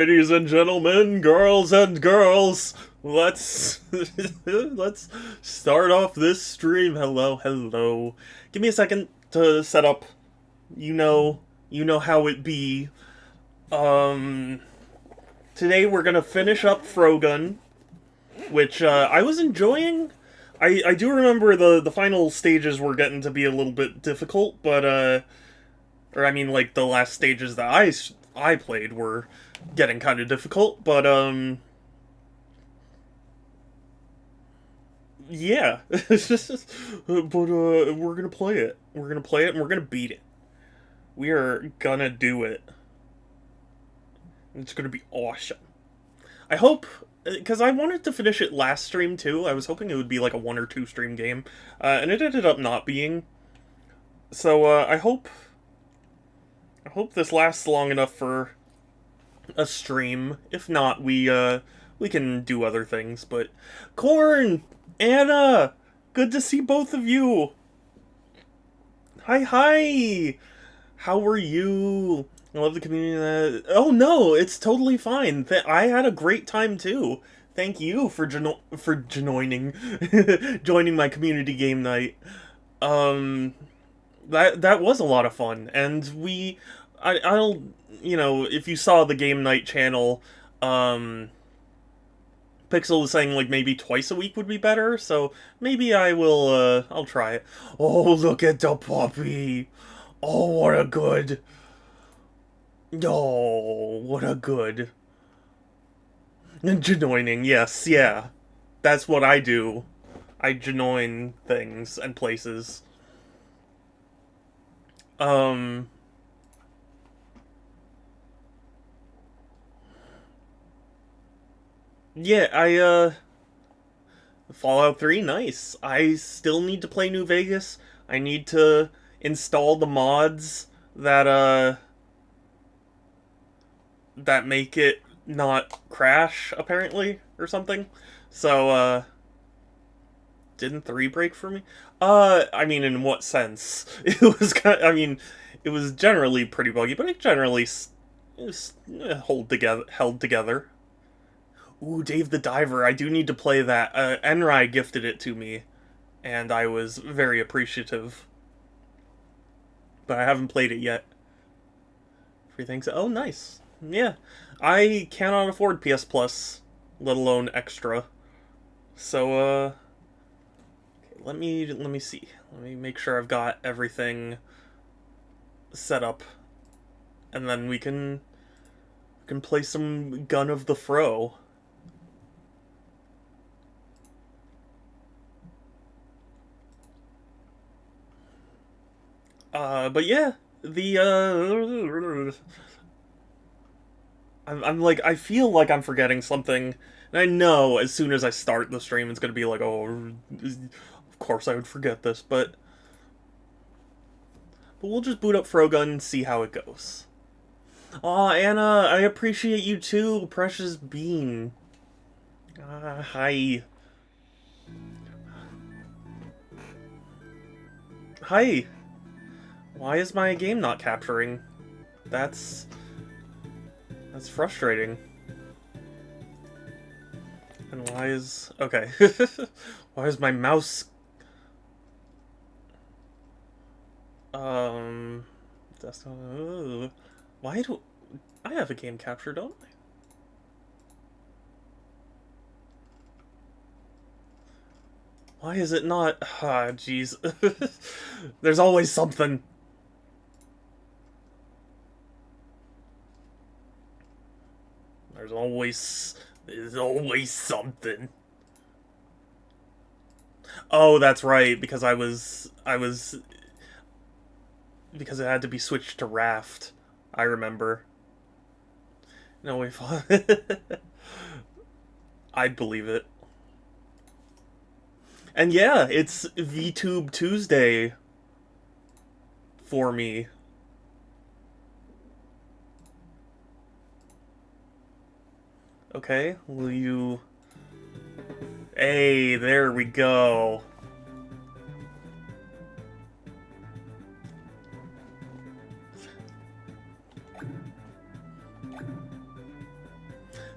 Ladies and gentlemen, girls and girls, let's let's start off this stream. Hello, hello. Give me a second to set up. You know, you know how it be. Um, Today we're gonna finish up Frogun, which I was enjoying. I do remember the final stages were getting to be a little bit difficult, but or I mean like the last stages that I played were getting kind of difficult, but yeah. We're gonna play it. We're gonna play it and we're gonna beat it. We are gonna do it. It's gonna be awesome. I hope, because I wanted to finish it last stream too. I was hoping it would be like a 1 or 2 stream game, and it ended up not being. So I hope this lasts long enough for a stream. If not, we can do other things. But Corn, Anna, good to see both of you. Hi, hi. How are you? I love the community. Oh no, it's totally fine. I had a great time too. Thank you for joining joining my community game night. Um, that was a lot of fun, and I'll if you saw the game night channel, um, Pixel was saying like maybe twice a week would be better, so maybe I'll try it. Oh, look at the puppy. Oh, what a good. Oh, what a good. Genoining, yes, yeah. That's what I do. I genoin things and places. Um, yeah, Fallout 3, nice. I still need to play New Vegas. I need to install the mods that make it not crash, apparently, or something. So, didn't 3 break for me? I mean, in what sense? It was I mean, it was generally pretty buggy, but it generally held together. Ooh, Dave the Diver, I do need to play that. Enrai gifted it to me, and I was very appreciative. But I haven't played it yet. Free things. Oh, nice. Yeah. I cannot afford PS Plus, let alone extra. So, okay, let me see. Let me make sure I've got everything set up, and then we can play some Gun of the Fro. But yeah, the I'm like, I feel like I'm forgetting something, and I know as soon as I start the stream, it's gonna be like, oh, of course I would forget this, but we'll just boot up Frogun and see how it goes. Aw, Anna, I appreciate you too, Precious Bean. Hi. Hi. Why is my game not capturing? That's that's frustrating. And why is... Okay. Why is my mouse... Desktop... Why do... I have a game capture, don't I? Why is it not... Ah, jeez. There's always something. There's always something. Oh, that's right, because because it had to be switched to Raft. I remember. No way. I'd believe it. And yeah, it's VTube Tuesday for me. Okay, will you... Hey, there we go.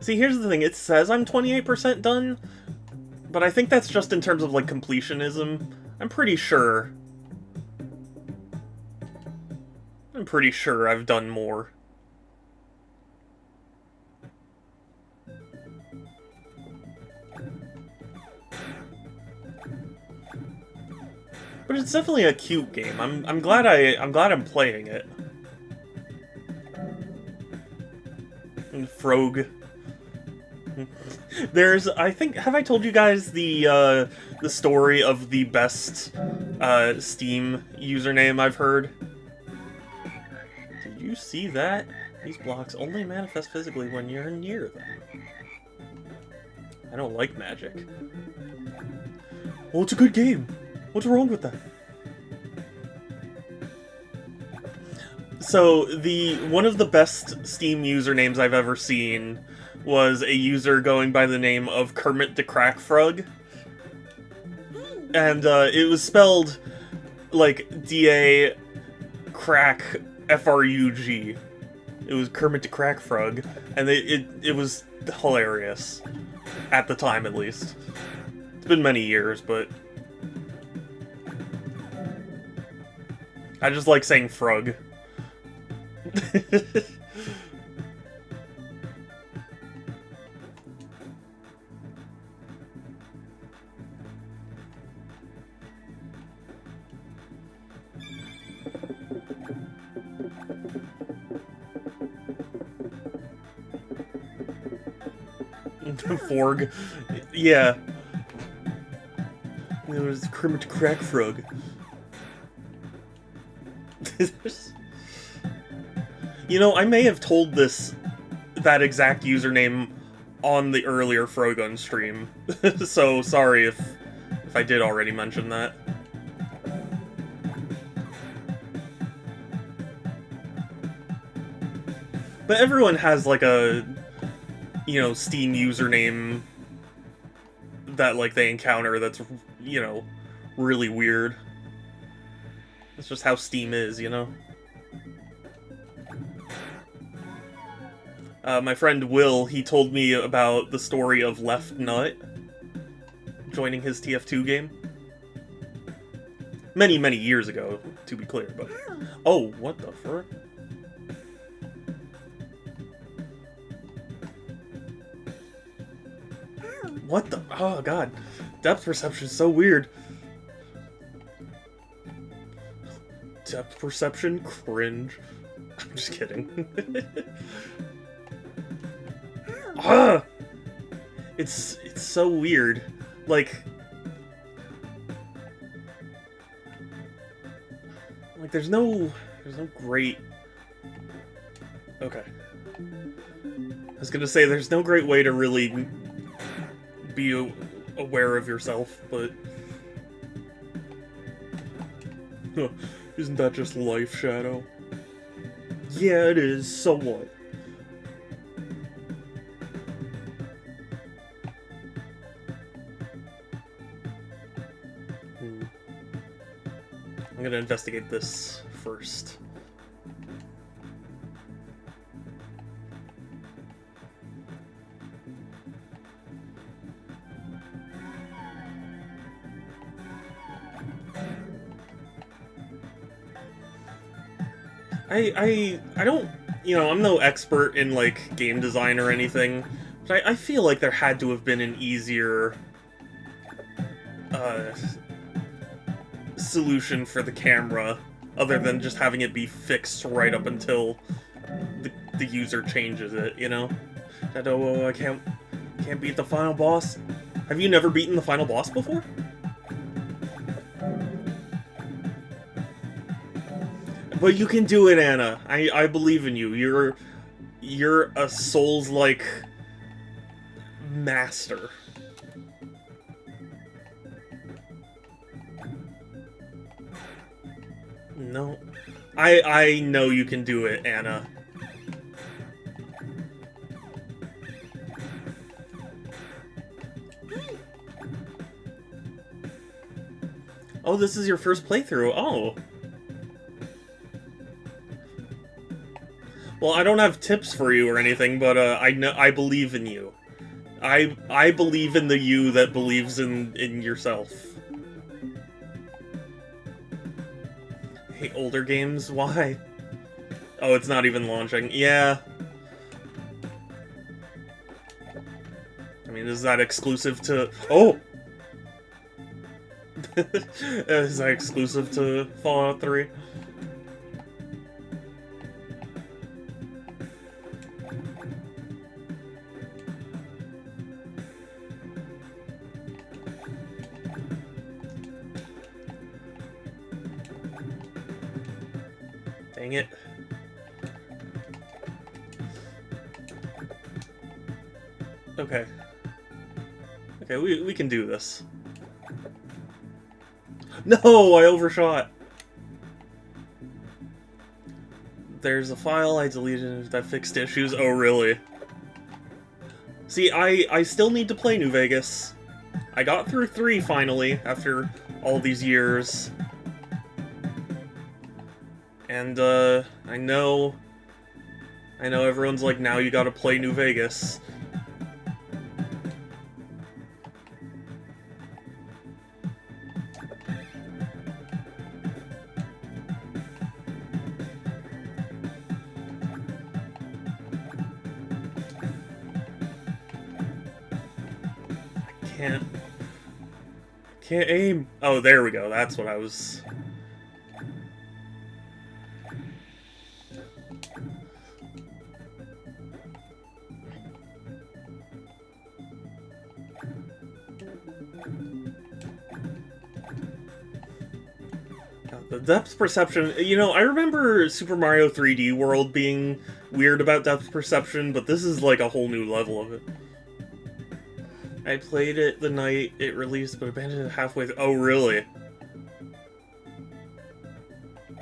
See, here's the thing. It says I'm 28% done, but I think that's just in terms of, like, completionism. I'm pretty sure I've done more. But it's definitely a cute game. I'm glad I'm playing it. And Frog. I think, have I told you guys the story of the best Steam username I've heard? Did you see that? These blocks only manifest physically when you're near them. I don't like magic. Well, it's a good game. What's wrong with that? So, one of the best Steam usernames I've ever seen was a user going by the name of Kermit the Crack Frog. And it was spelled like D-A crack F-R-U-G. It was Kermit the Crack Frog, and it was hilarious. At the time, at least. It's been many years, but I just like saying Frog. Forg. Yeah. It was Kermit Crack Frog. You know, I may have told that exact username on the earlier Frogun stream. So sorry if I did already mention that. But everyone has like a, you know, Steam username that, like, they encounter that's, you know, really weird. That's just how Steam is, you know? My friend Will, he told me about the story of Left Nut joining his TF2 game. Many, many years ago, to be clear, but... Oh, what the frick? What the? Oh, God. Depth perception is so weird. Depth perception? Cringe. I'm just kidding. Ah! It's so weird. Like, there's no great... Okay. I was gonna say, there's no great way to really be aware of yourself, but... Isn't that just life, Shadow? Yeah, it is. So what? I'm gonna investigate this first. I don't, you know, I'm no expert in, like, game design or anything, but I feel like there had to have been an easier solution for the camera, other than just having it be fixed right up until the user changes it, you know? Oh, I can't beat the final boss. Have you never beaten the final boss before? But you can do it, Anna. I believe in you. You're a Souls-like master. No. I know you can do it, Anna. Oh, this is your first playthrough. Oh. Well, I don't have tips for you or anything, but I believe in you. I believe in the you that believes in yourself. Hey, older games? Why? Oh, it's not even launching. Yeah. I mean, is that exclusive to... Oh! Is that exclusive to Fallout 3? Dang it. Okay. Okay, we can do this. No, I overshot! There's a file I deleted that fixed issues. Oh, really? See, I still need to play New Vegas. I got through 3 finally, after all these years. And, I know everyone's like, now you gotta play New Vegas. Can't aim. Oh, there we go. That's what I was... The depth perception... You know, I remember Super Mario 3D World being weird about depth perception, but this is like a whole new level of it. I played it the night it released, but abandoned it halfway through. Oh, really?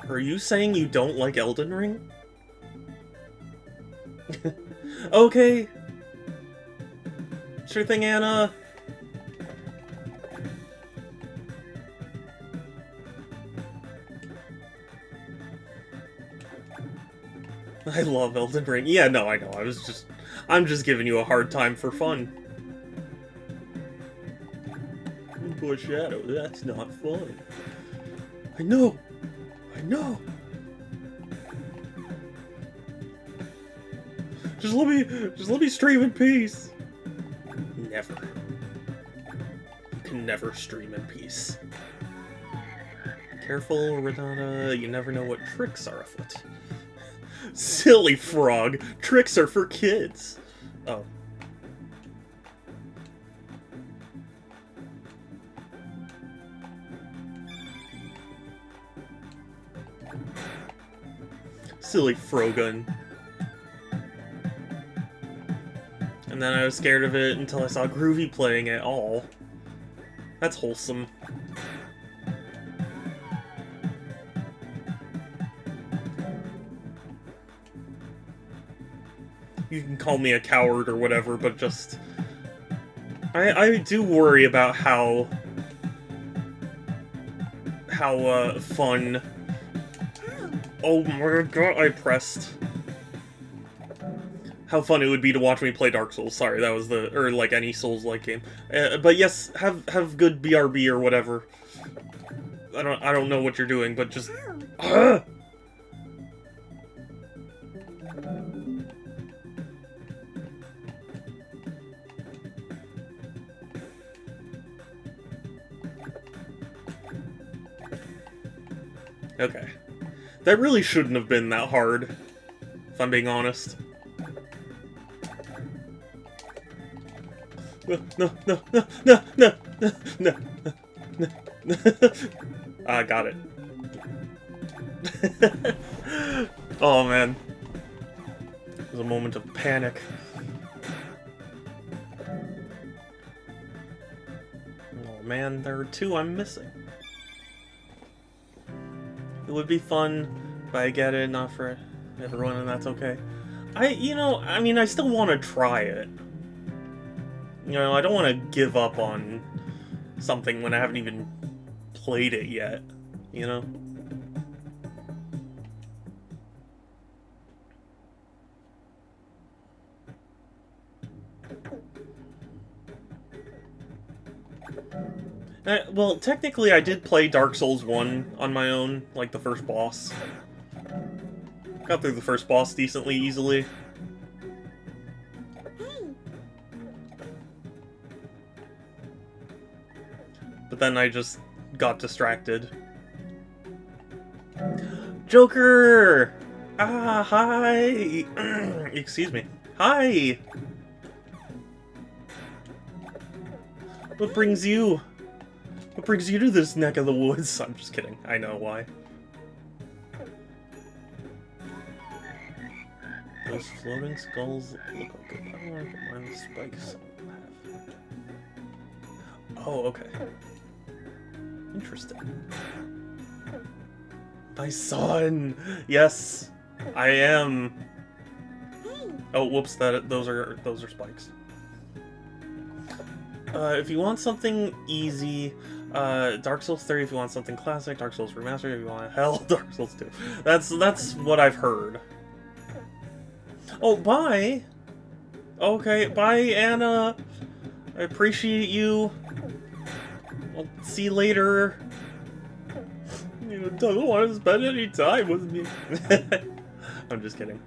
Are you saying you don't like Elden Ring? Okay. Sure thing, Anna. I love Elden Ring. Yeah, no, I know. I'm just giving you a hard time for fun. Poor Shadow, that's not fun. I know! I know! Just let me stream in peace! Never. You can never stream in peace. Careful, Renata, you never know what tricks are afoot. Silly frog! Tricks are for kids! Oh. Silly Frogun. And then I was scared of it until I saw Groovy playing it all. That's wholesome. You can call me a coward or whatever, but just... I do worry about how fun... Oh my god, I pressed. How fun it would be to watch me play Dark Souls. Sorry, that was the... or, like, any Souls-like game. But yes, have good BRB or whatever. I don't know what you're doing, but just... Okay. That really shouldn't have been that hard, if I'm being honest. No. I got it. Oh, man. It was a moment of panic. Oh, man, there are 2 I'm missing. It would be fun, but I get it, not for everyone, and that's okay. I mean, I still want to try it. You know, I don't want to give up on something when I haven't even played it yet, you know? Well, technically I did play Dark Souls 1 on my own, like the first boss. Got through the first boss decently easily. But then I just got distracted. Joker! Ah, hi! Excuse me. Hi! What brings you? What brings you to this neck of the woods? I'm just kidding. I know why. Those floating skulls look like a power combined with spikes have. Oh, okay. Interesting. My son! Yes! I am! Oh, whoops, those are spikes. If you want something easy, Dark Souls 3 if you want something classic, Dark Souls Remastered if you want hell, Dark Souls 2. That's what I've heard. Oh, bye! Okay, bye, Anna! I appreciate you. I'll see you later. You don't want to spend any time with me. I'm just kidding.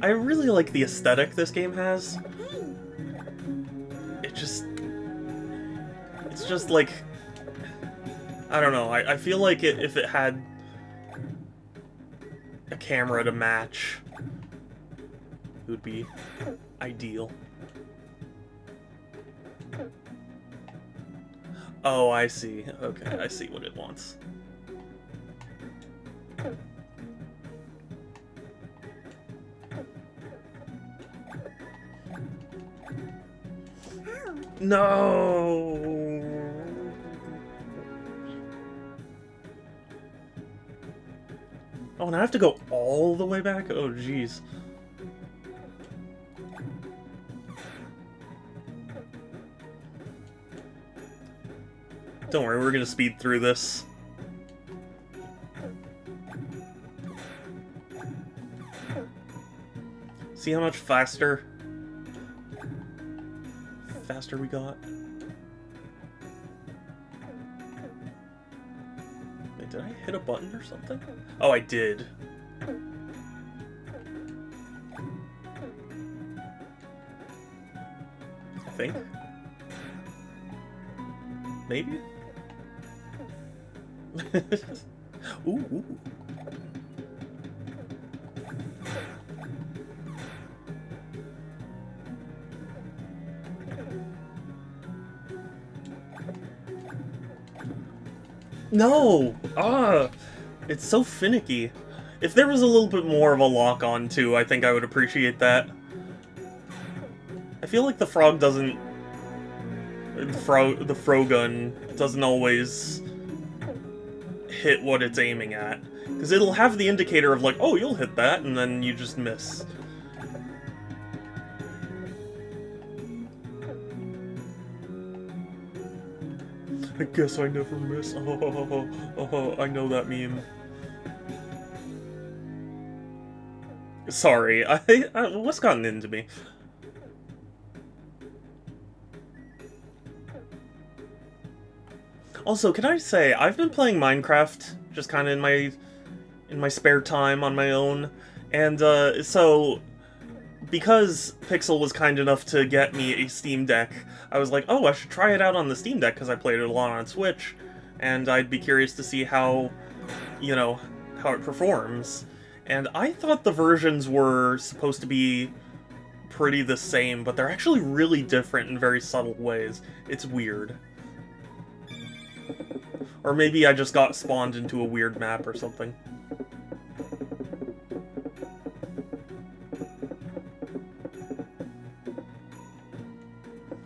I really like the aesthetic this game has. It's just like, I don't know, I feel like if it had a camera to match, it would be ideal. Oh, I see. Okay, I see what it wants. No! Oh, and I have to go all the way back? Oh, jeez. Don't worry, we're gonna speed through this. See how much faster we got? Wait, did I hit a button or something? Oh, I did. I think. Maybe? Ooh. No! Ah! It's so finicky. If there was a little bit more of a lock-on, too, I think I would appreciate that. I feel like the frog doesn't... The Frogun doesn't always hit what it's aiming at. Because it'll have the indicator of like, oh, you'll hit that, and then you just miss. I guess I never miss. Oh, I know that meme. Sorry, what's gotten into me? Also, can I say, I've been playing Minecraft, just kind of in my spare time on my own, and so, because Pixel was kind enough to get me a Steam Deck, I was like, oh, I should try it out on the Steam Deck, because I played it a lot on Switch, and I'd be curious to see how, you know, how it performs. And I thought the versions were supposed to be pretty the same, but they're actually really different in very subtle ways. It's weird. Or maybe I just got spawned into a weird map or something.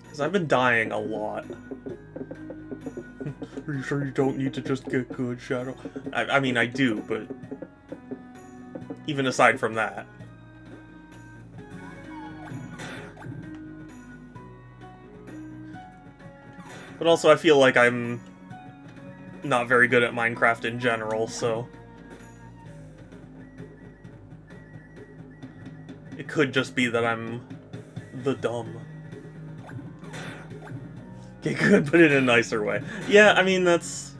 Because I've been dying a lot. Are you sure you don't need to just get good, Shadow? I mean, I do, but even aside from that. But also, I feel like I'm not very good at Minecraft in general, so it could just be that I'm the dumb. Get good, but in a nicer way. Yeah, I mean, that's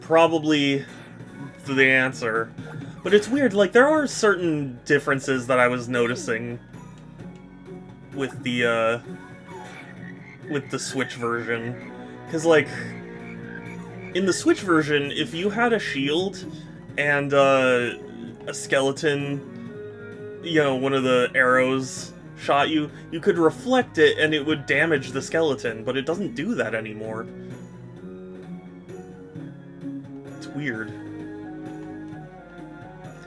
probably the answer. But it's weird, like, there are certain differences that I was noticing with the Switch version. Because, like, in the Switch version, if you had a shield and a skeleton, you know, one of the arrows shot you, you could reflect it and it would damage the skeleton, but it doesn't do that anymore. It's weird.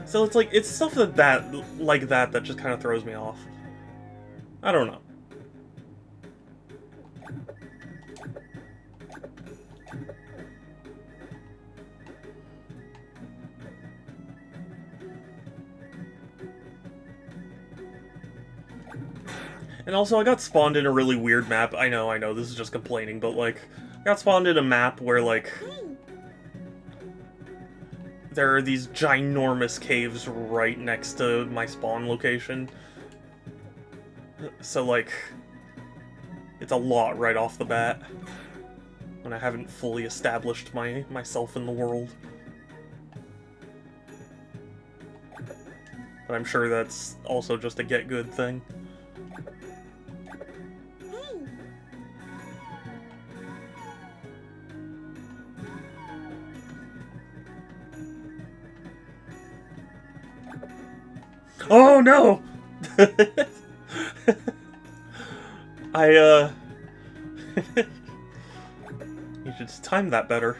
So it's like, it's stuff like that just kind of throws me off. I don't know. And also, I got spawned in a really weird map. I know, this is just complaining, but, like, I got spawned in a map where, like, there are these ginormous caves right next to my spawn location. So, like, it's a lot right off the bat. When I haven't fully established myself in the world. But I'm sure that's also just a get good thing. Oh no! You should time that better.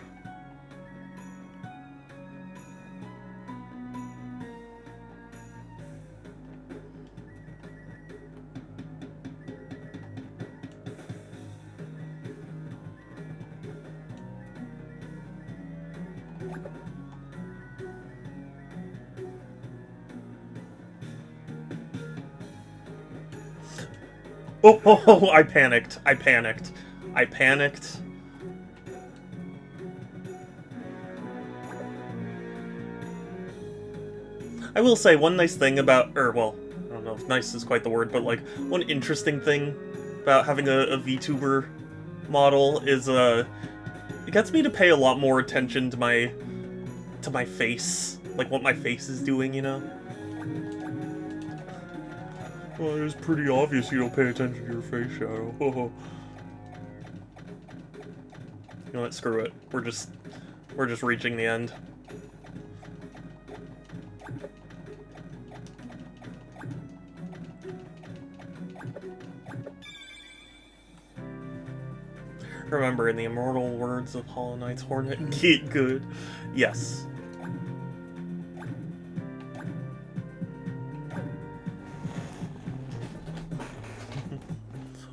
Oh, I panicked. I panicked. I will say, one nice thing about, well, I don't know if nice is quite the word, but, like, one interesting thing about having a VTuber model is, it gets me to pay a lot more attention to my face. Like, what my face is doing, you know? Well, it's pretty obvious you don't pay attention to your face, Shadow. You know what? Screw it. We're just reaching the end. Remember, in the immortal words of Hollow Knight's Hornet, get good. Yes.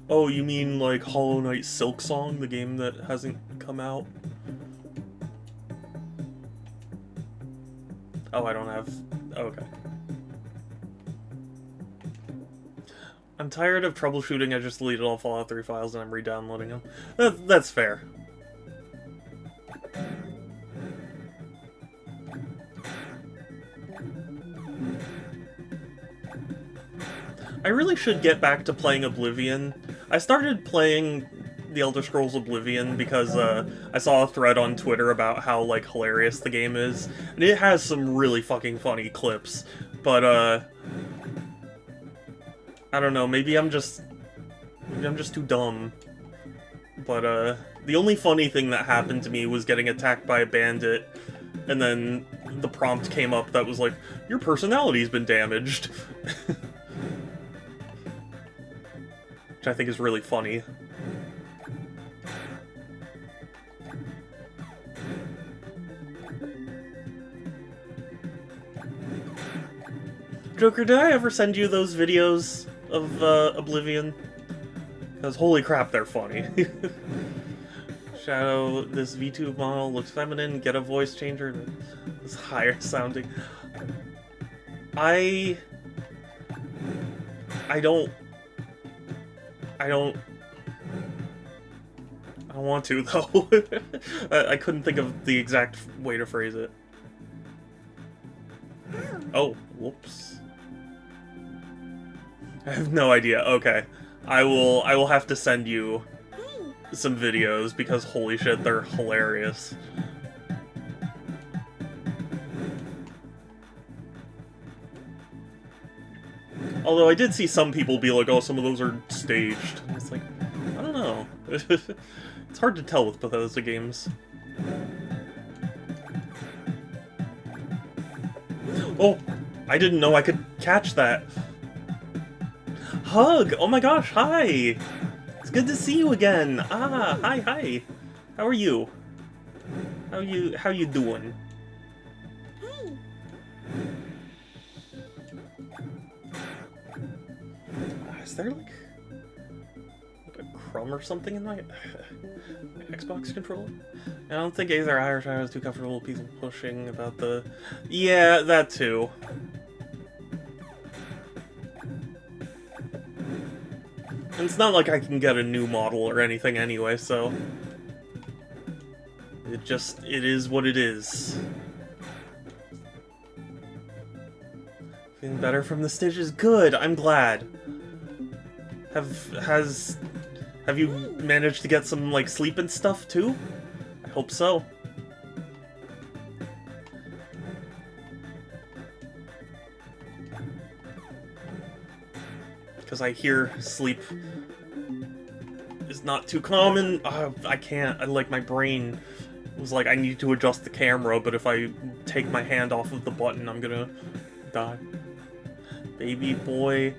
Oh, you mean like Hollow Knight Silk Song, the game that hasn't come out? Oh, I don't have... Okay. I'm tired of troubleshooting, I just deleted all Fallout 3 files and I'm re-downloading them. That's fair. I really should get back to playing Oblivion. I started playing The Elder Scrolls Oblivion because I saw a thread on Twitter about how, like, hilarious the game is. And it has some really fucking funny clips. But, I don't know, maybe I'm just too dumb. But, the only funny thing that happened to me was getting attacked by a bandit, and then the prompt came up that was like, your personality's been damaged. Which I think is really funny. Joker, did I ever send you those videos of Oblivion? Because holy crap, they're funny. Shadow, this VTube model looks feminine. Get a voice changer that's higher sounding. I don't want to, though. I couldn't think of the exact way to phrase it. Oh, whoops. I have no idea. Okay. I will have to send you some videos, because holy shit, they're hilarious. Although I did see some people be like, oh, some of those are staged. And it's like, I don't know. It's hard to tell with Bethesda games. Oh, I didn't know I could catch that. Hug! Oh my gosh, hi! It's good to see you again. Ah, hi. How are you? How you doing? Hey. Is there like a crumb or something in my Xbox controller? I don't think either I or Shadow is too comfortable with people pushing about the... Yeah, that too. And it's not like I can get a new model or anything anyway, so... It is what it is. Feeling better from the stitches? Good, I'm glad. Have you managed to get some, like, sleep and stuff, too? I hope so. Because I hear sleep is not too common. I can't. Like, my brain was like, I need to adjust the camera, but if I take my hand off of the button, I'm gonna die. Baby boy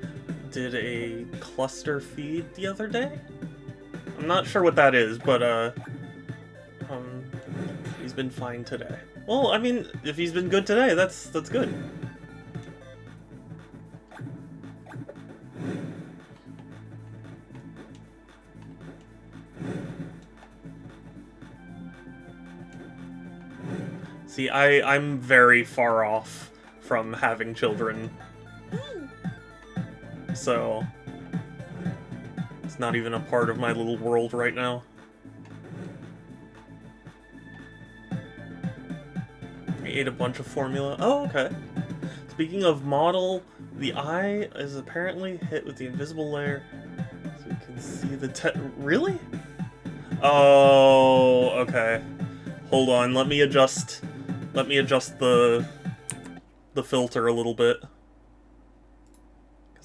did a cluster feed the other day? I'm not sure what that is, but, he's been fine today. Well, I mean, if he's been good today, that's good. See, I'm very far off from having children. So, it's not even a part of my little world right now. I ate a bunch of formula. Oh, okay. Speaking of model, the eye is apparently hit with the invisible layer, so you can see the really? Oh, okay. Hold on, let me adjust the filter a little bit.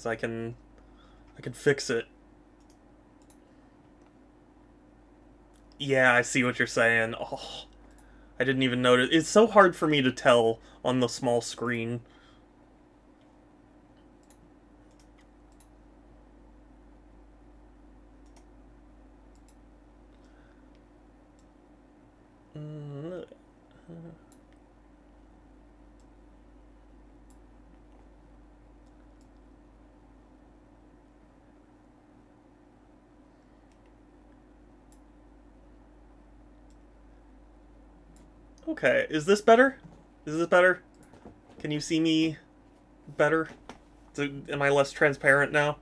I can fix it. Yeah, I see what you're saying. Oh, I didn't even notice. It's so hard for me to tell on the small screen. Okay, is this better? Is this better? Can you see me better? Am I less transparent now?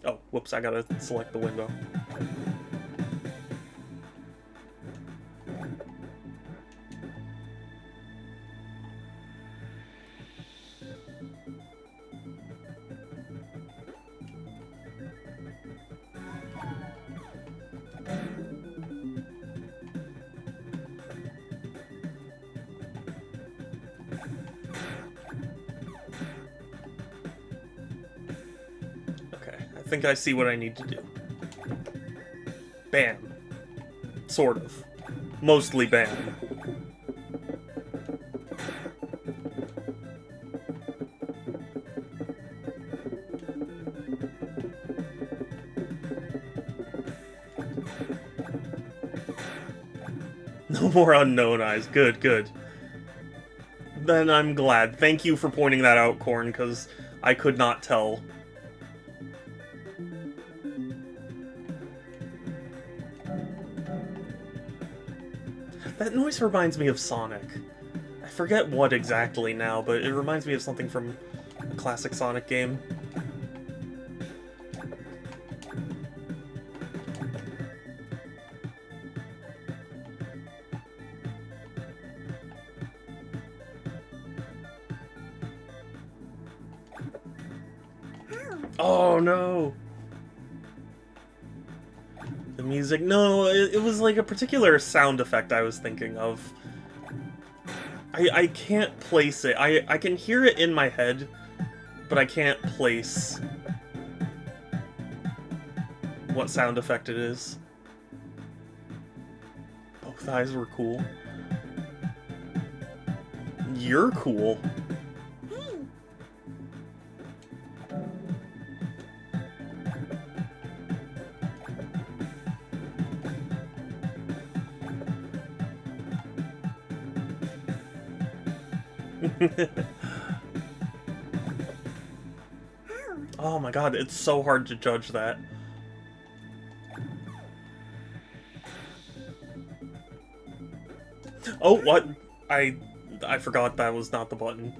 Oh, whoops, I gotta select the window. I think I see what I need to do. Bam. Sort of. Mostly bam. No more unknown eyes. Good, good. Then I'm glad. Thank you for pointing that out, Korn, because I could not tell. That noise reminds me of Sonic. I forget what exactly now, but it reminds me of something from a classic Sonic game. Oh no! The music... No, it was like a particular sound effect I was thinking of. I can't place it. I can hear it in my head, but I can't place what sound effect it is. Both eyes were cool. You're cool. Oh my god, it's so hard to judge that. Oh, what? I forgot that was not the button.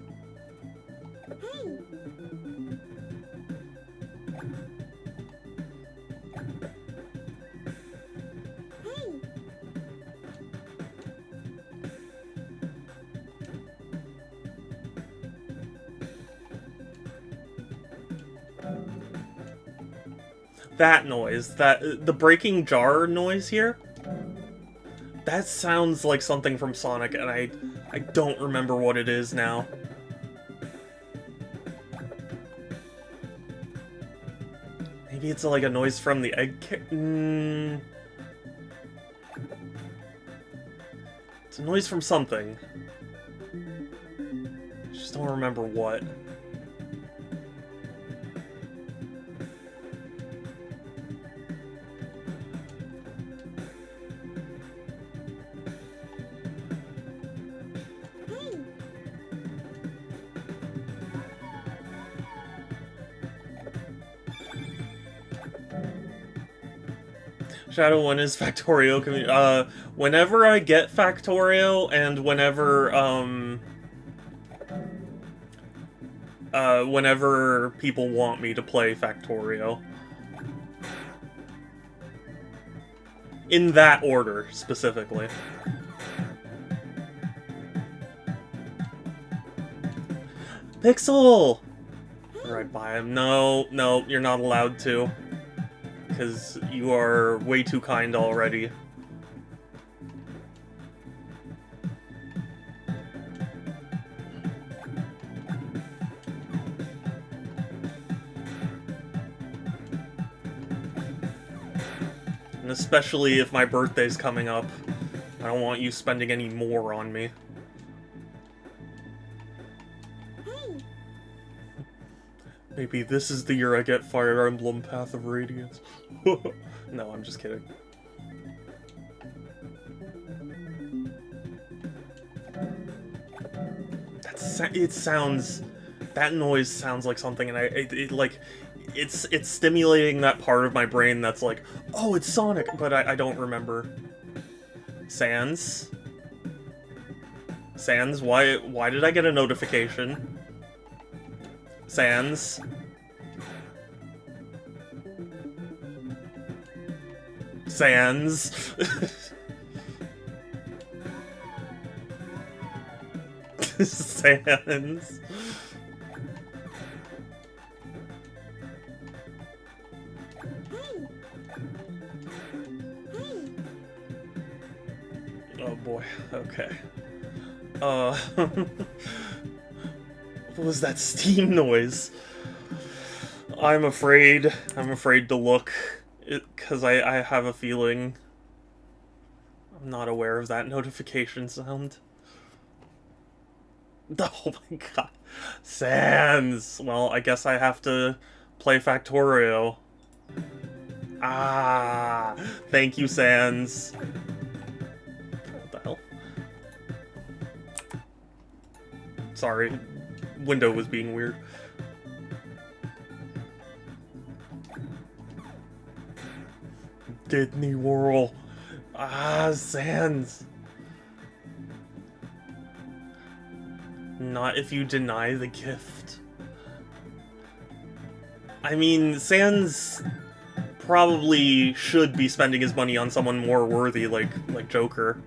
That noise, the breaking jar noise here, that sounds like something from Sonic, and I don't remember what it is now. Maybe it's like a noise from the egg It's a noise from something. I just don't remember what. Shadow 1 is Factorio. Whenever I get Factorio, and whenever people want me to play Factorio. In that order, specifically. Pixel! Right by him. No, no, you're not allowed to. Because you are way too kind already. And especially if my birthday's coming up, I don't want you spending any more on me. Maybe this is the year I get Fire Emblem Path of Radiance. No, I'm just kidding. It sounds... That noise sounds like something, and it's stimulating that part of my brain that's like, oh, it's Sonic, but I don't remember. Sans? Sans, why did I get a notification? Sans? Sans? Sans? Oh boy, okay. What was that steam noise? I'm afraid to look, because I have a feeling I'm not aware of that notification sound. Oh my god. Sans! Well, I guess I have to play Factorio. Ah! Thank you, Sans. What the hell? Sorry. Window was being weird. Disney World. Ah, Sans. Not if you deny the gift. I mean, Sans probably should be spending his money on someone more worthy, like Joker.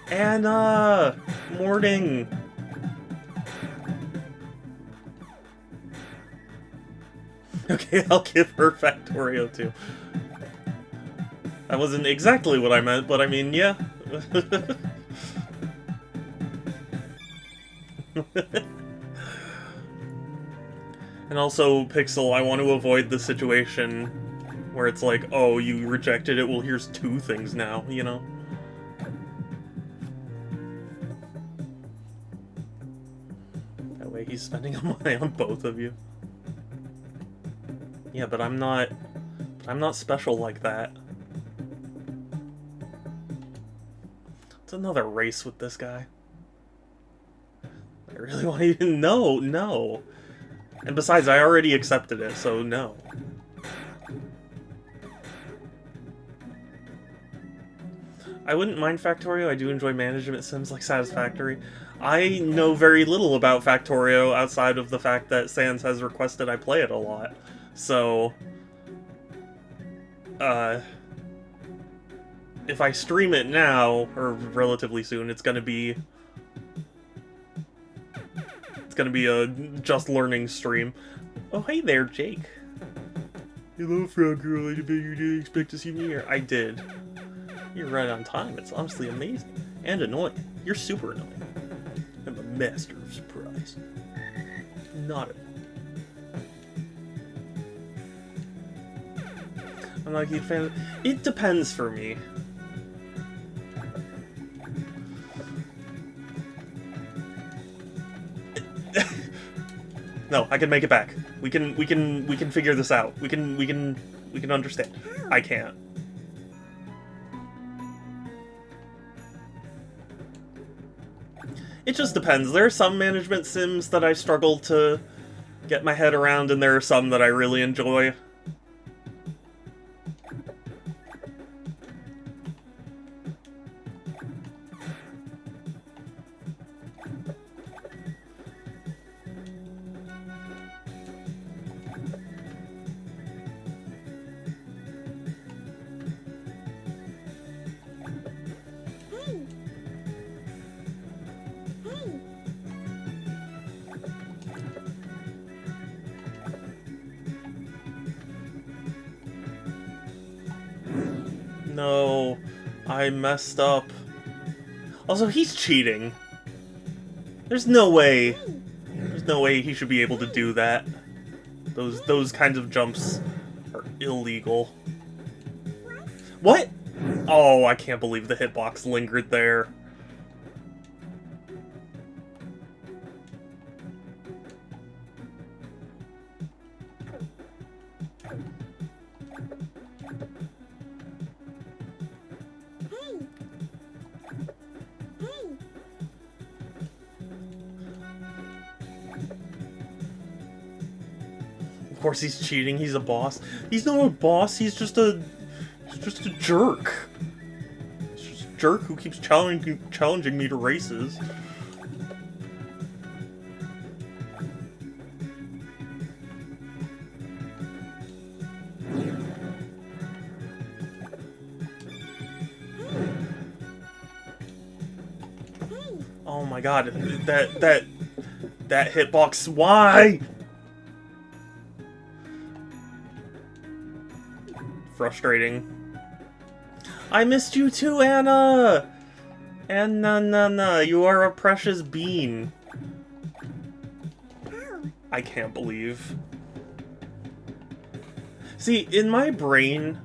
Anna! Morning! Okay, I'll give her Factorio too. That wasn't exactly what I meant, but I mean, yeah. And also, Pixel, I want to avoid the situation where it's like, oh, you rejected it, well, here's 2 things now, you know? That way he's spending money on both of you. Yeah, but I'm not special like that. It's another race with this guy. I really want to even... No. And besides, I already accepted it, so no. I wouldn't mind Factorio. I do enjoy management sims like Satisfactory. I know very little about Factorio outside of the fact that Sans has requested I play it a lot. So... if I stream it now, or relatively soon, it's gonna be a just learning stream. Oh, hey there, Jake. Hello, Frog Girl. I bet you didn't expect to see me here. I did. You're right on time. It's honestly amazing. And annoying. You're super annoying. I'm a master of surprise. Not annoying. I'm not a huge fan of... It depends for me. No, I can make it back. We can figure this out. We can understand. I can't. It just depends. There are some management sims that I struggle to get my head around, and there are some that I really enjoy. No, I messed up. Also, he's cheating. There's no way he should be able to do that. Those kinds of jumps are illegal. What? Oh, I can't believe the hitbox lingered there. Of course he's cheating, he's a boss. He's not a boss, he's just a jerk. He's just a jerk who keeps challenging me to races. Oh my god, that hitbox, why? Frustrating. I missed you too, Anna! Anna, you are a precious bean. I can't believe. See, in my brain,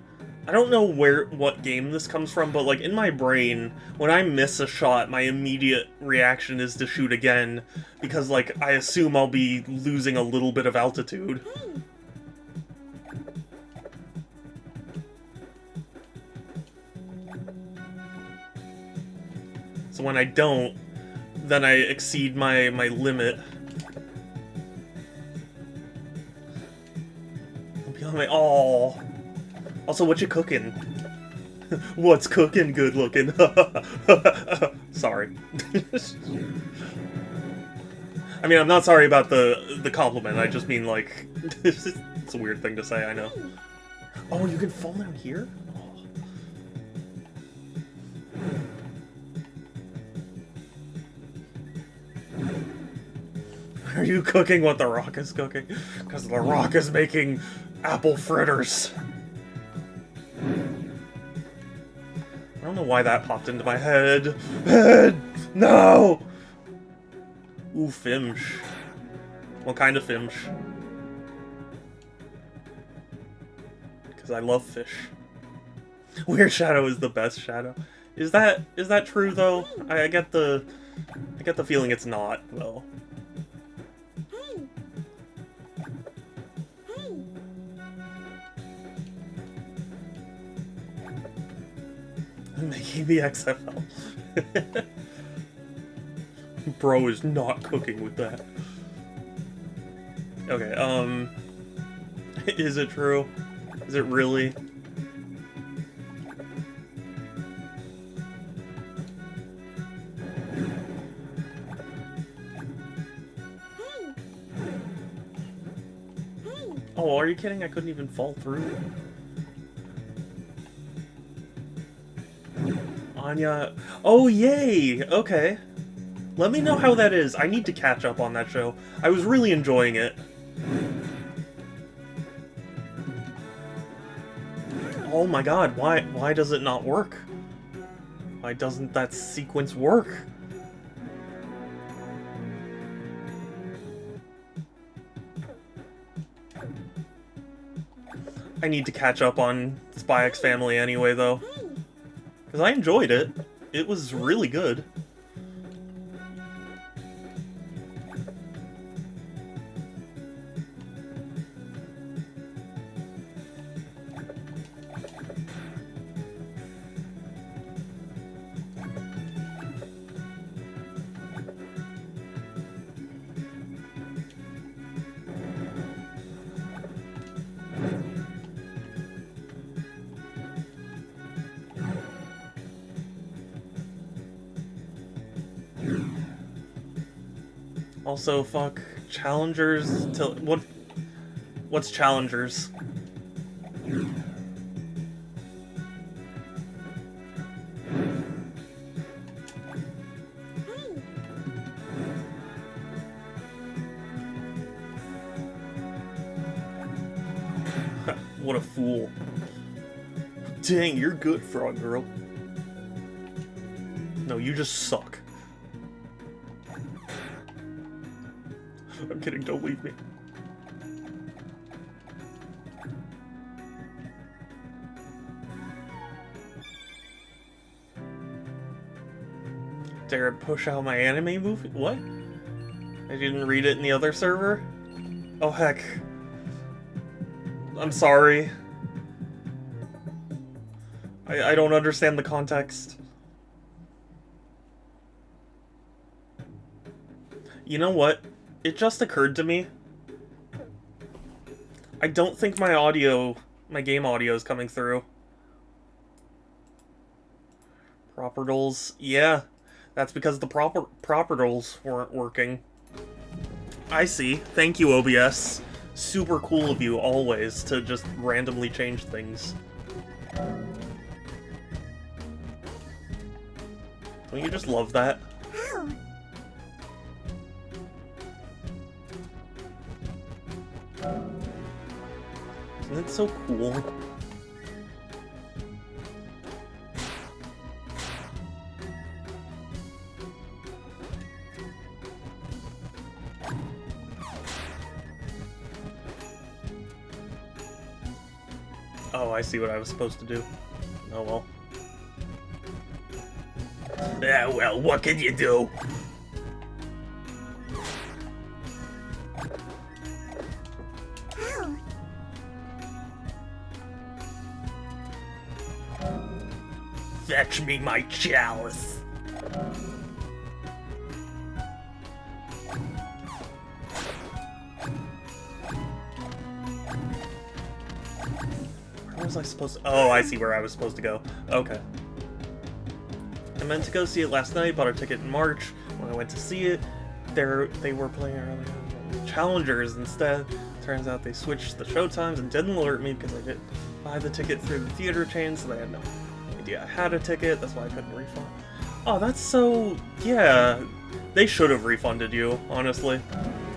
I don't know what game this comes from, but like in my brain, when I miss a shot, my immediate reaction is to shoot again, because like I assume I'll be losing a little bit of altitude. So when I don't, then I exceed my limit. I'll be on my... Aww. Also, what you cooking? What's cooking good looking? Sorry. I mean, I'm not sorry about the compliment. I just mean, like, it's a weird thing to say, I know. Oh, you can fall down here? Are you cooking what The Rock is cooking? Because The Rock is making apple fritters. I don't know why that popped into my head. Head! No! Ooh, Fimsh. What kind of Fimsh? Because I love fish. Weird Shadow is the best Shadow. Is that true though? I get the feeling it's not though. Making the XFL. Bro is not cooking with that. Okay, is it true? Is it really? Oh, are you kidding? I couldn't even fall through. Anya. Oh, yay! Okay. Let me know how that is. I need to catch up on that show. I was really enjoying it. Oh my god, why does it not work? Why doesn't that sequence work? I need to catch up on Spy X Family anyway, though. Because I enjoyed it. It was really good. Also, fuck challengers to what's challengers? What a fool. Dang, you're good, Frog Girl. No, you just suck. I'm kidding, don't leave me. Dare push out my anime movie? What? I didn't read it in the other server? Oh heck. I'm sorry. I don't understand the context. You know what? It just occurred to me. I don't think my game audio is coming through. Propertals, yeah. That's because the propertals weren't working. I see. Thank you, OBS. Super cool of you, always, to just randomly change things. Don't you just love that? Ow. Isn't it so cool? Oh, I see what I was supposed to do. Oh well. Yeah, well, what can you do? Ow. Fetch me my chalice. Where was I supposed to... Oh, I see where I was supposed to go. Okay. I meant to go see it last night, bought a ticket in March. When I went to see it, they were playing earlier Challengers instead. Turns out they switched the show times and didn't alert me because I didn't buy the ticket through the theater chain, so they had no idea I had a ticket. That's why I couldn't refund. Oh, that's so... yeah. They should have refunded you, honestly.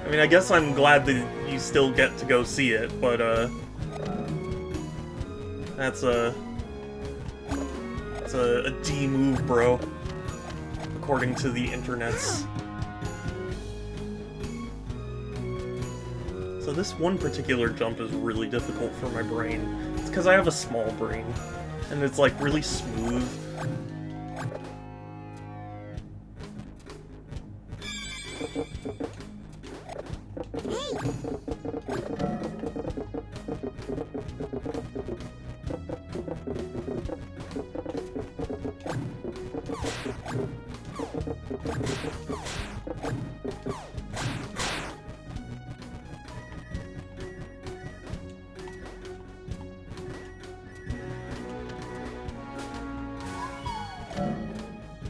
I mean, I guess I'm glad that you still get to go see it, but, that's a D move, bro. According to the internets. So this one particular jump is really difficult for my brain. It's because I have a small brain, and it's, like, really smooth.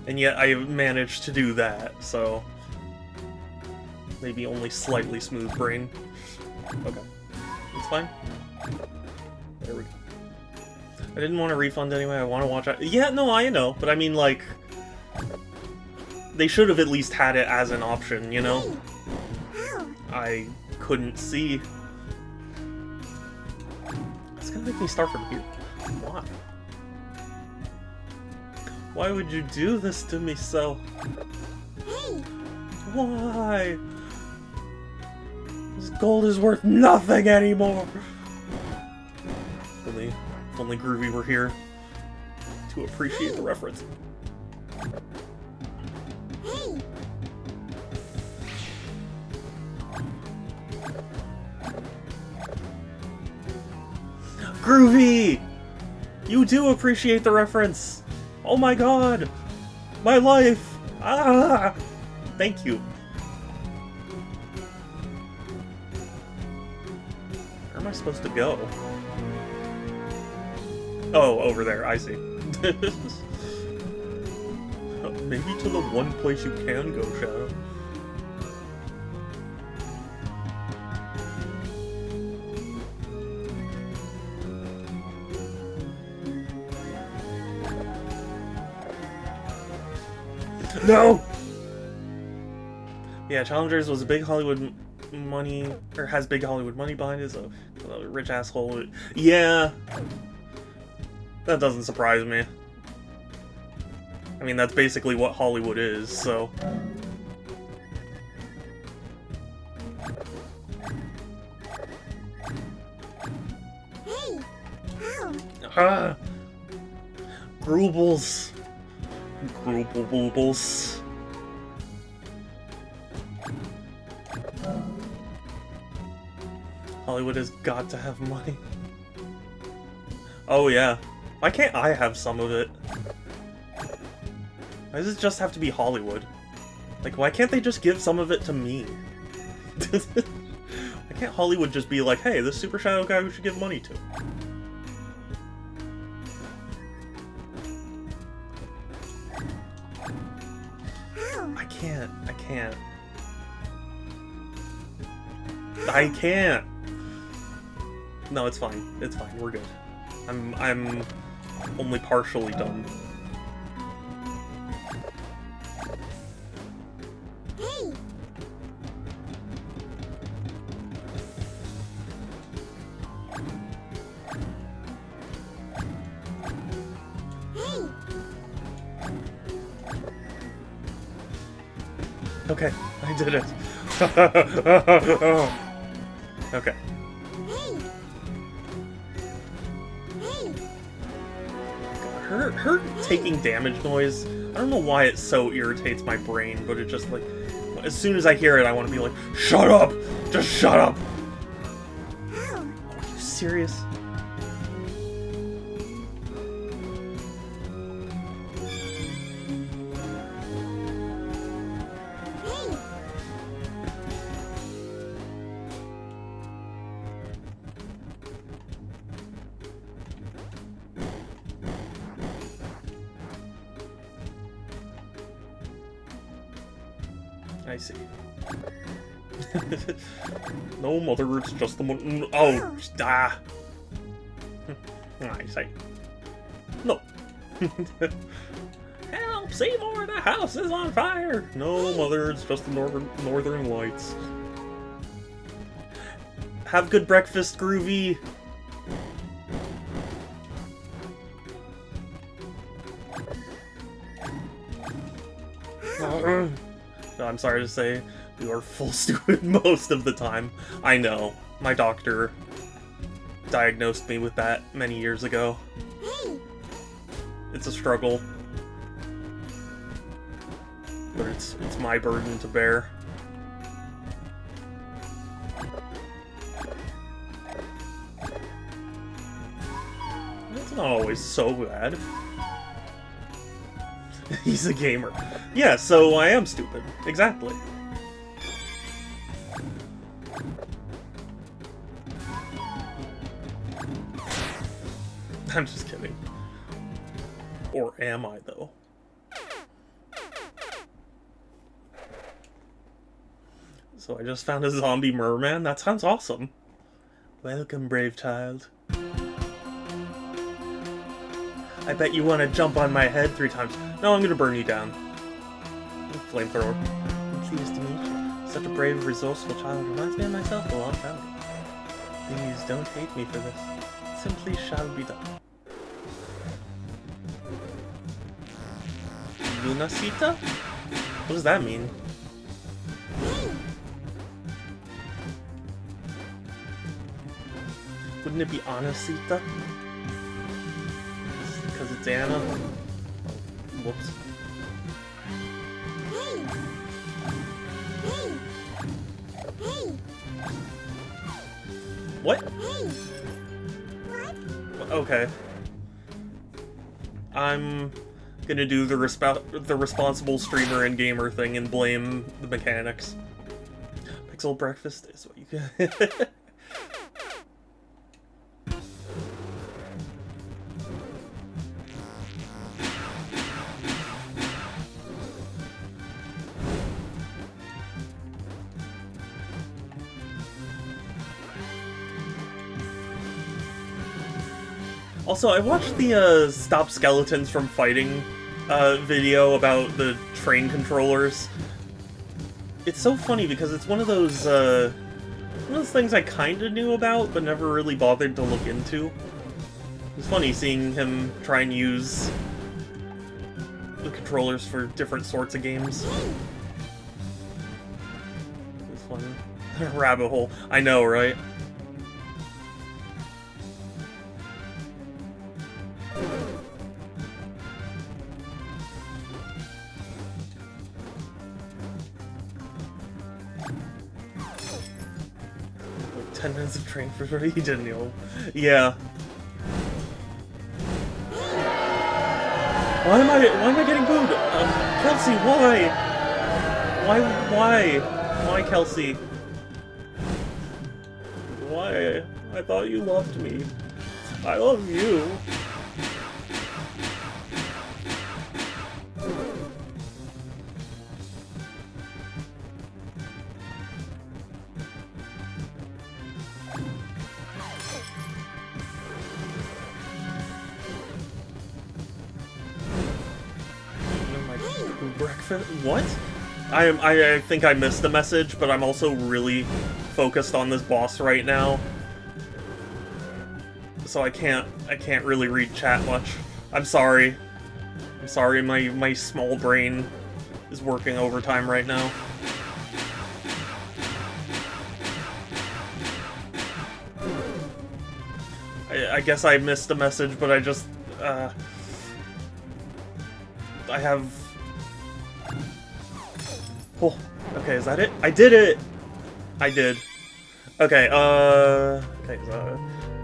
And yet I managed to do that, so... maybe only slightly smooth brain. Okay. It's fine. There we go. I didn't want to refund anyway, I want to watch it. Yeah, no, I know, but I mean, like... they should have at least had it as an option, you know? I couldn't see. It's gonna make me start from here. Why? Why would you do this to me so? Why? This gold is worth nothing anymore! If only Groovy were here to appreciate the reference. Groovy! You do appreciate the reference! Oh my god! My life! Ah! Thank you. Where am I supposed to go? Oh, over there, I see. Maybe to the one place you can go, Shadow. No! Yeah, Challengers was a big Hollywood money, or has big Hollywood money behind it, so a rich asshole. Yeah, that doesn't surprise me. I mean, that's basically what Hollywood is, so. Hey! Ow! Ah! Groobles. Groobles. Hollywood has got to have money. Oh yeah. Why can't I have some of it? Why does it just have to be Hollywood? Like, why can't they just give some of it to me? Why can't Hollywood just be like, hey, this Super Shadow guy we should give money to? I can't. No, it's fine. It's fine. We're good. I'm only partially done. Hey! Hey! Okay, I did it. Okay. Hey! Hey! Her taking damage noise, I don't know why it so irritates my brain, but it just, like, as soon as I hear it, I want to be like, shut up! Just shut up! Ow! Are you serious? Hey! I see. No, mother, it's just the one. Oh, ah. I say. No. Help, Seymour, the house is on fire! No, mother, it's just the northern lights. Have good breakfast, Groovy! I'm sorry to say, you are full stupid most of the time. I know. My doctor diagnosed me with that many years ago. Hey. It's a struggle. But it's my burden to bear. It's not always so bad. He's a gamer. Yeah, so I am stupid. Exactly. I'm just kidding. Or am I, though? So I just found a zombie merman? That sounds awesome. Welcome, brave child. I bet you want to jump on my head 3 times. No, I'm gonna burn you down. Flamethrower. I'm pleased to meet you. Such a brave, resourceful child reminds me of myself a long time ago. Please don't hate me for this. It simply shall be done. Lunacita? What does that mean? Wouldn't it be Anacita? Because it's Anna? Whoops. What? Okay. I'm gonna do the responsible streamer and gamer thing and blame the mechanics. Pixel breakfast is what you get. Also, I watched the Stop Skeletons from Fighting video about the train controllers. It's so funny because it's one of those things I kind of knew about, but never really bothered to look into. It's funny seeing him try and use the controllers for different sorts of games. It's fun. Rabbit hole. I know, right? Like 10 minutes of train for sure. He didn't know. Yeah. Why am I getting booed? Kelsey, why? Why, Kelsey? Why? I thought you loved me. I love you. Breakfast? What? I think I missed the message, but I'm also really focused on this boss right now. So I can't really read chat much. I'm sorry. I'm sorry, my small brain is working overtime right now. I guess I missed a message, but I just I have... Oh, okay, is that it? I did it! I did. Okay, so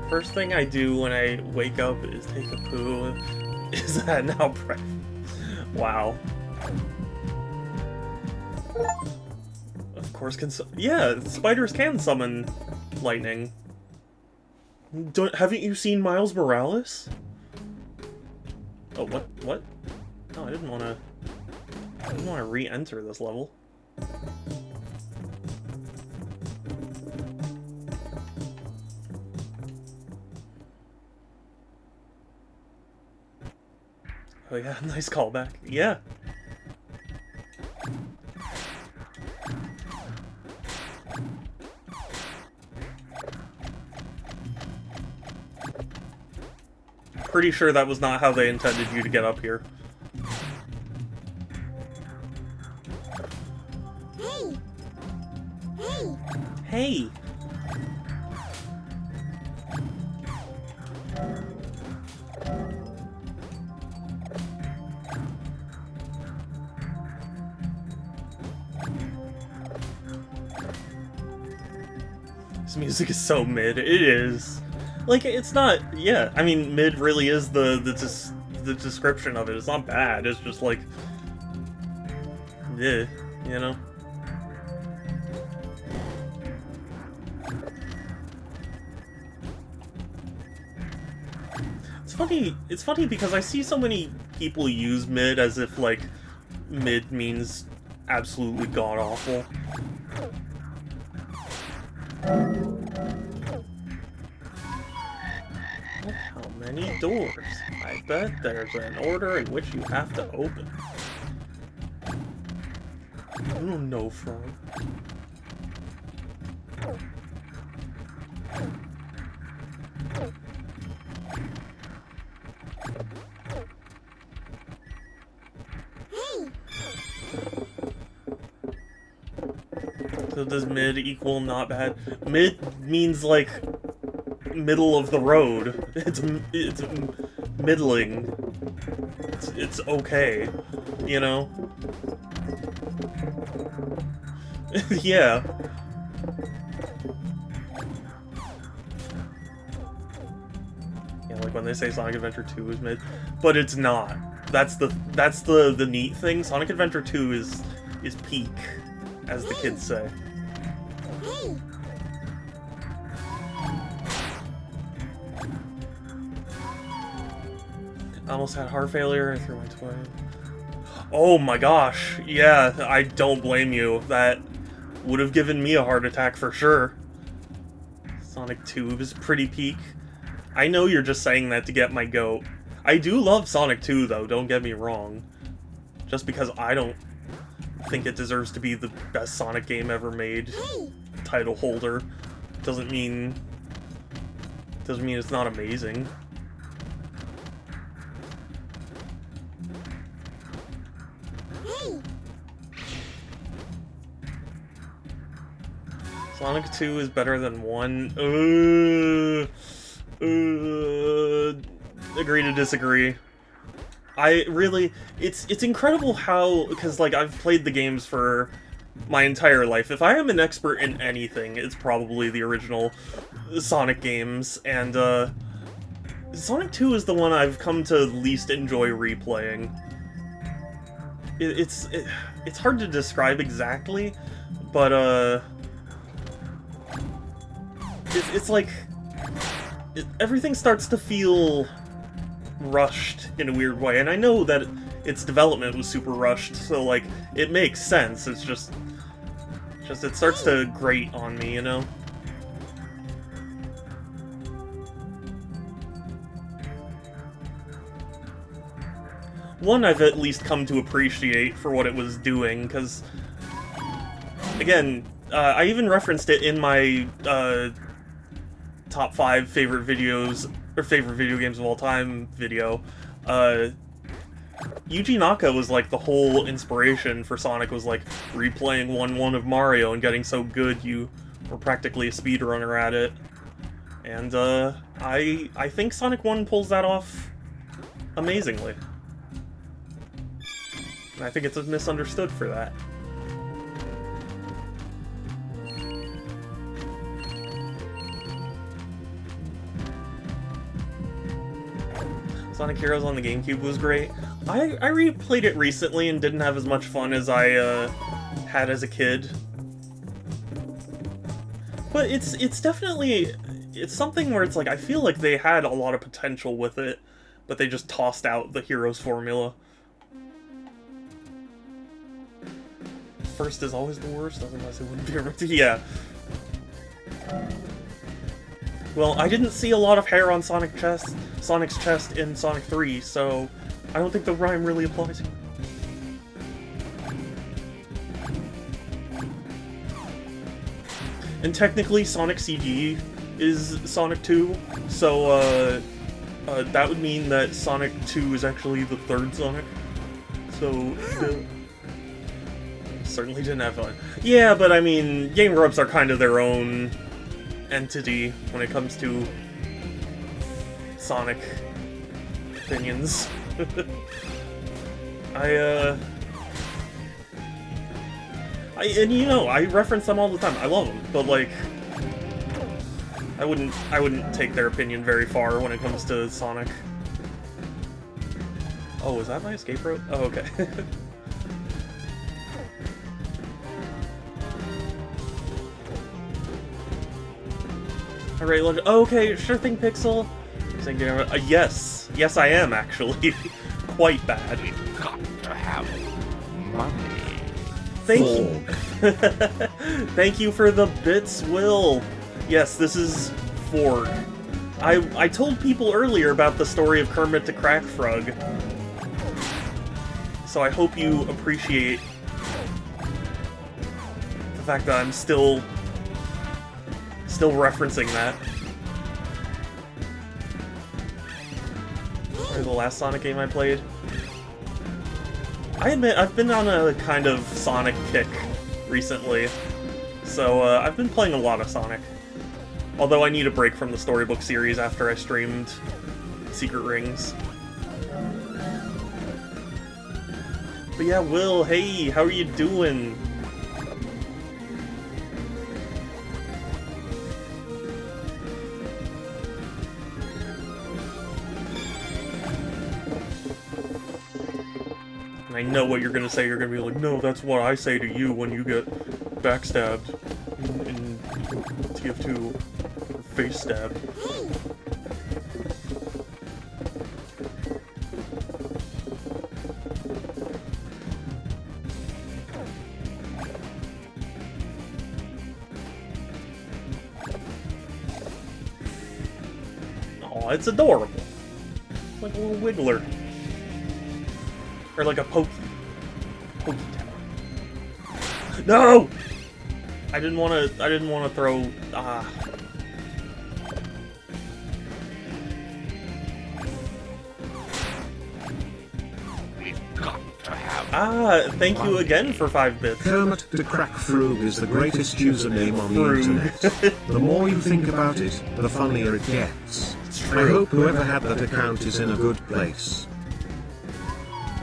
first thing I do when I wake up is take a poo. Is that now breakfast? Wow. Of course yeah, spiders can summon lightning. Haven't you seen Miles Morales? Oh, what? No, I didn't want to re-enter this level. Oh yeah, nice callback. Yeah. Pretty sure that was not how they intended you to get up here. Hey! Hey! Hey! This music is so mid. It is. Like, it's not... Yeah, I mean, mid really is the description of it. It's not bad. It's just like... Yeah, you know? It's funny because I see so many people use mid as if, like, mid means absolutely god-awful. How many doors? I bet there's an order in which you have to open. I don't know, Frog. Hey! So does mid equal not bad? Mid means like middle of the road. It's middling. It's okay, you know? Yeah. Yeah, like when they say Sonic Adventure 2 is mid, but it's not. That's the neat thing. Sonic Adventure 2 is peak, as the kids say. Hey! I almost had heart failure and threw my toy. Oh my gosh, yeah, I don't blame you. That would have given me a heart attack for sure. Sonic 2 is pretty peak. I know you're just saying that to get my goat. I do love Sonic 2 though, don't get me wrong. Just because I don't think it deserves to be the best Sonic game ever made Hey! title holder doesn't mean it's not amazing. Hey! Sonic 2 is better than 1. Agree to disagree. It's incredible how, because like I've played the games for my entire life. If I am an expert in anything, it's probably the original Sonic games, and Sonic 2 is the one I've come to least enjoy replaying. It's hard to describe exactly, but it's like everything starts to feel rushed in a weird way, and I know that its development was super rushed, so like it makes sense. It's just it starts to grate on me, you know? One I've at least come to appreciate for what it was doing, because again, I even referenced it in my top 5 favorite videos, or favorite video games of all time video. Yuji Naka was like the whole inspiration for Sonic, was like replaying 1-1 of Mario and getting so good you were practically a speedrunner at it. And I think Sonic 1 pulls that off amazingly. And I think it's misunderstood for that. Sonic Heroes on the GameCube was great. I replayed it recently and didn't have as much fun as I had as a kid. But it's definitely, it's something where it's like, I feel like they had a lot of potential with it, but they just tossed out the Heroes formula. First is always the worst, otherwise it wouldn't be a... Yeah. Well, I didn't see a lot of hair on Sonic's chest in Sonic 3, so I don't think the rhyme really applies here. And technically, Sonic CD is Sonic 2, so that would mean that Sonic 2 is actually the third Sonic. So, certainly didn't have fun. Yeah, but I mean, Game Grumps are kind of their own entity when it comes to Sonic opinions. And you know, I reference them all the time. I love them, but like, I wouldn't take their opinion very far when it comes to Sonic. Oh, is that my escape rope? Oh, okay. Alright, look. Okay, sure thing, Pixel. Yes. Yes, I am, actually. Quite bad. We've got to have money. Thank you. Thank you for the bits, Will. Yes, this is Ford. I told people earlier about the story of Kermit the Crack Frog. So I hope you appreciate the fact that I'm still referencing that. Or the last Sonic game I played. I admit, I've been on a kind of Sonic kick recently. So, I've been playing a lot of Sonic. Although I need a break from the Storybook series after I streamed Secret Rings. But yeah, Will, hey, how are you doing? I know what you're gonna say. You're gonna be like, no, that's what I say to you when you get backstabbed in TF2, or face stabbed. Oh, it's adorable. It's like a little wiggler. Or like a Pokey Tower. No! I didn't wanna throw We've got to have thank you again for 5 bits. Kermit the Crack Frog is the greatest username on the Frog. internet. The more you think about it, the funnier it gets. It's I true. hope whoever had that account is in a good place.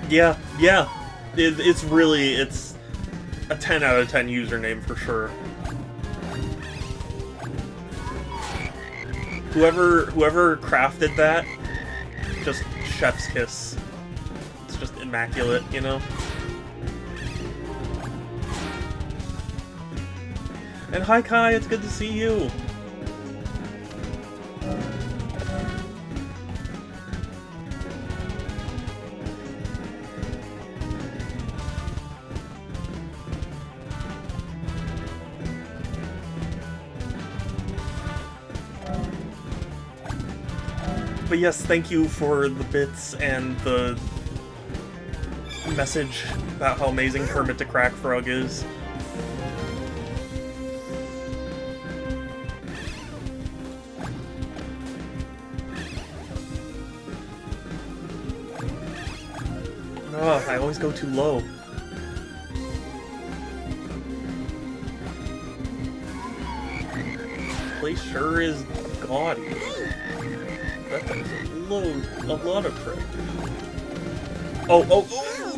Yeah. It's a 10 out of 10 username for sure. Whoever crafted that, just chef's kiss. It's just immaculate, you know? And hi Kai, it's good to see you! But yes, thank you for the bits and the message about how amazing Kermit the Crack Frog is. Ugh, I always go too low. Place sure is gaudy. That does a lot of trick. Oh,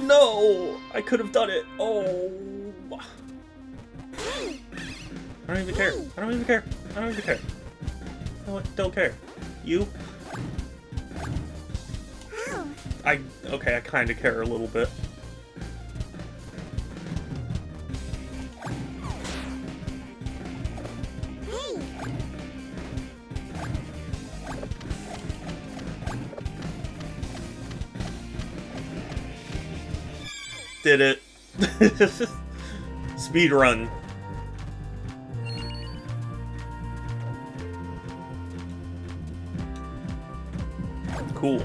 no! I could have done it. Oh. I don't even care. I don't even care. I don't even care. You know what? Don't care. You? Okay, I kind of care a little bit. Did it. Speed run. cool.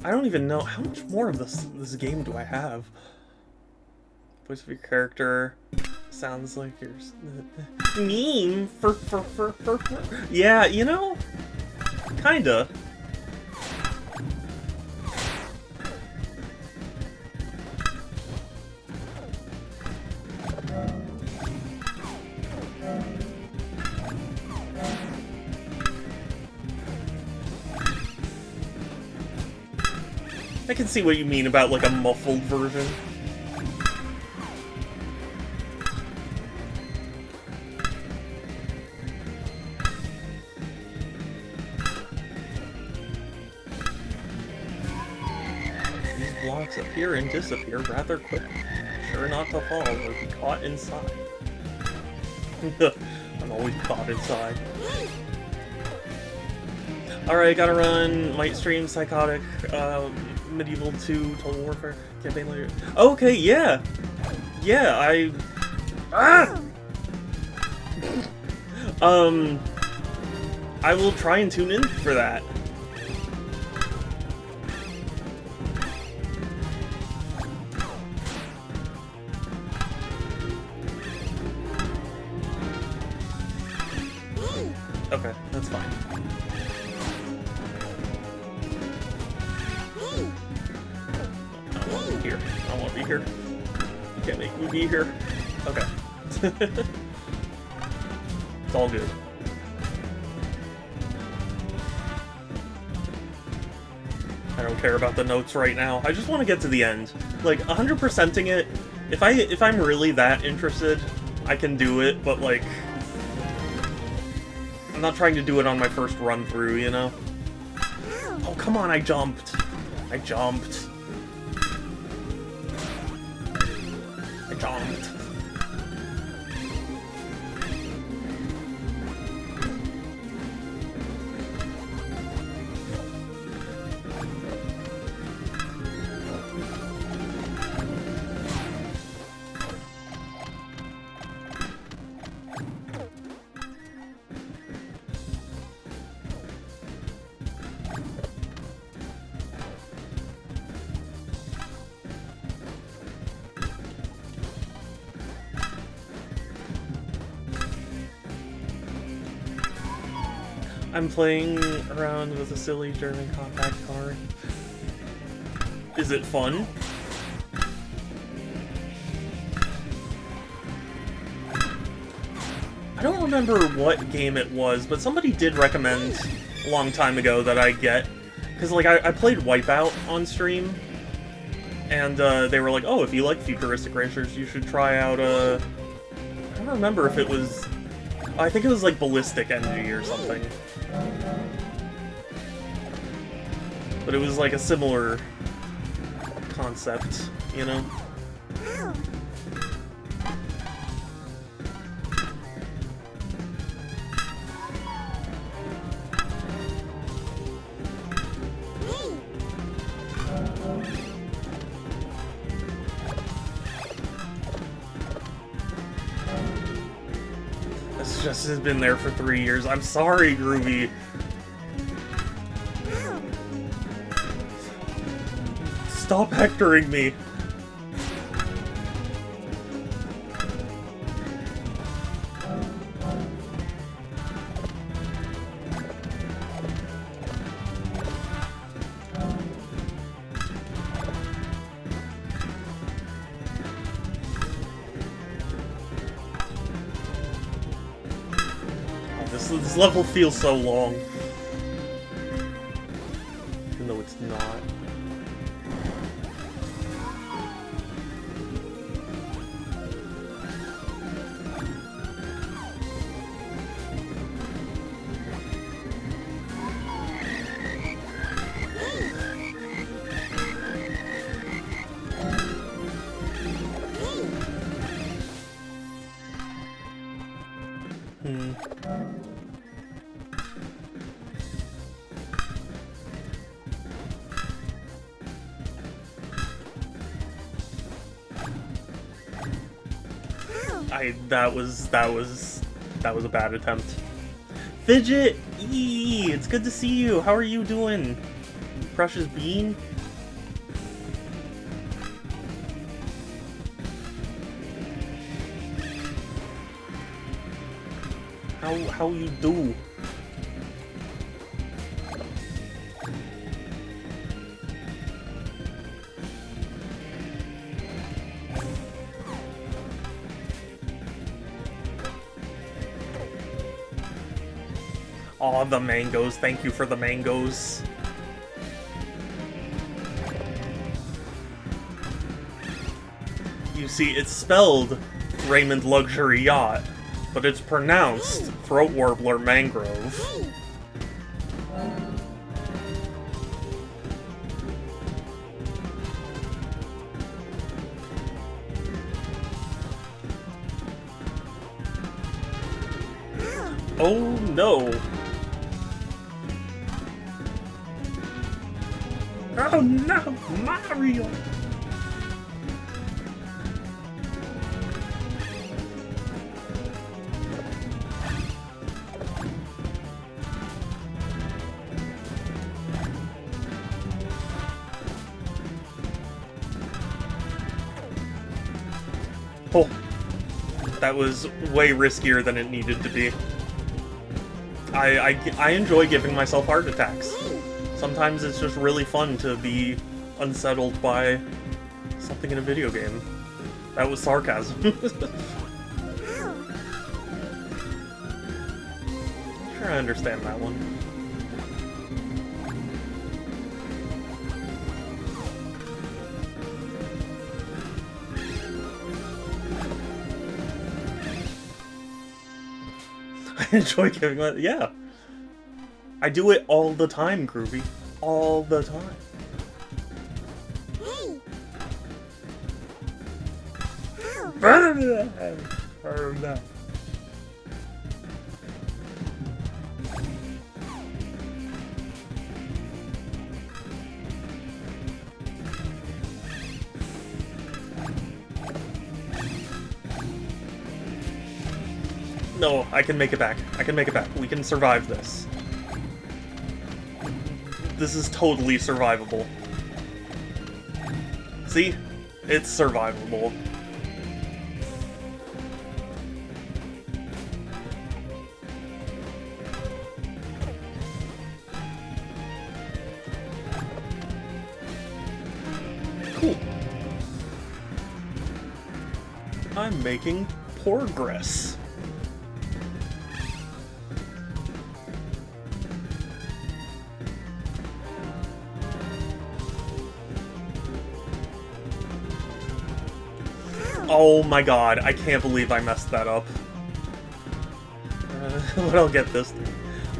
I don't even know how much more of this game do I have. Voice of your character sounds like you're meme for. Yeah, you know, kinda. I can see what you mean about like a muffled version. These blocks appear and disappear rather quickly. Sure not to fall or be caught inside. I'm always caught inside. Alright, gotta run. Might stream Psychotic, Medieval 2, Total Warfare, campaign later. Okay, yeah! Yeah, I will try and tune in for that. Okay, that's fine. I won't be here. I won't be here. You can't make me be here. Okay. It's all good. I don't care about the notes right now. I just want to get to the end. Like, 100%ing it, if I'm really that interested, I can do it, but like, I'm not trying to do it on my first run through, you know? Oh, come on, I jumped. I jumped. I jumped. I'm playing around with a silly German compact car. Is it fun? I don't remember what game it was, but somebody did recommend a long time ago that I get. Because, like, I played Wipeout on stream, and they were like, oh, if you like futuristic racers, you should try out, I don't remember if it was... I think it was, like, Ballistic NG or something. But it was like a similar concept, you know? This just has been there for 3 years. I'm sorry, Groovy. Stop hectoring me! Oh, this level feels so long. Even though it's not. That was a bad attempt. Fidget! Eee, it's good to see you. How are you doing? Precious Bean? How you do? Aw, the mangoes. Thank you for the mangoes. You see, it's spelled Raymond Luxury Yacht, but it's pronounced Throat Warbler Mangrove. Hey. Oh no! Oh no, Mario! Oh, that was way riskier than it needed to be. I enjoy giving myself heart attacks. Hey. Sometimes it's just really fun to be unsettled by something in a video game. That was sarcasm. Ow. Sure, I understand that one. I enjoy giving that. Yeah. I do it all the time, Groovy. All the time. Hey. Ow. No, I can make it back. I can make it back. We can survive this. This is totally survivable. See? It's survivable. Cool. I'm making progress. Oh my god, I can't believe I messed that up. But I'll get this.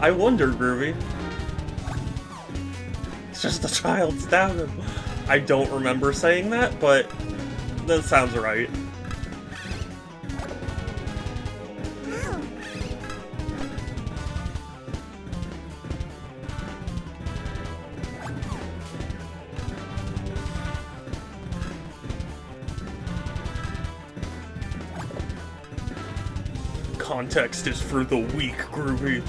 I wonder, Groovy. It's just a child stabbed him. I don't remember saying that, but that sounds right. Ow. Context is for the weak, Groovy.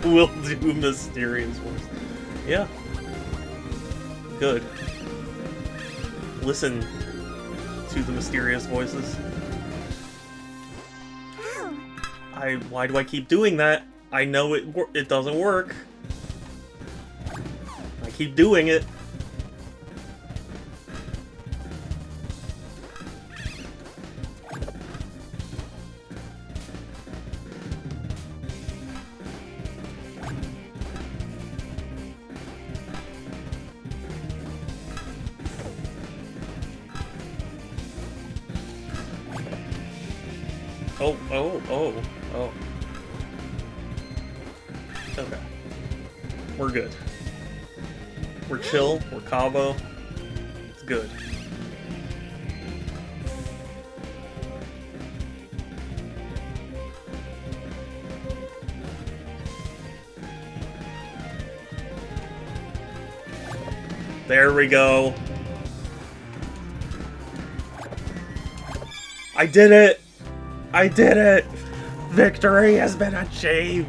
We'll do mysterious voice. Yeah. Good. Listen to the mysterious voices. Ow. Why do I keep doing that? I know it doesn't work. I keep doing it. Oh. Okay. We're good. We're chill. We're Cabo. It's good. There we go. I did it! I did it! Victory has been achieved!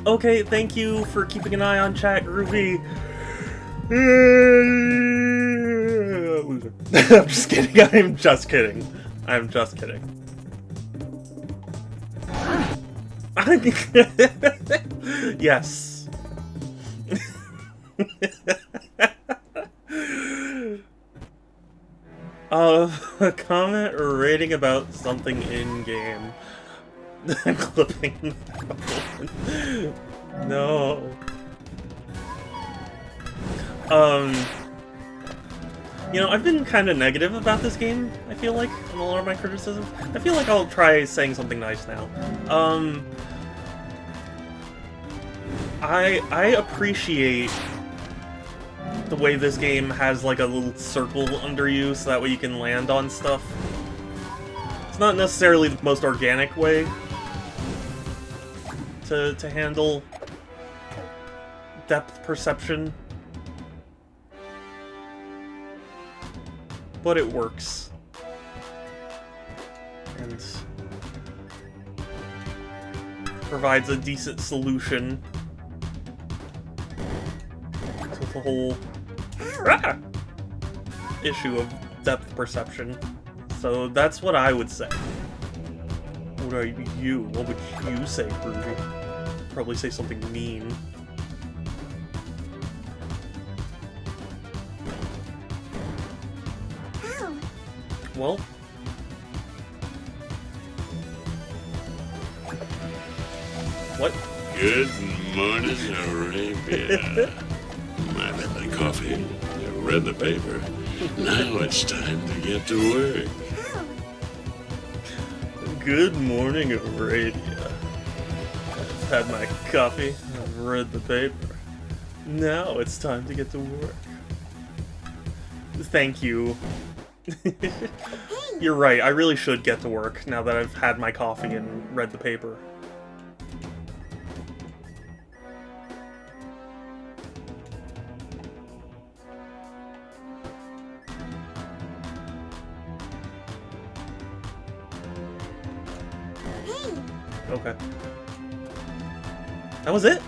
Okay, thank you for keeping an eye on chat, Groovy. I'm just kidding. I'm just kidding. I'm just kidding. Yes. A comment or rating about something in game. Clipping. No. You know, I've been kind of negative about this game, I feel like, in a lot of my criticisms. I feel like I'll try saying something nice now. I appreciate the way this game has, like, a little circle under you, so that way you can land on stuff. It's not necessarily the most organic way to handle depth perception, but it works. And provides a decent solution to the whole issue of depth perception. So that's what I would say. What are you? What would you say, Groovy? Probably say something mean. Well, what? Good morning, Arabia. I've had my coffee, I've read the paper. Now it's time to get to work. Good morning, Arabia. I've had my coffee, I've read the paper. Now it's time to get to work. Thank you. You're right, I really should get to work now that I've had my coffee and read the paper. Okay. That was it?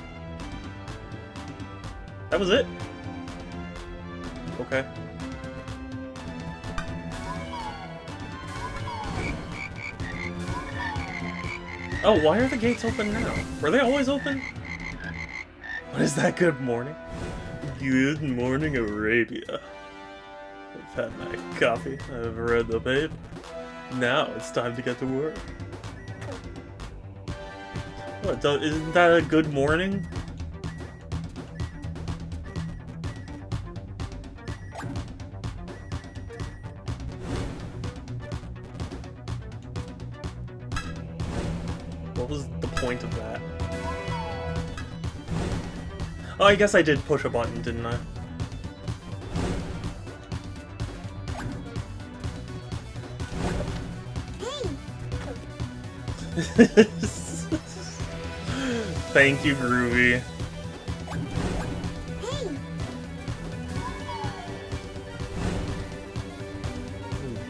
That was it? Okay. Oh, why are the gates open now? Were they always open? What is that? Good morning? Good morning, Arabia. I've had my coffee, I've read the paper. Now it's time to get to work. What, isn't that a good morning? What was the point of that? Oh, I guess I did push a button, didn't I? Thank you, Groovy.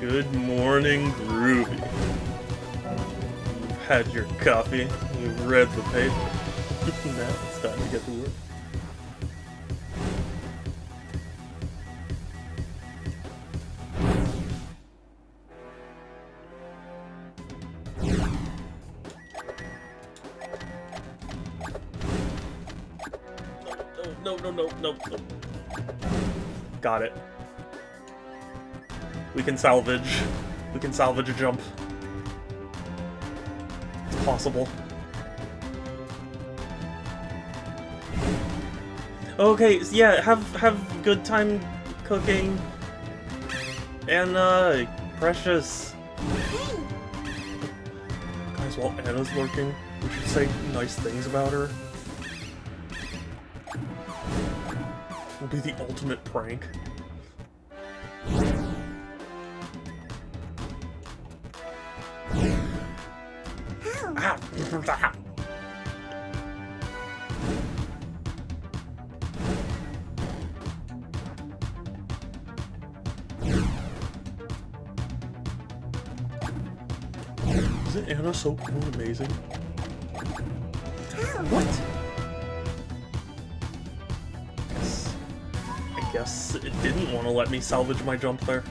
Good morning, Groovy. You've had your coffee, you've read the paper. Now it's time to get to work. No. Got it. We can salvage. We can salvage a jump. It's possible. Okay, so yeah, have good time cooking. Anna, Precious. Guys, while Anna's lurking, we should say nice things about her. Will be the ultimate prank. Anna's so cool and amazing. Ow. What? I guess it didn't want to let me salvage my jump there.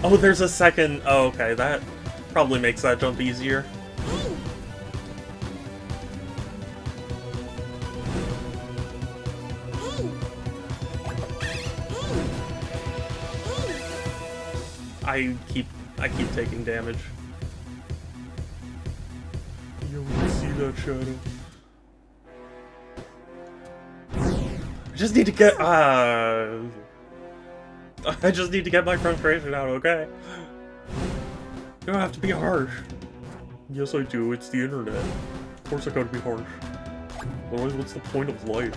Oh, there's a second. Oh, okay, that probably makes that jump easier. I keep taking damage. You don't see that shadow. I just need to get I just need to get my frustration out, okay? You don't have to be harsh. Yes, I do. It's the internet. Of course I gotta be harsh. Otherwise, what's the point of life?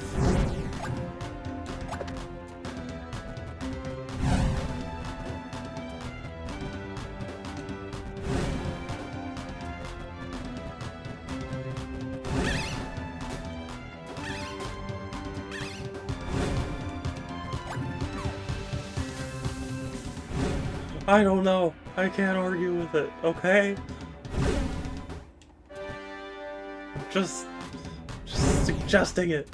I don't know. I can't argue with it, okay? Just suggesting it.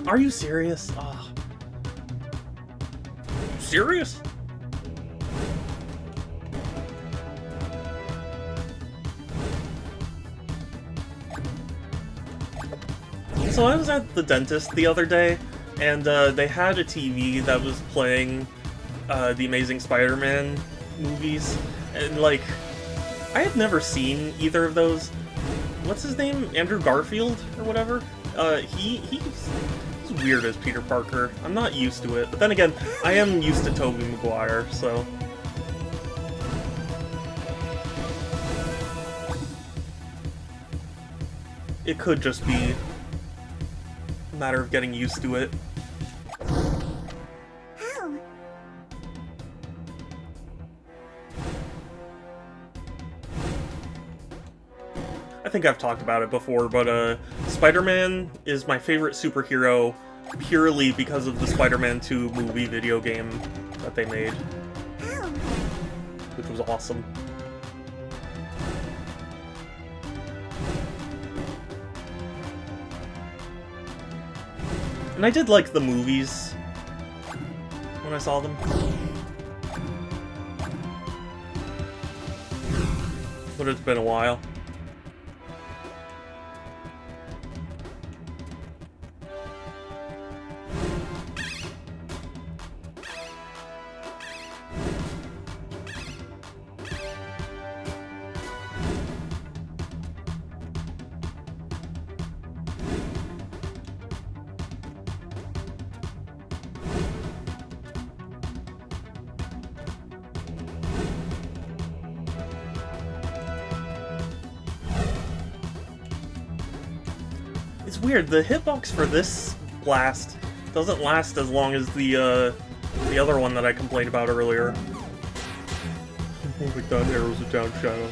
Are you serious? Oh. Serious? So I was at the dentist the other day, and they had a TV that was playing the Amazing Spider-Man movies, and like, I had never seen either of those. What's his name? Andrew Garfield or whatever? He's weird as Peter Parker. I'm not used to it, but then again, I am used to Tobey Maguire, so... It could just be a matter of getting used to it. Ow. I think I've talked about it before, but Spider-Man is my favorite superhero purely because of the Spider-Man 2 movie video game that they made, Ow. which was awesome. And I did like the movies when I saw them. But it's been a while. It's weird, the hitbox for this blast doesn't last as long as the other one that I complained about earlier. Oh my god, arrows are down, Shadow.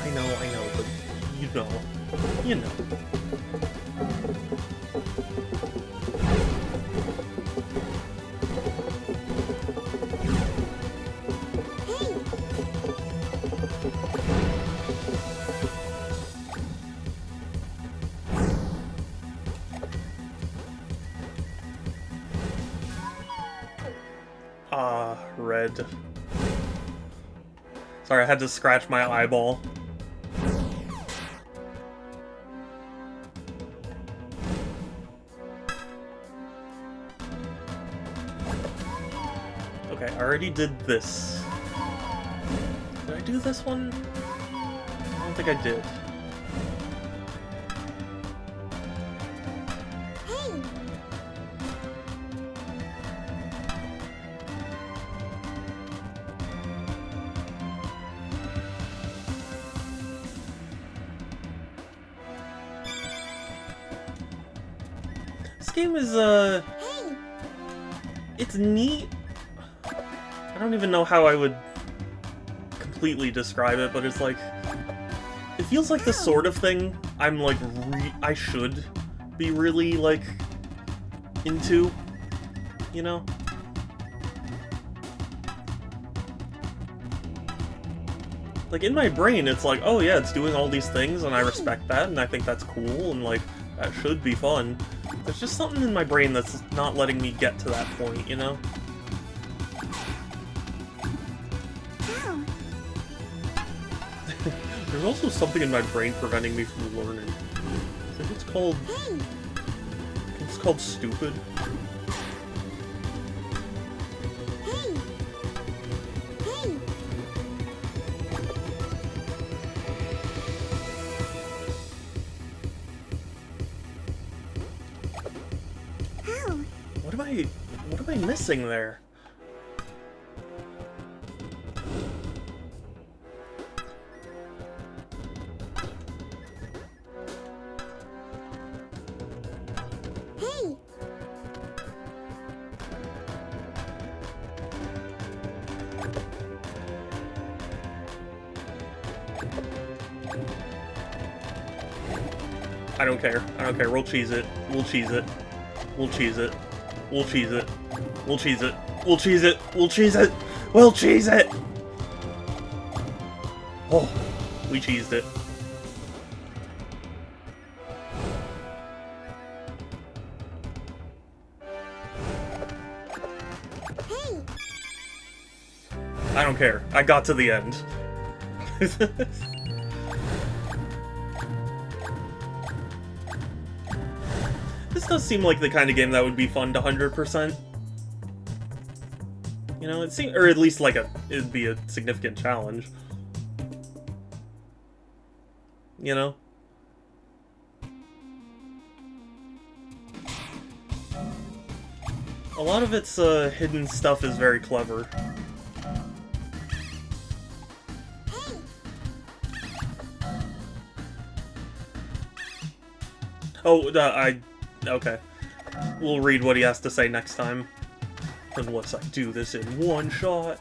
I know, but you know. You know. Red. Sorry, I had to scratch my eyeball. Okay, I already did this. Did I do this one? I don't think I did. Hey. This game is, Hey. it's neat, don't even know how I would completely describe it, but it's like, it feels like the sort of thing I'm like, I should be really like into, you know? Like, in my brain, it's like, oh yeah, it's doing all these things, and I respect that, and I think that's cool, and like, that should be fun. There's just something in my brain that's not letting me get to that point, you know? Ow. There's also something in my brain preventing me from learning. I think Hey. it's called stupid. Hey. Hey. Ow. What am I missing there? Hey. I don't care. I don't care. We'll cheese it. We'll cheese it. We'll cheese it. We'll cheese it. We'll cheese it. We'll cheese it. We'll cheese it. We'll cheese it. Oh, we cheesed it. Hey. I don't care. I got to the end. This does seem like the kind of game that would be fun to 100%. You know, it seems, or at least like it'd be a significant challenge. You know? A lot of its hidden stuff is very clever. Oh, okay. We'll read what he has to say next time. Unless I do this in one shot.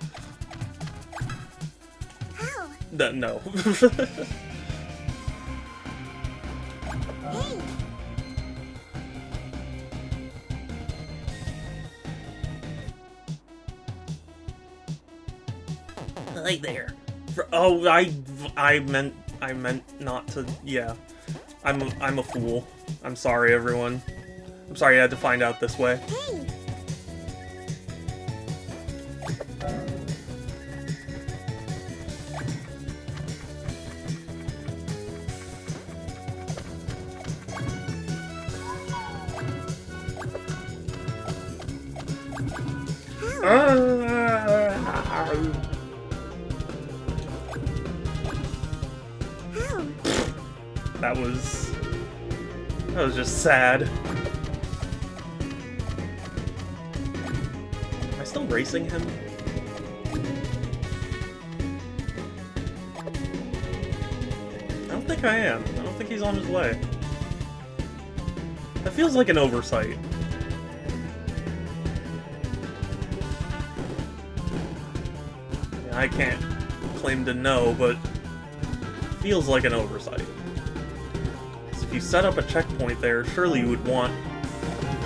Ow. No. Hey. Right there. Oh, I meant not to. Yeah, I'm a fool. I'm sorry, everyone. I'm sorry I had to find out this way. Hey. Ow. That was just sad. Am I still racing him? I don't think I am. I don't think he's on his way. That feels like an oversight. I can't claim to know, but it feels like an oversight. 'Cause if you set up a checkpoint there, surely you would want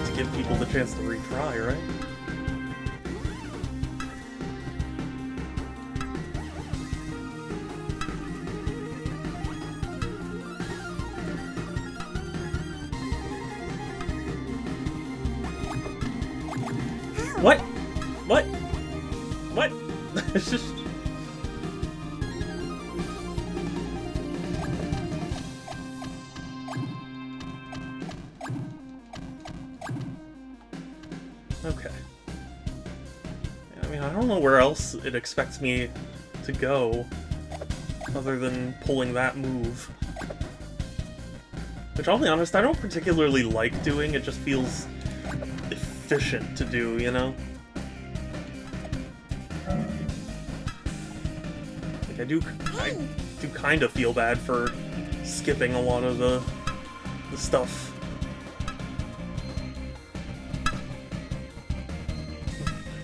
to give people the chance to retry, right? What? What? What? It's just... Okay. I mean, I don't know where else it expects me to go, other than pulling that move. Which, I'll be honest, I don't particularly like doing, it just feels efficient to do, you know? Like, I do kind of feel bad for skipping a lot of the stuff.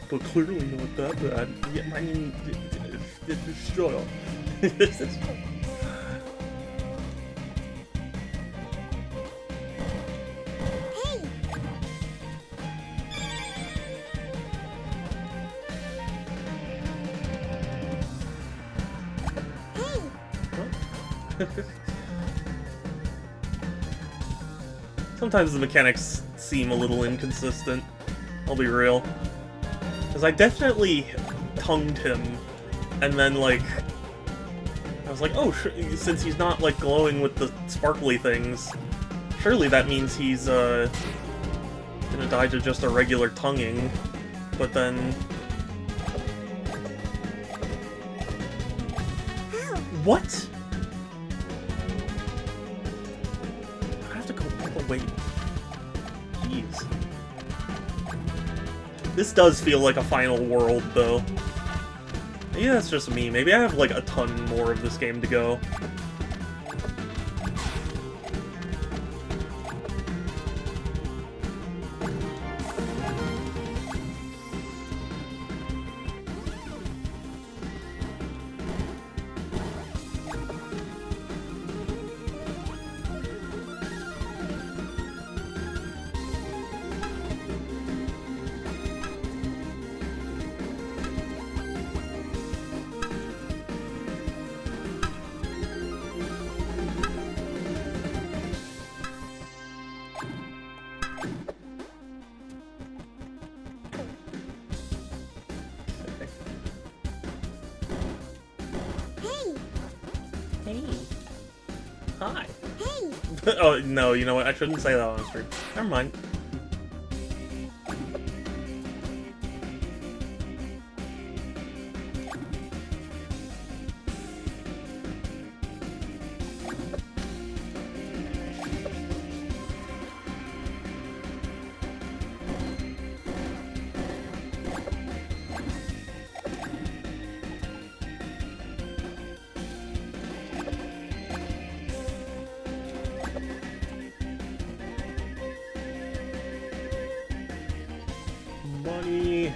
but clearly not that bad. Yeah, I mean, shut up. Hey! Hey! Sometimes the mechanics seem a little inconsistent, I'll be real. Because I definitely tongued him, and then, like, I was like, oh, since he's not, like, glowing with the sparkly things, surely that means he's, gonna die to just a regular tonguing. But then... Ow! What? I have to go all the way. Jeez. This does feel like a final world, though. Maybe that's just me. Maybe I have, like, a ton more of this game to go. Hey! Hey. Hi. Hey! Oh, no, you know what? I shouldn't say that on stream. Never mind. Money. You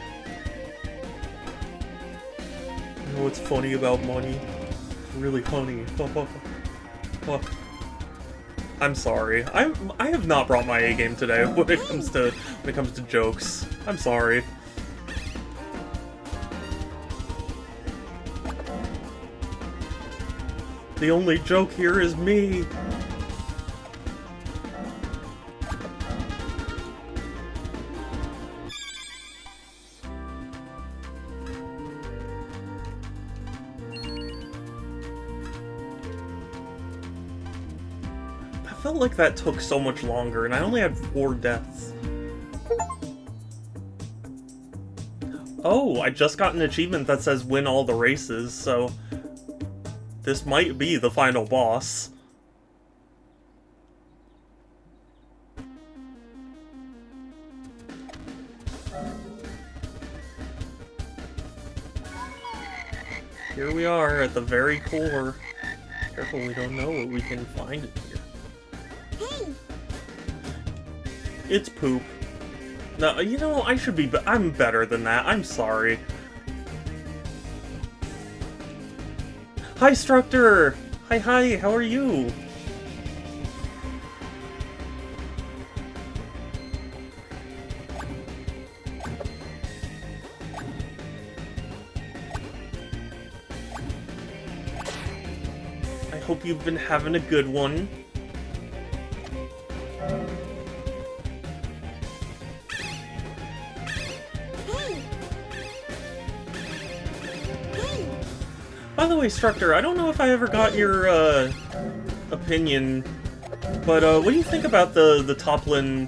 know what's funny about money? Really funny. I'm sorry. I have not brought my A game today when it comes to jokes. I'm sorry. The only joke here is me. I felt like that took so much longer, and I only had 4 deaths. Oh, I just got an achievement that says win all the races, so this might be the final boss. Here we are at the very core. Careful, we don't know what we can find in here. Hey! It's poop. No, you know, I should be I'm better than that. I'm sorry. Hi, Structor! Hi, how are you? I hope you've been having a good one. Hey! Hey! By the way, Structor, I don't know if I ever got your, opinion, but, what do you think about the Toplin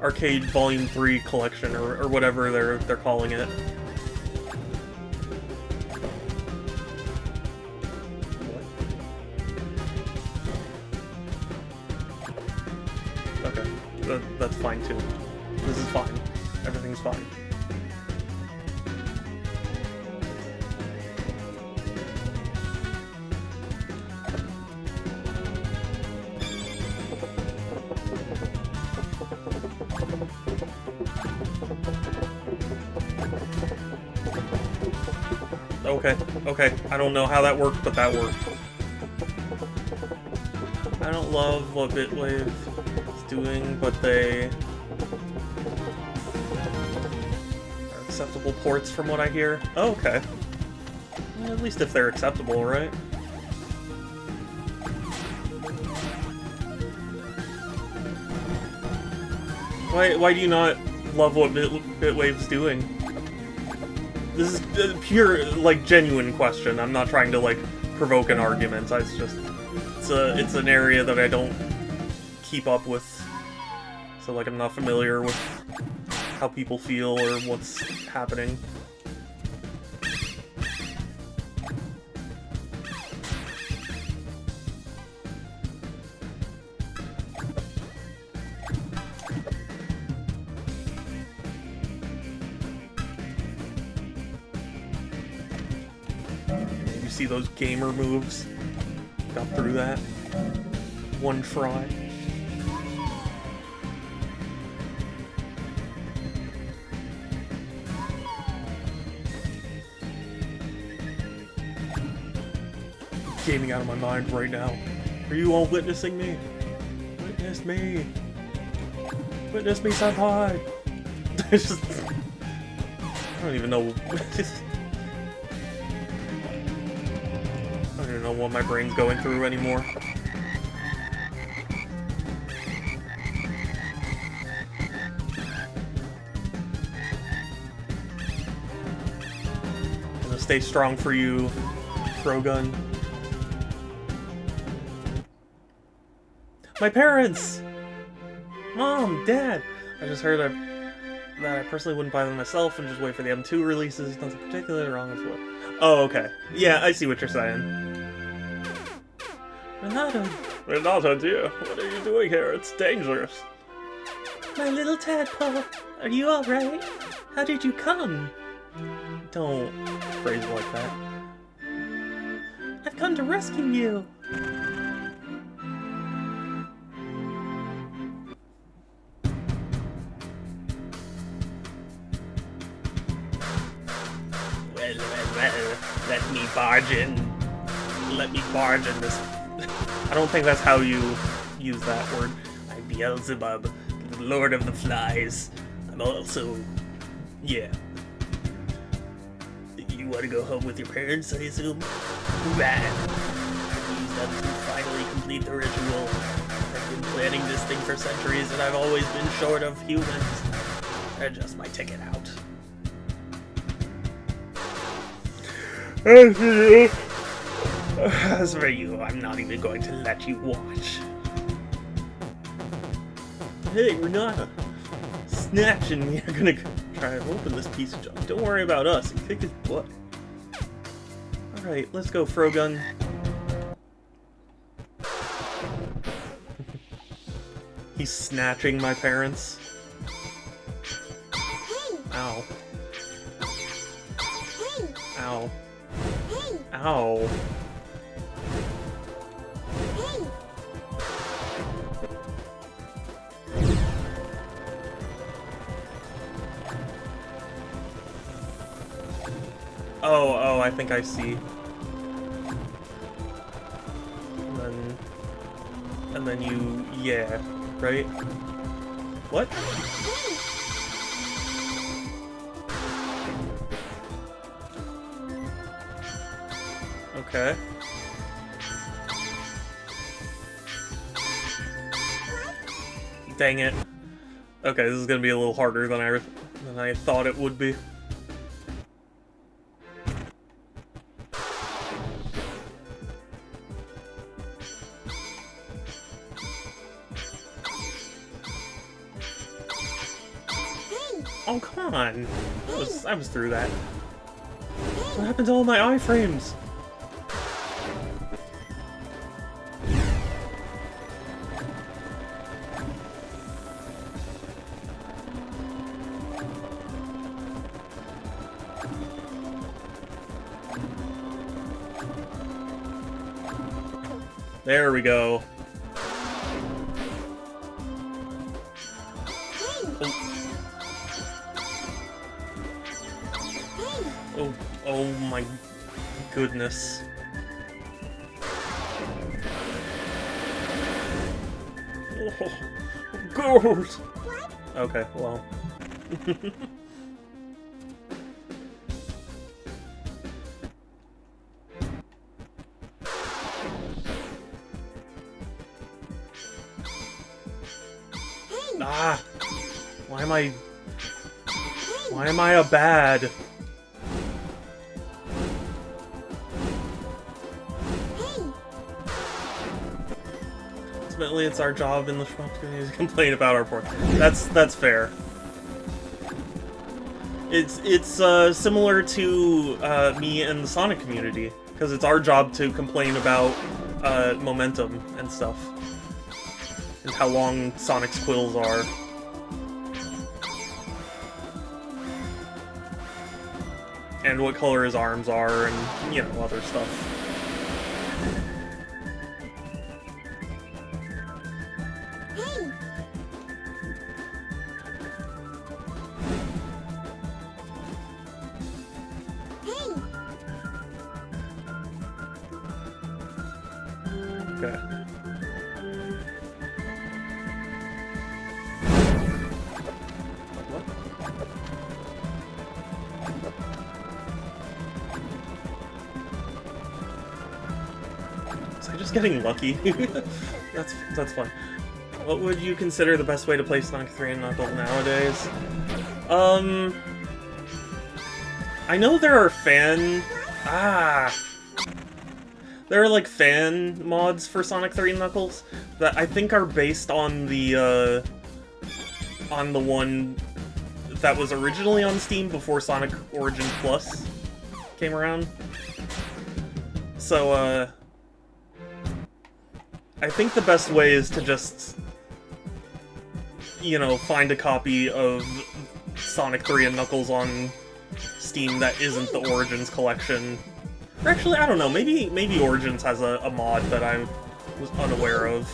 Arcade Volume 3 collection, or whatever they're calling it? Okay, that's fine too. This is fine. Everything's fine. Okay, okay. I don't know how that worked, but that worked. I don't love what Bitwave is doing, but they are acceptable ports from what I hear. Oh, okay. Well, at least if they're acceptable, right? Why do you not love what Bitwave's doing? This is a pure, like, genuine question. I'm not trying to, like, provoke an argument. It's just... It's an area that I don't keep up with. So, like, I'm not familiar with how people feel or what's happening. You see those gamer moves? Got through that. One try. Gaming out of my mind right now. Are you all witnessing me? Witness me. Witness me, senpai. It's just... I don't even know. I don't even know what my brain's going through anymore. Gonna stay strong for you, Frogun. My parents! Mom, Dad! I just heard that I personally wouldn't buy them myself and just wait for the M2 releases. Nothing particularly wrong with what... Oh, okay. Yeah, I see what you're saying. Renata, dear, what are you doing here? It's dangerous. My little tadpole, are you alright? How did you come? Don't phrase it like that. I've come to rescue you. Well, let me barge in. Let me barge in this. I don't think that's how you use that word. I'm Beelzebub, the Lord of the Flies. I'm also... yeah. You want to go home with your parents, I assume? Rad. Use them to finally complete the ritual. I've been planning this thing for centuries and I've always been short of humans. Adjust my ticket out. As for you, I'm not even going to let you watch. Hey, Renata. Snatch and me are gonna try to open this piece of junk. Don't worry about us. And kick his butt. Alright, let's go, Frogun. He's snatching my parents. Ow. Ow. Ow. Oh, I think I see. And then you, yeah, right? What? Okay. Dang it. Okay, this is gonna be a little harder than I thought it would be. Oh, come on. I was through that. What happened to all my iframes? There we go. Oh, oh my Goodness. Oh, good. Okay, well. Ah! Why am I a bad? Ultimately, it's our job in the shmup community to complain about our ports. That's fair. It's similar to me and the Sonic community, because it's our job to complain about momentum and stuff, and how long Sonic's quills are. And what color his arms are, and, you know, other stuff. Okay. What? Was I just getting lucky? That's fun. What would you consider the best way to play Sonic 3 and Knuckles nowadays? I know there are there are, like, fan mods for Sonic 3 and Knuckles that I think are based on the one that was originally on Steam before Sonic Origins Plus came around. So, I think the best way is to just, you know, find a copy of Sonic 3 and Knuckles on Steam that isn't the Origins collection. Or actually, I don't know, maybe Origins has a mod that I was unaware of.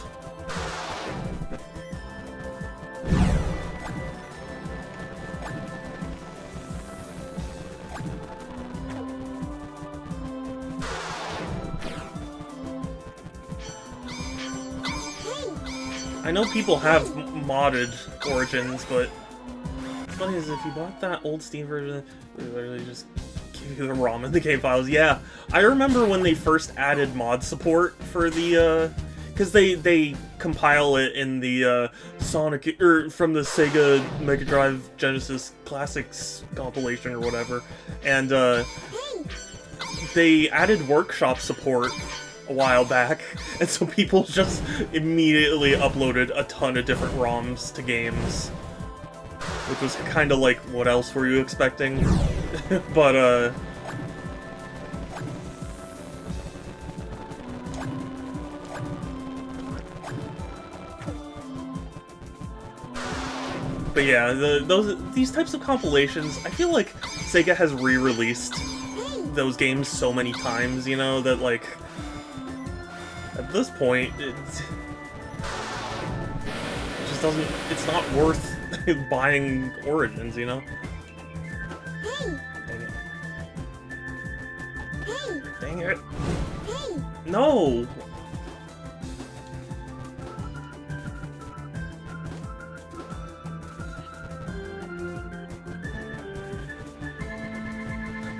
I know people have modded Origins, but what's funny is if you bought that old Steam version, they literally just give you the ROM and the game files. Yeah, I remember when they first added mod support for the, because they compile it in the Sonic, or from the Sega Mega Drive Genesis Classics compilation or whatever, and they added workshop support a while back, and so people just immediately uploaded a ton of different ROMs to games, which was kind of like, what else were you expecting? But yeah, these types of compilations, I feel like Sega has re-released those games so many times, you know, that, like, at this point, it just doesn't, it's not worth buying Origins, you know? Dang it. No!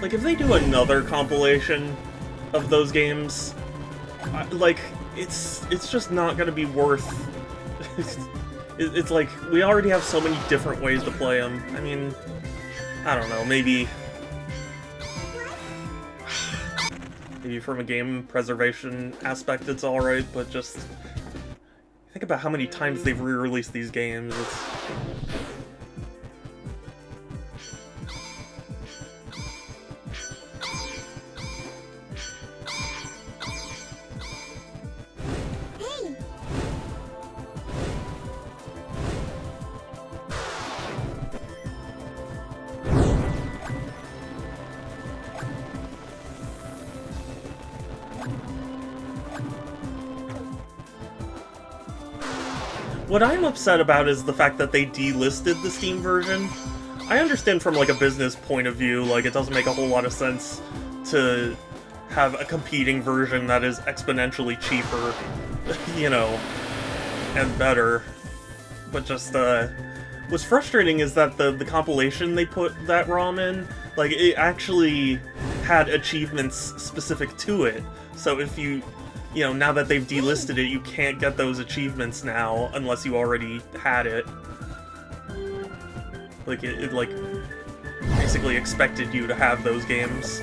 Like, if they do another compilation of those games, like, it's just not gonna be worth... it's like, we already have so many different ways to play them. I mean, I don't know, maybe from a game preservation aspect it's alright, but just think about how many times they've re-released these games. What I'm upset about is the fact that they delisted the Steam version. I understand from, like, a business point of view, like, it doesn't make a whole lot of sense to have a competing version that is exponentially cheaper, you know, and better. But just, what's frustrating is that the compilation they put that ROM in, like, it actually had achievements specific to it. So if you know, now that they've delisted it, you can't get those achievements now unless you already had it. Like, it like, basically expected you to have those games.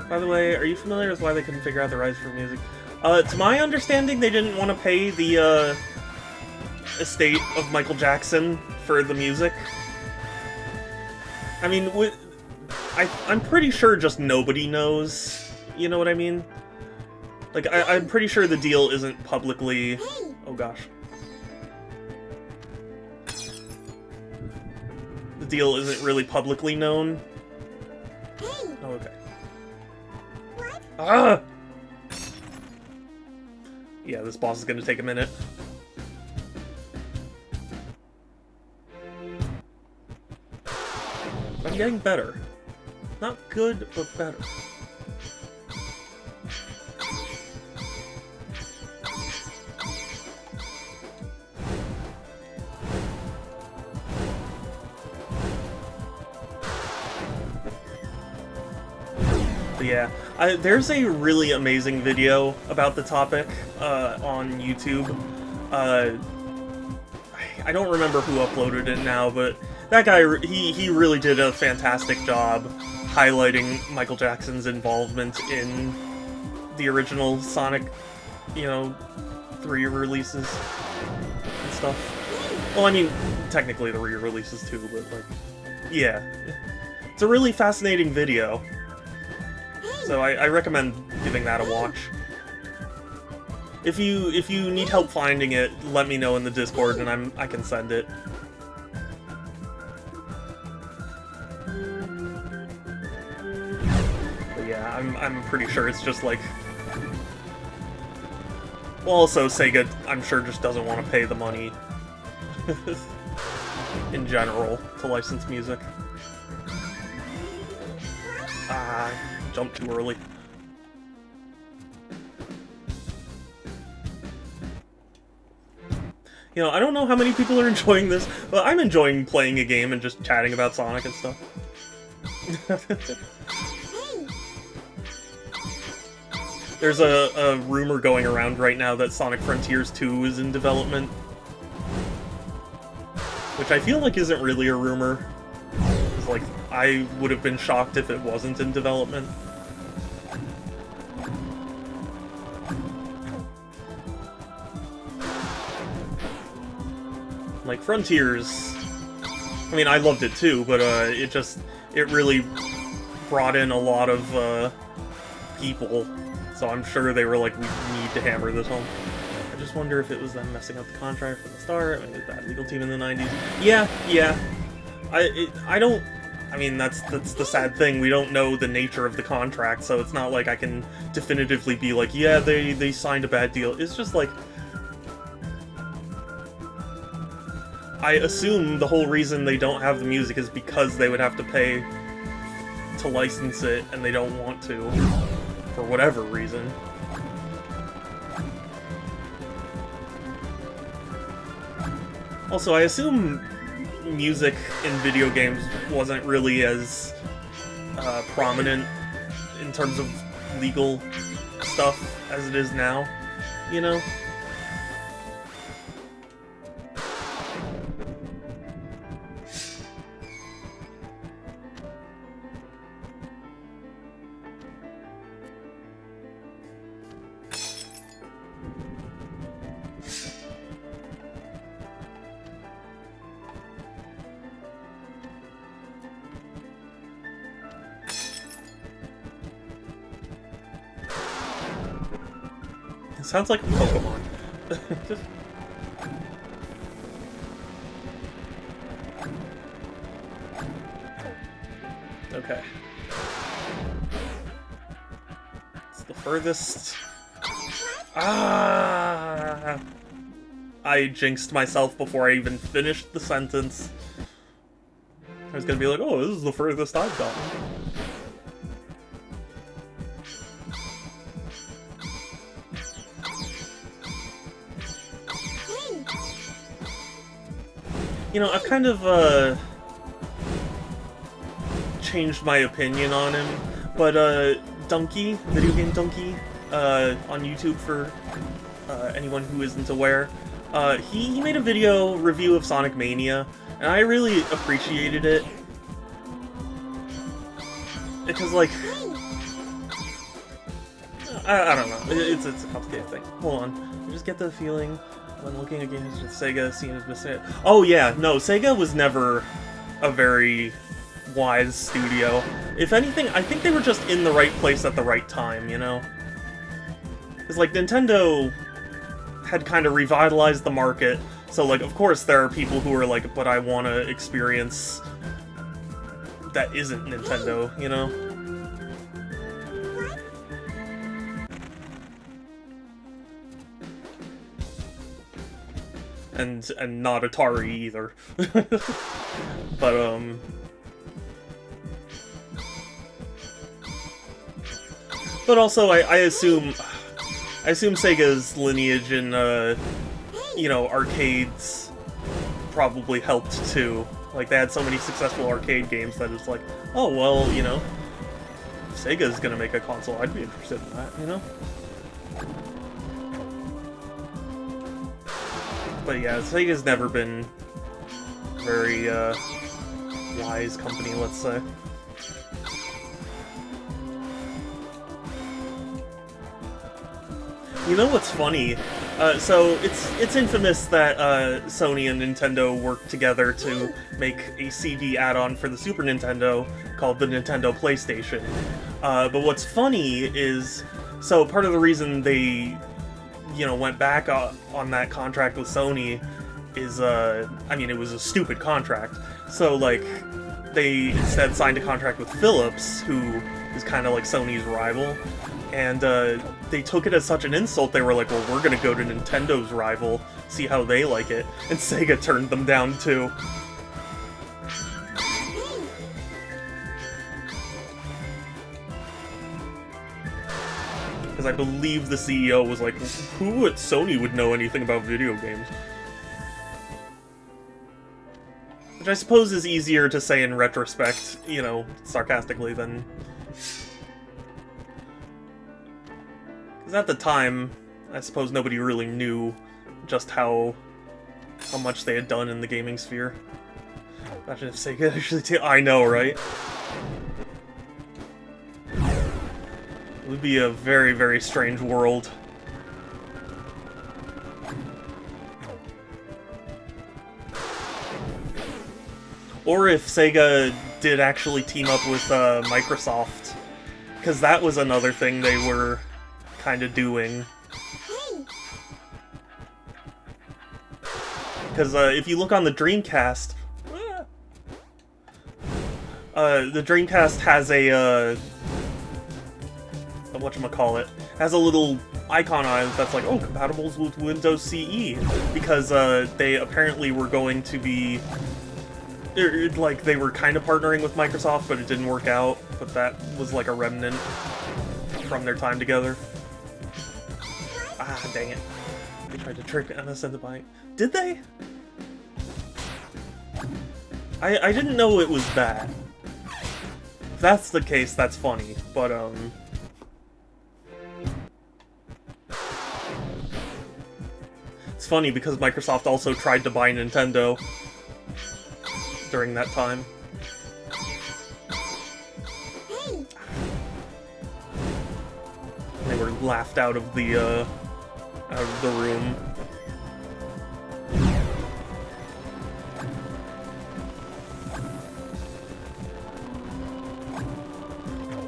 By the way, are you familiar with why they couldn't figure out the rights for music? To my understanding, they didn't want to pay the, estate of Michael Jackson for the music. I mean, I'm pretty sure just nobody knows. You know what I mean? Like, I'm pretty sure the deal isn't publicly... Oh gosh. The deal isn't really publicly known. Oh, okay. Ah! Yeah, this boss is gonna take a minute. I'm getting better. Not good, but better. But yeah, there's a really amazing video about the topic on YouTube. I don't remember who uploaded it now, but that guy, he really did a fantastic job highlighting Michael Jackson's involvement in the original Sonic, you know, 3 releases and stuff. Well, I mean, technically the re-releases too, but, like, yeah. It's a really fascinating video. So I recommend giving that a watch. If you need help finding it, let me know in the Discord and I can send it. But yeah, I'm pretty sure it's just like... Well, also Sega, I'm sure, just doesn't want to pay the money in general to license music. Ah, jumped too early. You know, I don't know how many people are enjoying this, but I'm enjoying playing a game and just chatting about Sonic and stuff. There's a rumor going around right now that Sonic Frontiers 2 is in development. Which I feel like isn't really a rumor. It's like, I would have been shocked if it wasn't in development. Like, Frontiers, I mean, I loved it too, but it really brought in a lot of people, so I'm sure they were like, we need to hammer this home. I just wonder if it was them messing up the contract from the start, maybe that legal team in the 90s. Yeah. I mean, that's the sad thing, we don't know the nature of the contract, so it's not like I can definitively be like, yeah, they signed a bad deal. It's just like, I assume the whole reason they don't have the music is because they would have to pay to license it, and they don't want to, for whatever reason. Also, I assume music in video games wasn't really as prominent in terms of legal stuff as it is now, you know? Sounds like a Pokemon. Okay. It's the furthest... Ah! I jinxed myself before I even finished the sentence. I was gonna be like, oh, this is the furthest I've gotten. Hey. You know, I've kind of, changed my opinion on him, but, Donkey, Video Game Donkey, on YouTube for, anyone who isn't aware, he made a video review of Sonic Mania, and I really appreciated it. Because, like, I don't know, it's a complicated thing. Hold on, I just get the feeling when looking at games with Sega, seeing as missing it. Oh yeah, no, Sega was never a very wise studio. If anything, I think they were just in the right place at the right time, you know? Because, like, Nintendo had kind of revitalized the market, so, like, of course there are people who are like, but I want to experience that isn't Nintendo, you know? And not Atari either. But, but also, I assume Sega's lineage in, you know, arcades probably helped too. Like, they had so many successful arcade games that it's like, oh, well, you know, if Sega's gonna make a console, I'd be interested in that, you know? But yeah, Sega's never been a very, wise company, let's say. You know what's funny? So it's infamous that Sony and Nintendo worked together to make a CD add-on for the Super Nintendo called the Nintendo PlayStation. But what's funny is, so part of the reason they, you know, went back on that contract with Sony is, I mean, it was a stupid contract. So, like, they instead signed a contract with Philips, who is kind of like Sony's rival. And they took it as such an insult, they were like, well, we're gonna go to Nintendo's rival, see how they like it. And Sega turned them down too. Because I believe the CEO was like, who at Sony would know anything about video games? Which I suppose is easier to say in retrospect, you know, sarcastically, than... Because at the time, I suppose nobody really knew just how much they had done in the gaming sphere. Imagine if Sega actually I know, right? It would be a very, very strange world. Or if Sega did actually team up with Microsoft. Because that was another thing they were kind of doing. Because if you look on the Dreamcast, the Dreamcast has a whatchamacallit, has a little icon on it that's like, oh, compatible with Windows CE, because they apparently were going to be, like, they were kind of partnering with Microsoft, but it didn't work out, but that was like a remnant from their time together. Ah, dang it. They tried to trick us into buying... Did they? I didn't know it was bad. If that's the case, that's funny, but, it's funny because Microsoft also tried to buy Nintendo during that time. They were laughed out of the room.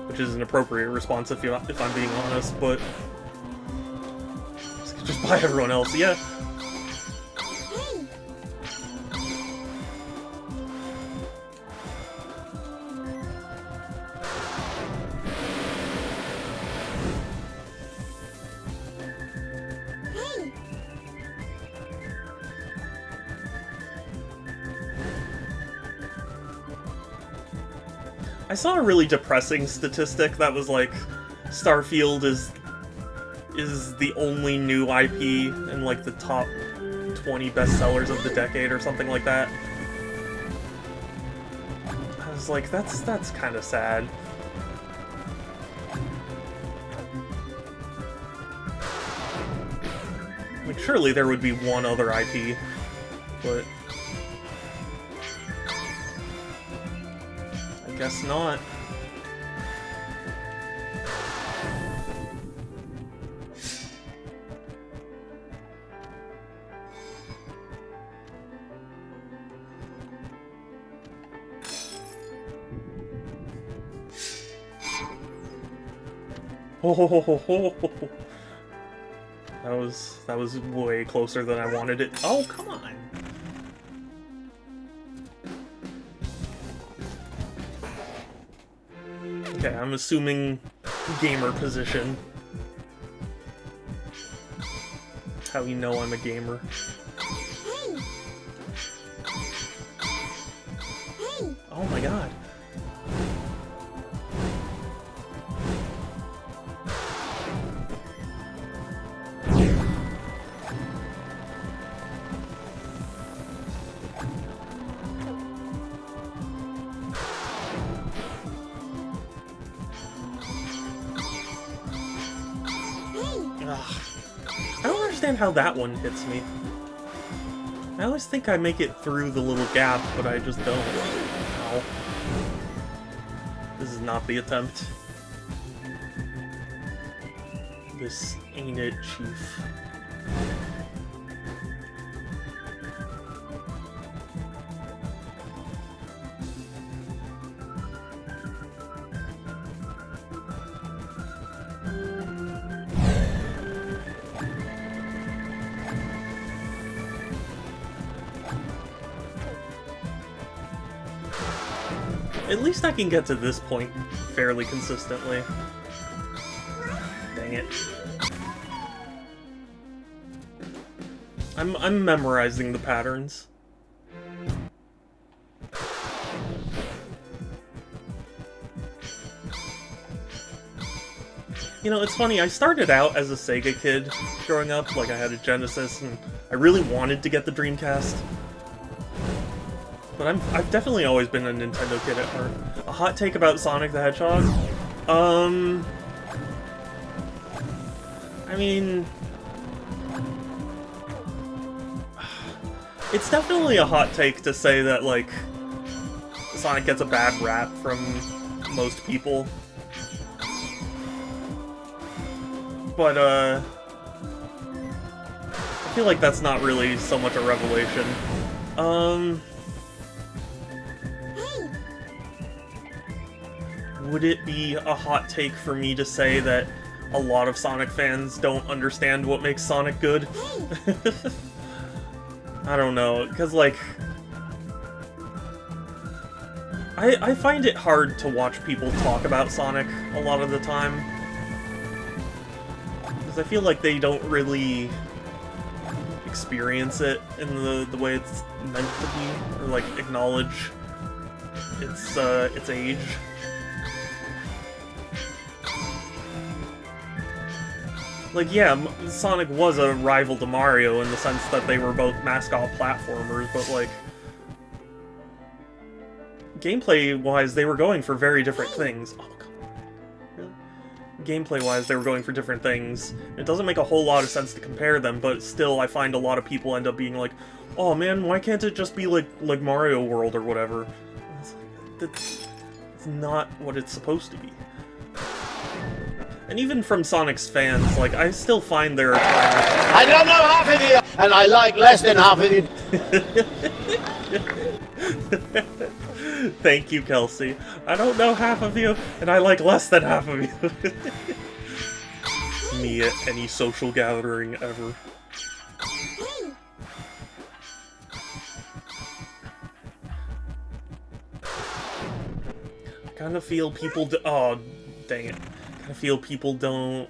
Which is an appropriate response if I'm being honest, but just buy everyone else, yeah. I saw a really depressing statistic that was like Starfield is the only new IP in like the top 20 bestsellers of the decade or something like that. I was like, that's kind of sad. Like, surely there would be one other IP, but I guess not. Oh, that was way closer than I wanted it. Oh, come on. Okay, I'm assuming gamer position. How you know I'm a gamer. Hey! Hey! Oh my god. Ugh. I don't understand how that one hits me. I always think I make it through the little gap, but I just don't. Ow. This is not the attempt. This ain't it, Chief. At least I can get to this point fairly consistently. Dang it. I'm memorizing the patterns. You know, it's funny, I started out as a Sega kid growing up, like I had a Genesis, and I really wanted to get the Dreamcast. But I've definitely always been a Nintendo kid at heart. A hot take about Sonic the Hedgehog? I mean... It's definitely a hot take to say that, like, Sonic gets a bad rap from most people. But, I feel like that's not really so much a revelation. Would it be a hot take for me to say that a lot of Sonic fans don't understand what makes Sonic good? I don't know, because, like... I find it hard to watch people talk about Sonic a lot of the time. Because I feel like they don't really experience it in the way it's meant to be, or, like, acknowledge its age. Like, yeah, Sonic was a rival to Mario in the sense that they were both mascot platformers, but, like, gameplay-wise, they were going for very different things. Oh, come on. Really? Gameplay-wise, they were going for different things. It doesn't make a whole lot of sense to compare them, but still, I find a lot of people end up being like, oh man, why can't it just be like Mario World or whatever? It's like, that's not what it's supposed to be. And even from Sonic's fans, like, I still find there are times... I don't know half of you, and I like less than half of you. Thank you, Kelsey. I don't know half of you, and I like less than half of you. Me at any social gathering ever. I kind of feel people... Oh, dang it. I feel people don't...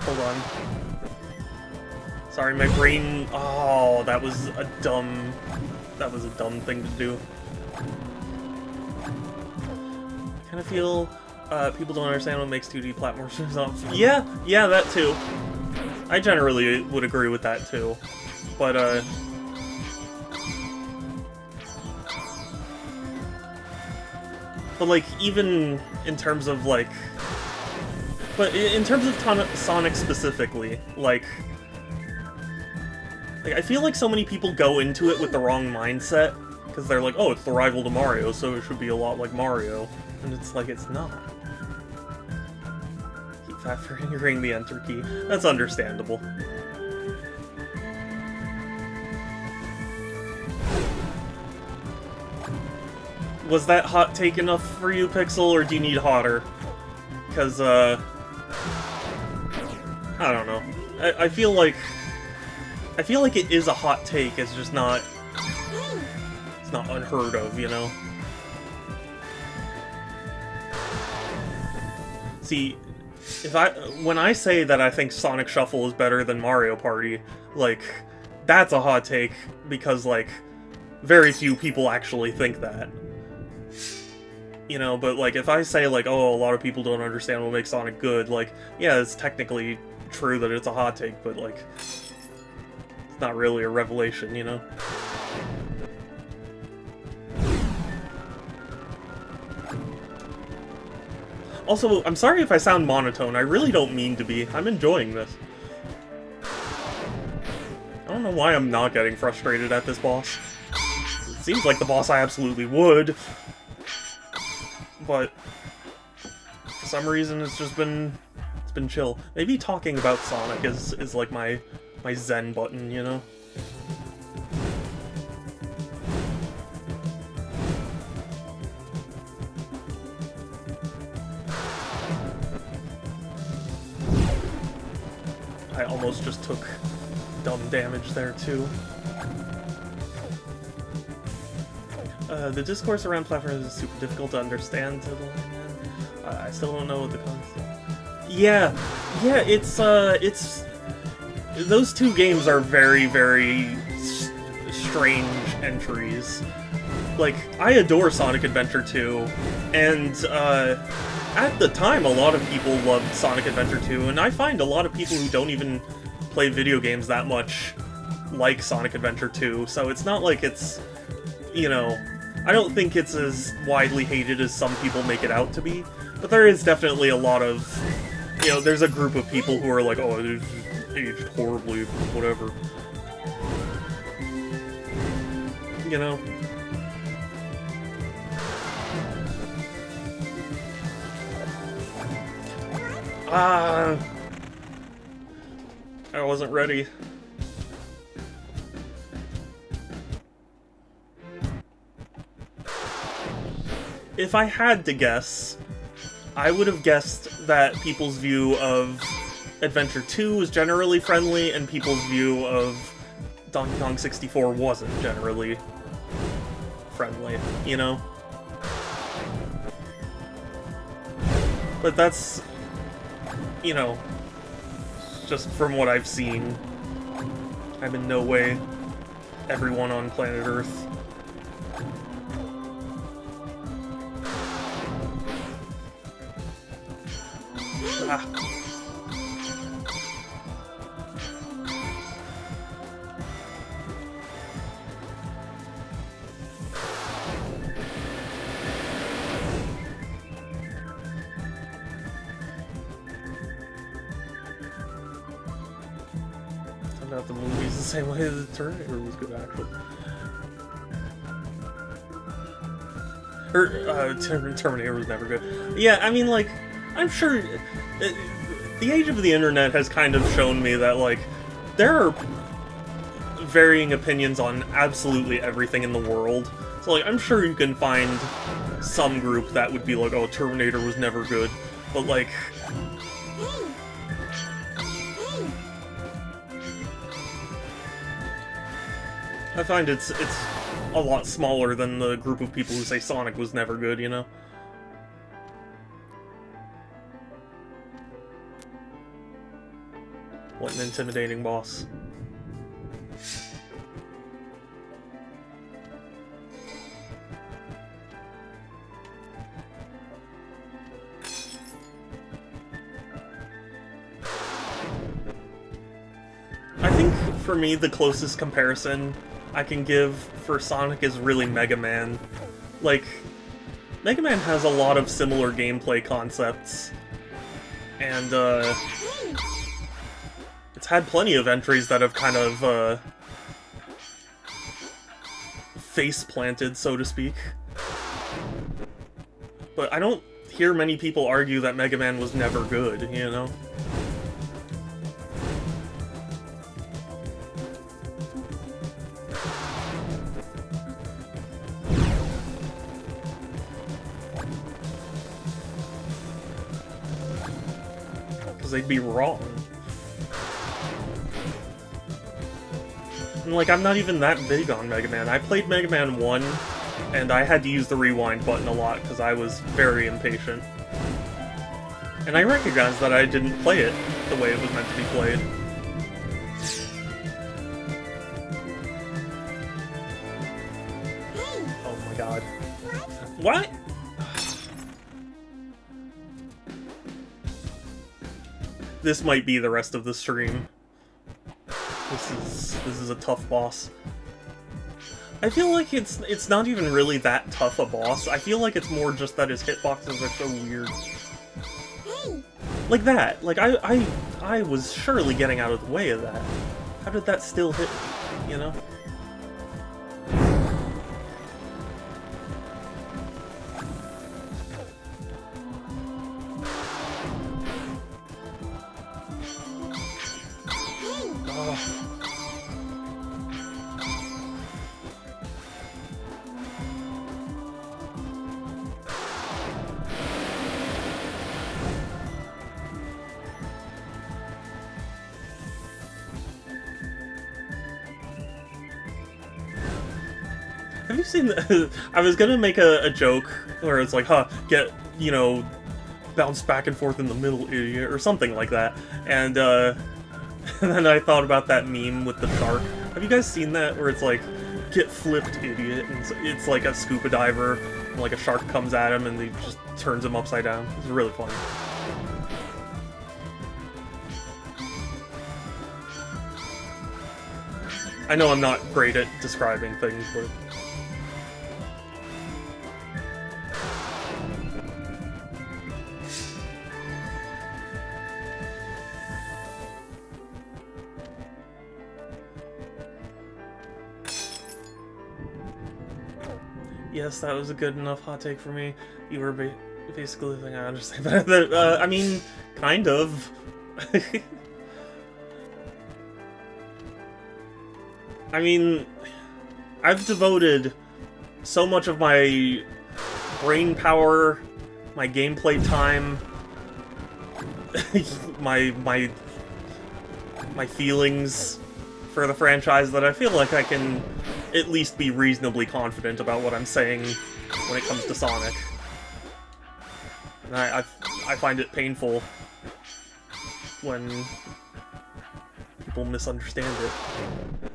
Hold on. Sorry, my brain... Oh, that was a dumb... That was a dumb thing to do. Kind of feel people don't understand what makes 2D platformers up. Yeah, that too. I generally would agree with that too. But, But, like, even in terms of, like... But in terms of Sonic specifically, like... I feel like so many people go into it with the wrong mindset, because they're like, oh, it's the rival to Mario, so it should be a lot like Mario. And it's like, it's not. Keep fat fingering the enter key. That's understandable. Was that hot take enough for you, Pixel, or do you need hotter? Because, I don't know. I feel like it is a hot take, it's just not... It's not unheard of, you know? See, when I say that I think Sonic Shuffle is better than Mario Party, like, that's a hot take, because, like, very few people actually think that. You know, but, like, if I say, like, oh, a lot of people don't understand what makes Sonic good, like, yeah, it's technically true that it's a hot take, but, like, it's not really a revelation, you know? Also, I'm sorry if I sound monotone, I really don't mean to be. I'm enjoying this. I don't know why I'm not getting frustrated at this boss. It seems like the boss I absolutely would. But for some reason it's been chill. Maybe talking about Sonic is like my zen button, you know? I almost just took dumb damage there too. The discourse around platforms is super difficult to understand to the layman. I still don't know what the concept... Yeah, it's those two games are very, very strange entries. Like, I adore Sonic Adventure 2, and, at the time, a lot of people loved Sonic Adventure 2, and I find a lot of people who don't even play video games that much like Sonic Adventure 2, so it's not like it's, you know... I don't think it's as widely hated as some people make it out to be, but there is definitely a lot of, you know, there's a group of people who are like, oh, it is aged horribly, whatever. You know? I wasn't ready. If I had to guess, I would have guessed that people's view of Adventure 2 was generally friendly, and people's view of Donkey Kong 64 wasn't generally friendly, you know? But that's, you know, just from what I've seen. I'm in no way everyone on planet Earth. Ah. Turned out the movie's the same way as the Terminator was good, actually. Terminator was never good. Yeah, I mean, like, I'm sure the age of the internet has kind of shown me that, like, there are varying opinions on absolutely everything in the world. So, like, I'm sure you can find some group that would be like, oh, Terminator was never good. But, like... I find it's a lot smaller than the group of people who say Sonic was never good, you know? What an intimidating boss. I think, for me, the closest comparison I can give for Sonic is really Mega Man. Like, Mega Man has a lot of similar gameplay concepts, and, it's had plenty of entries that have kind of, face-planted, so to speak. But I don't hear many people argue that Mega Man was never good, you know? They'd be wrong. And, like, I'm not even that big on Mega Man. I played Mega Man 1, and I had to use the rewind button a lot because I was very impatient. And I recognize that I didn't play it the way it was meant to be played. Oh my god. What? This might be the rest of the stream. This is a tough boss. I feel like it's not even really that tough a boss. I feel like it's more just that his hitboxes are so weird. Like that. Like I was surely getting out of the way of that. How did that still hit me, you know? Have you seen the I was gonna make a joke where it's like, huh, get, you know, bounce back and forth in the middle, idiot, or something like that. And then I thought about that meme with the shark. Have you guys seen that where it's like, get flipped, idiot? And it's like a scuba diver, and like a shark comes at him and he just turns him upside down. It's really funny. I know I'm not great at describing things, but... Yes, that was a good enough hot take for me. You were basically the thing I understand. I mean, kind of. I mean, I've devoted so much of my brain power, my gameplay time, my feelings for the franchise that I feel like I can at least be reasonably confident about what I'm saying when it comes to Sonic. And I find it painful when people misunderstand it.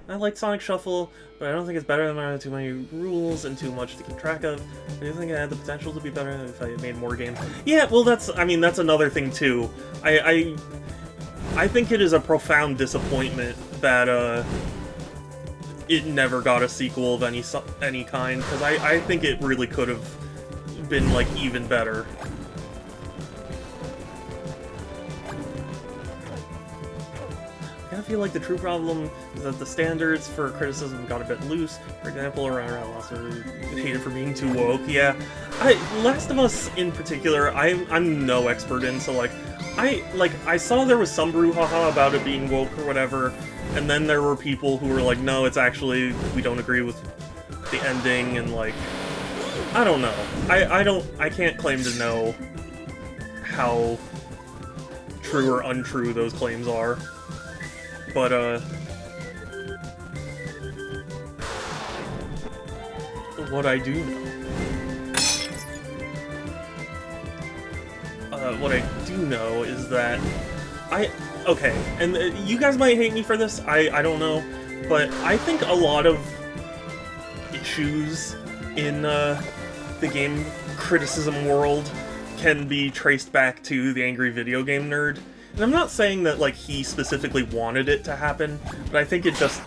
I like Sonic Shuffle, but I don't think it's better than Mario. Too many rules and too much to keep track of. I do think it had the potential to be better if I made more games. Yeah, well, that's another thing too. I think it is a profound disappointment that it never got a sequel of any kind, because I think it really could have been, like, even better. I kinda feel like the true problem is that the standards for criticism got a bit loose. For example, around Last of Us, hated for being too woke. Yeah, Last of Us in particular, I'm no expert in, so like, I saw there was some brouhaha about it being woke or whatever, and then there were people who were like, no, it's actually, we don't agree with the ending, and like, I don't know. I can't claim to know how true or untrue those claims are. But, what I do know is that okay, and you guys might hate me for this, I don't know, but I think a lot of issues in the game criticism world can be traced back to the angry video game nerd. And I'm not saying that, like, he specifically wanted it to happen, but I think it just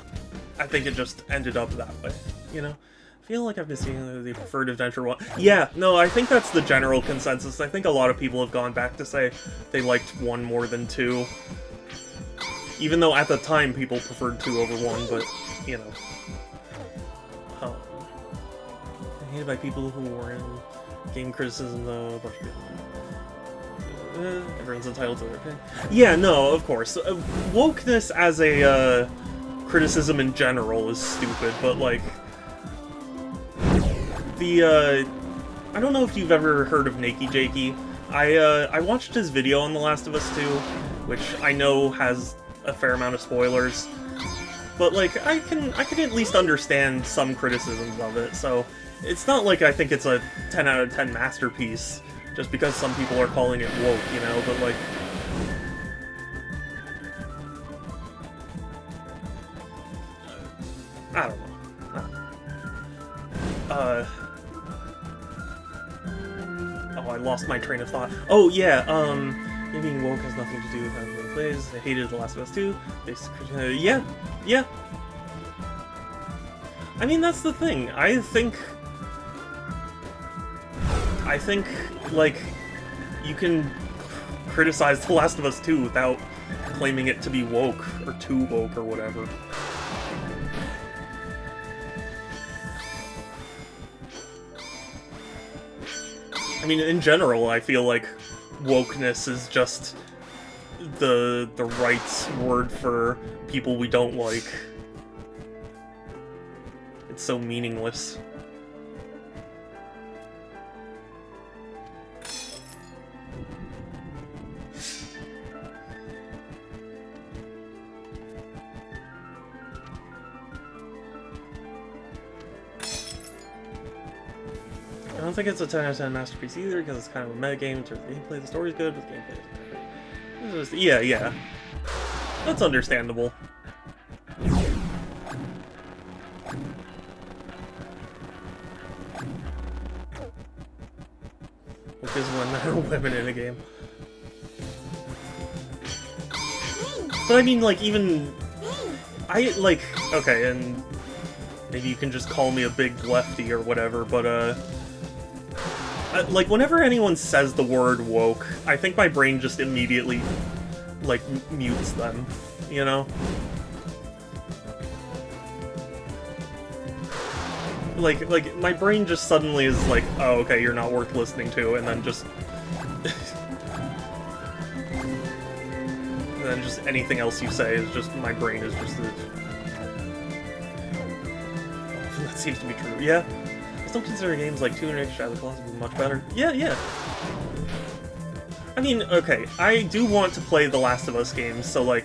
ended up that way, you know? I feel like I've been seeing the preferred adventure one. Yeah, no, I think that's the general consensus. I think a lot of people have gone back to say they liked 1 more than 2. Even though at the time people preferred 2 over 1, but, you know. Hated by people who were in game criticism, though. A bunch of people. Everyone's entitled to their opinion. Yeah, no, of course. Wokeness as a criticism in general is stupid, but like I don't know if you've ever heard of Nakey Jakey. I watched his video on The Last of Us 2, which I know has a fair amount of spoilers, but like I can at least understand some criticisms of it. So it's not like I think it's a 10 out of 10 masterpiece just because some people are calling it woke, you know, but like I don't know. Oh, I lost my train of thought. Oh, yeah, me being woke has nothing to do with how it plays. I hated The Last of Us 2. Yeah. I mean, that's the thing. I think, like, you can criticize The Last of Us 2 without claiming it to be woke, or too woke, or whatever. I mean, in general, I feel like wokeness is just the right word for people we don't like. It's so meaningless. I don't think it's a 10 out of 10 masterpiece either, because it's kind of a meta game in terms of gameplay. The story's good, but the gameplay is yeah. That's understandable. Because when there are women in a game. But I mean, like, even... okay, and maybe you can just call me a big lefty or whatever, but, like, whenever anyone says the word woke, I think my brain just immediately, like, mutes them, you know? Like, my brain just suddenly is like, oh, okay, you're not worth listening to, and then just... and then just anything else you say is just, my brain is just... that seems to be true, yeah. I still consider games like Tomb Raider Shadow of the Colossus much better. Yeah. I mean, okay, I do want to play the Last of Us games, so, like,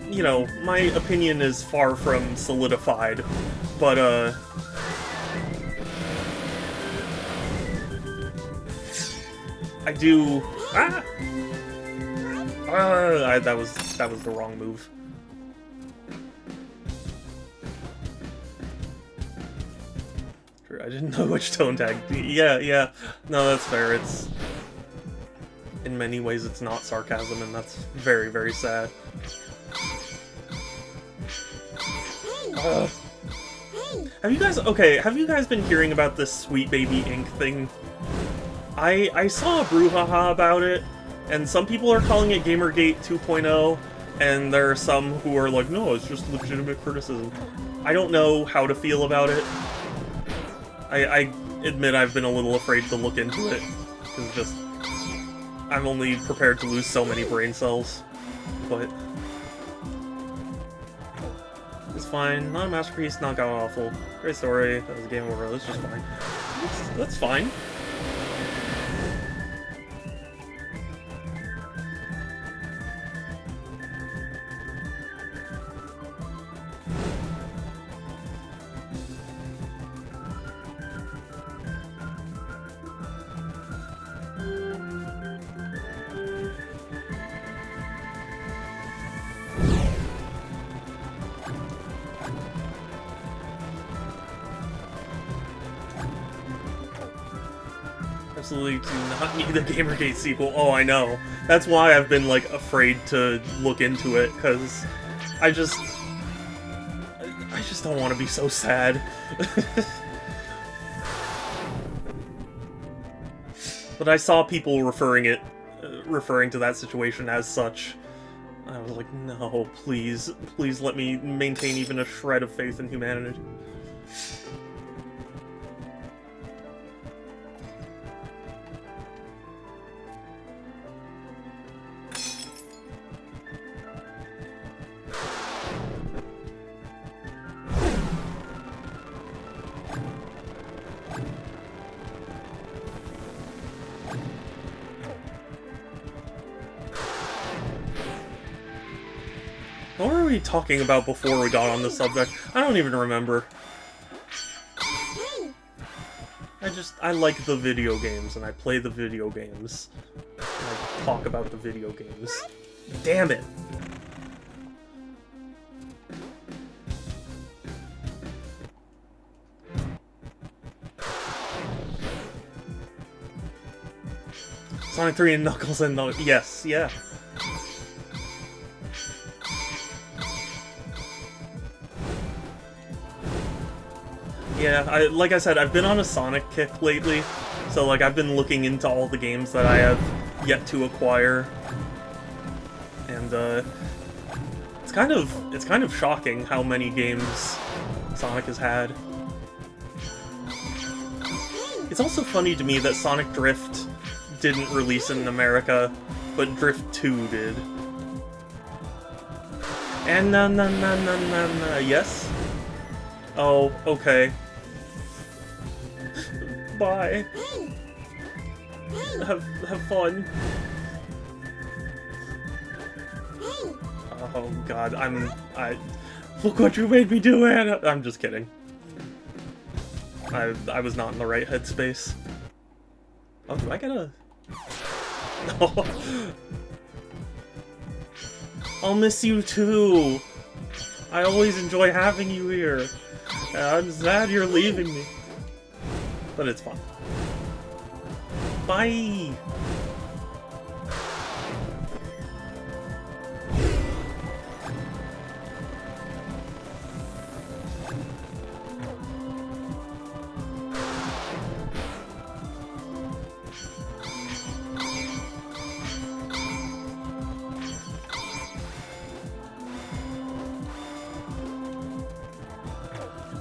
you know, my opinion is far from solidified, but, I do... that was the wrong move. I didn't know which tone tag. Yeah. No, that's fair. It's... in many ways, it's not sarcasm, and that's very, very sad. Have you guys been hearing about this Sweet Baby Inc. thing? I saw a brouhaha about it, and some people are calling it Gamergate 2.0, and there are some who are like, no, it's just legitimate criticism. I don't know how to feel about it. I admit I've been a little afraid to look into it, because just... I'm only prepared to lose so many brain cells, but... it's fine. Not a masterpiece, not god-awful. Great story, that was a game over, that's just fine. That's fine. absolutely do not need the Gamergate sequel. Oh, I know. That's why I've been, like, afraid to look into it, because I just don't want to be so sad. But I saw people referring to that situation as such. I was like, no, please let me maintain even a shred of faith in humanity. What were we talking about before we got on this subject? I don't even remember. Hey, I like the video games, and I play the video games. And I talk about the video games. Damn it! Sonic 3 and Knuckles and Knuckles. Yes, yeah. Yeah, like I said, I've been on a Sonic kick lately, so like I've been looking into all the games that I have yet to acquire, and it's kind of shocking how many games Sonic has had. It's also funny to me that Sonic Drift didn't release in America, but Drift 2 did. And yes? Oh, okay. Bye. hey, hey, Have fun. hey. Oh god, look what you made me do, Anna! I'm just kidding. I was not in the right headspace. Oh, do I get a... Oh. I'll miss you too! I always enjoy having you here. And I'm sad you're leaving me. But it's fun. Bye!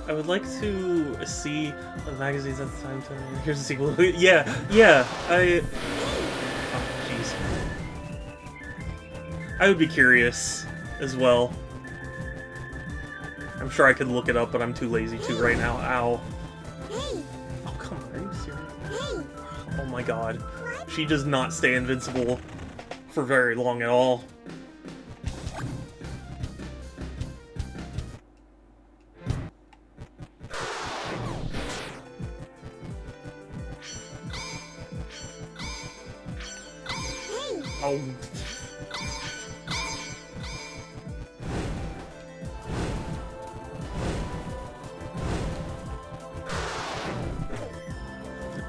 I would like to see the magazines at the time to... Here's the sequel. Yeah, oh, jeez. I would be curious as well. I'm sure I could look it up, but I'm too lazy to right now. Ow. Hey, Oh, come on, are you serious? hey, Oh my god. She does not stay invincible for very long at all. Oh.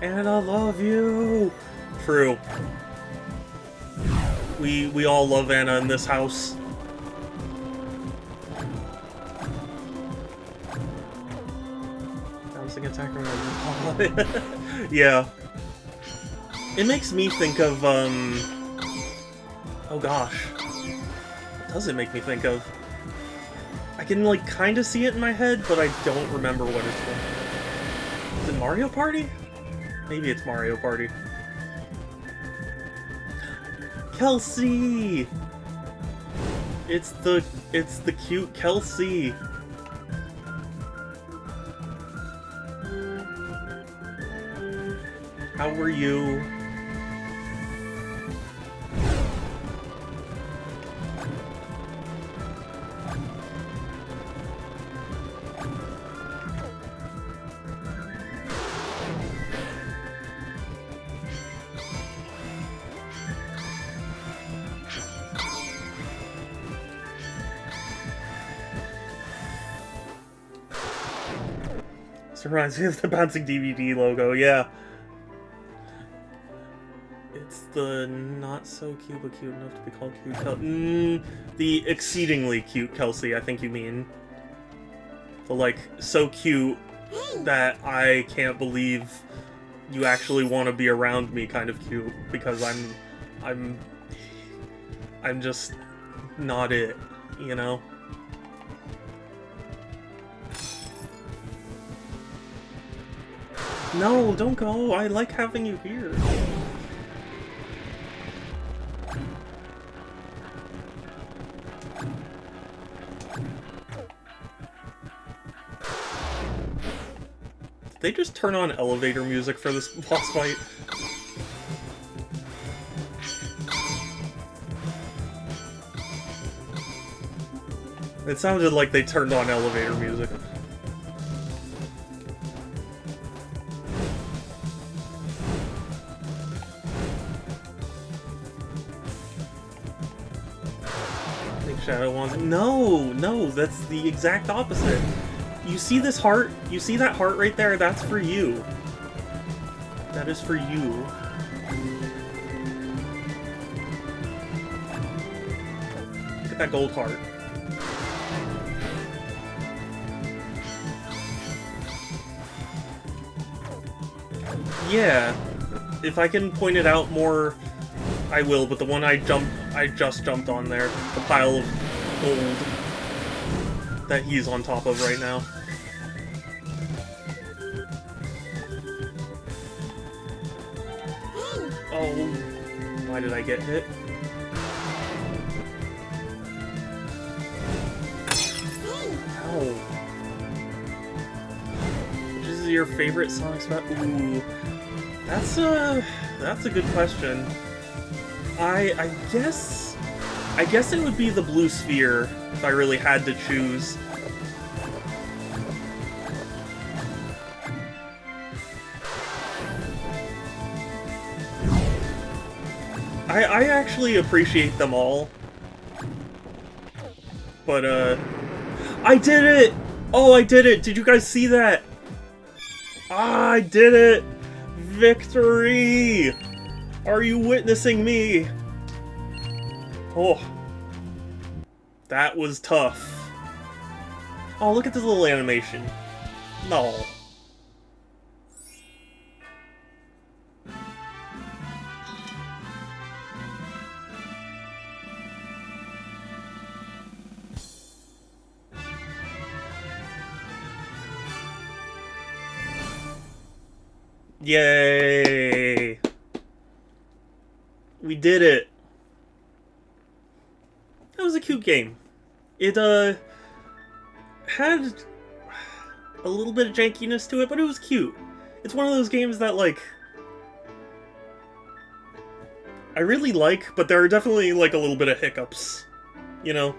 And I love you. True. We all love Anna in this house. Bouncing attack around. Yeah. It makes me think of oh gosh. What does it make me think of? I can like kinda see it in my head, but I don't remember what it's from. Is it Mario Party? Maybe it's Mario Party. Kelsey! It's the cute Kelsey. How were you? This reminds me of the bouncing DVD logo, yeah. The not so cute but cute enough to be called cute the exceedingly cute Kelsey, I think you mean. The like so cute that I can't believe you actually want to be around me kind of cute, because I'm just not it, you know? No, don't go. I like having you here. Did they just turn on elevator music for this boss fight? It sounded like they turned on elevator music. Shadow wants. No, no, that's the exact opposite. You see this heart? You see that heart right there? That's for you. That is for you. Look at that gold heart. Yeah, if I can point it out more, I will, but the one I just jumped on there, the pile of gold that he's on top of right now. Oh, why did I get hit? Ow. Which is your favorite Sonic spot? Ooh, that's a good question. I guess it would be the blue sphere if I really had to choose. I actually appreciate them all. But I did it! Oh, I did it! Did you guys see that? Ah, I did it! Victory! Are you witnessing me? Oh. That was tough. Oh, look at this little animation. No. Yay! We did it! That was a cute game. It, had a little bit of jankiness to it, but it was cute. It's one of those games that, like, I really like, but there are definitely, like, a little bit of hiccups. You know?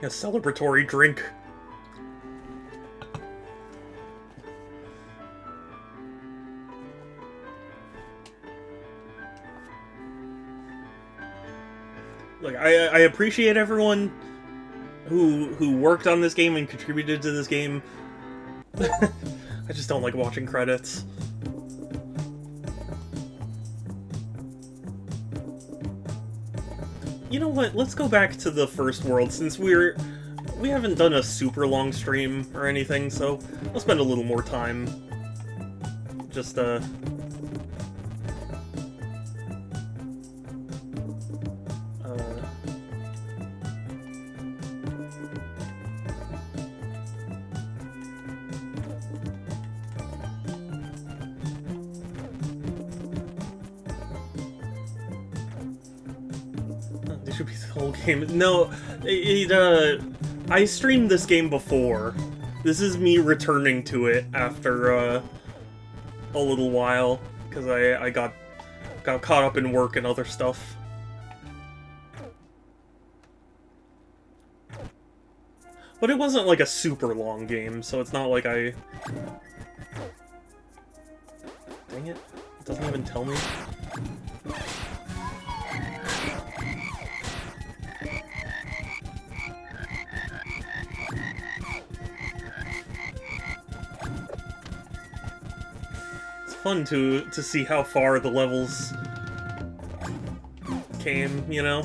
A celebratory drink. Like, I appreciate everyone who worked on this game and contributed to this game. I just don't like watching credits. You know what? Let's go back to the first world, since we haven't done a super long stream or anything, so I'll spend a little more time just this should be the whole game. No, I streamed this game before. This is me returning to it after a little while, because I got caught up in work and other stuff. But it wasn't like a super long game, so it's not like I... Dang it. It doesn't even tell me. fun to see how far the levels came, you know?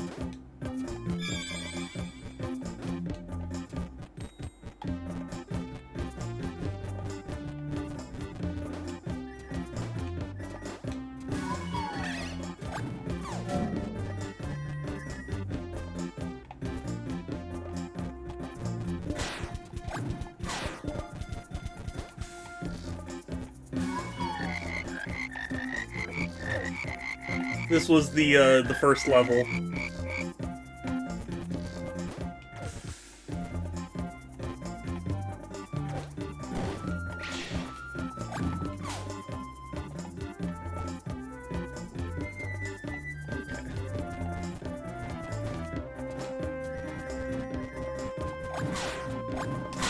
This was the first level.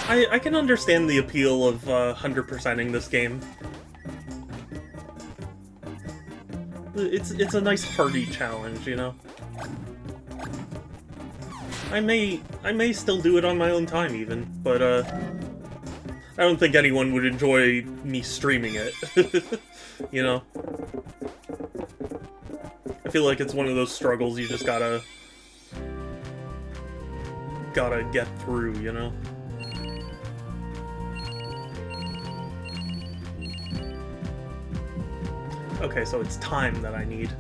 I can understand the appeal of 100%ing this game. It's a nice hearty challenge, you know. I may still do it on my own time even, but I don't think anyone would enjoy me streaming it. You know. I feel like it's one of those struggles you just gotta get through, you know. Okay, so it's time that I need.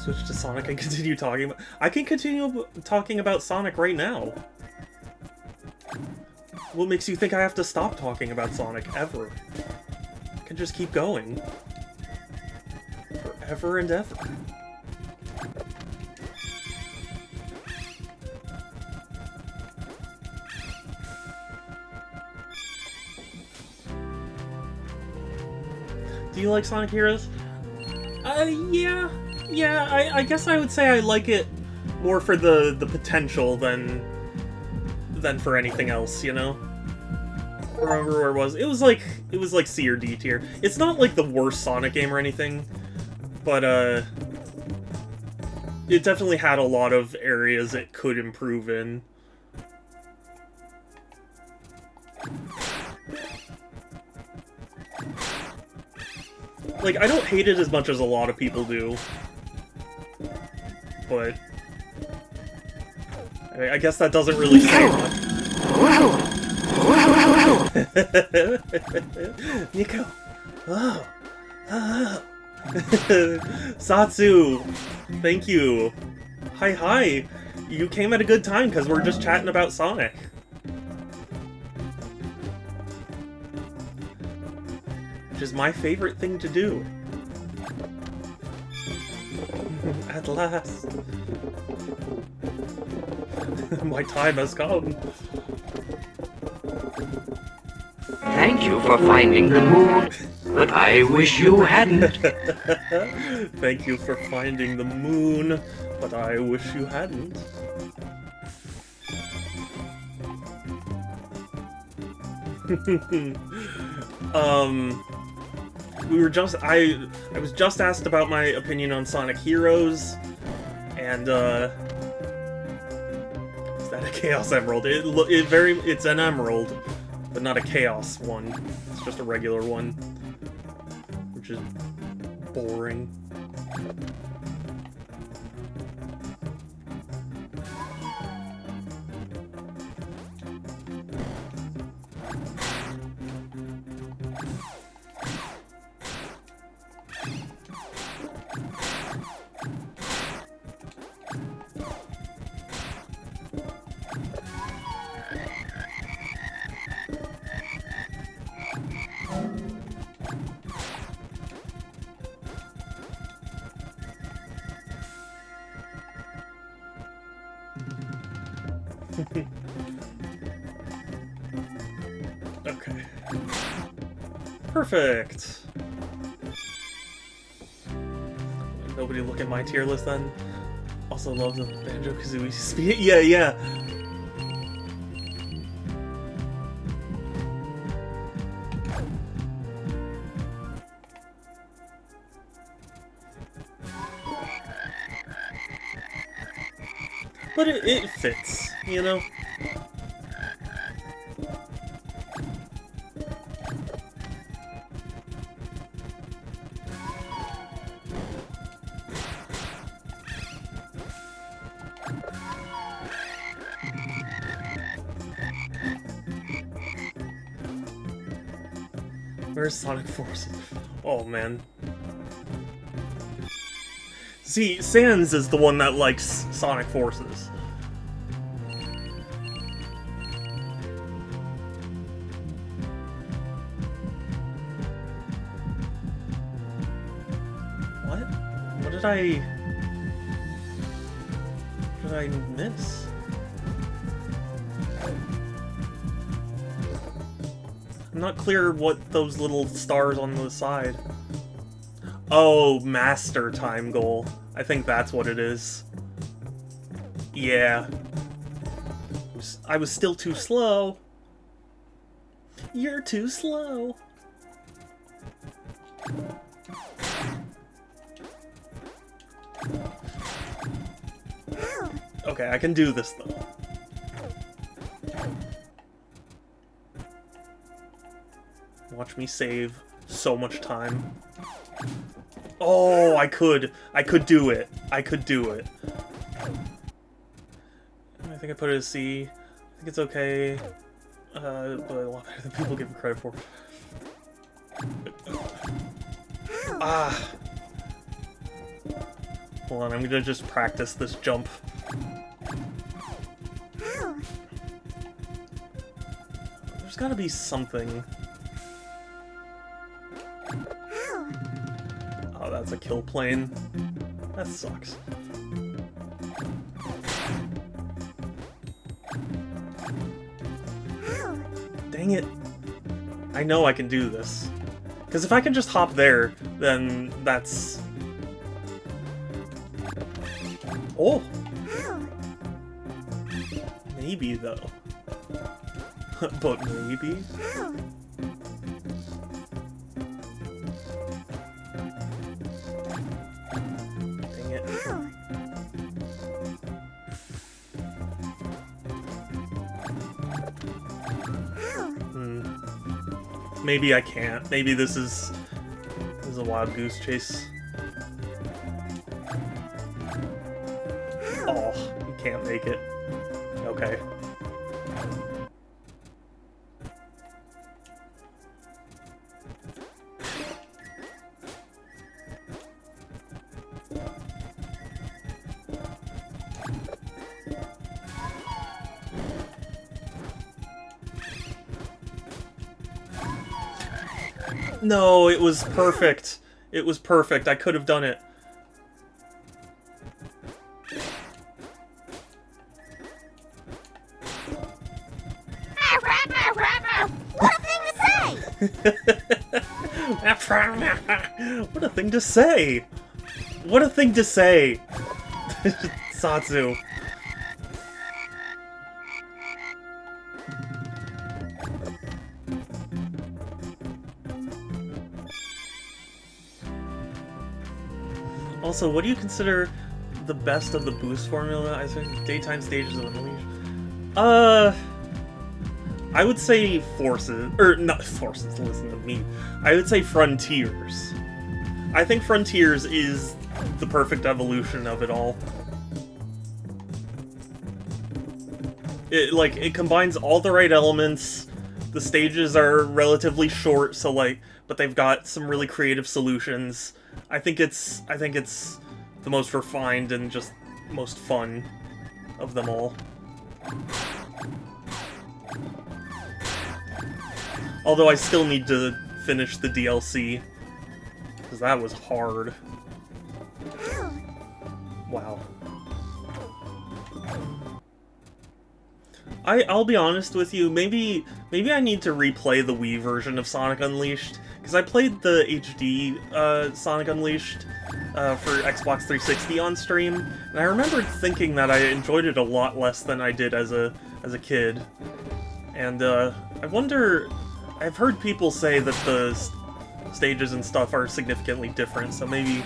Switch to Sonic and continue talking about... I can continue talking about Sonic right now. What makes you think I have to stop talking about Sonic ever? I can just keep going. Forever and ever. Do you like Sonic Heroes? Yeah. I guess I would say I like it more for the potential than for anything else, you know? I remember where it was. It was like C or D tier. It's not like the worst Sonic game or anything, but it definitely had a lot of areas it could improve in. Like, I don't hate it as much as a lot of people do. But I guess that doesn't really say much. Nico! Oh! Oh! Satsu! Thank you! Hi! You came at a good time, because we're just chatting about Sonic. Which is my favorite thing to do. At last. My time has come. Thank you for finding the moon, but I wish you hadn't. Thank you for finding the moon, but I wish you hadn't. I was just asked about my opinion on Sonic Heroes, and is that a Chaos Emerald? It's an emerald, but not a Chaos one. It's just a regular one, which is boring. Okay. Perfect! Nobody look at my tier list then? Also love the Banjo-Kazooie speed. Yeah. But it fits, you know? Where's Sonic Forces? Oh, man. See, Sans is the one that likes Sonic Forces. What? What did I miss? I'm not clear what those little stars on the side. Oh, master time goal. I think that's what it is. Yeah. I was still too slow. You're too slow. Okay, I can do this though. Watch me save so much time. Oh, I could do it. I could do it. I think I put it as C. I think it's okay. But a lot better than people give me credit for. Ah. Hold on, I'm gonna just practice this jump. There's gotta be something. Oh, that's a kill plane. That sucks. Dang it. I know I can do this. Because if I can just hop there, then that's... Oh! Maybe, though. But maybe? Dang it. Maybe I can't. Maybe this is a wild goose chase. Oh, you can't make it. Okay. No, it was perfect. It was perfect. I could have done it. What a thing to say! What a thing to say! What a thing to say! Satsu. Also, what do you consider the best of the boost formula? I think daytime stages of Unleashed. I would say Forces, or not Forces, listen to me. I would say Frontiers. I think Frontiers is the perfect evolution of it all. It combines all the right elements. The stages are relatively short, so but they've got some really creative solutions. I think it's the most refined and just most fun of them all. Although I still need to finish the DLC, because that was hard. Wow. I'll be honest with you, maybe I need to replay the Wii version of Sonic Unleashed, because I played the HD Sonic Unleashed for Xbox 360 on stream, and I remember thinking that I enjoyed it a lot less than I did as a kid. And I wonder, I've heard people say that the stages and stuff are significantly different, so maybe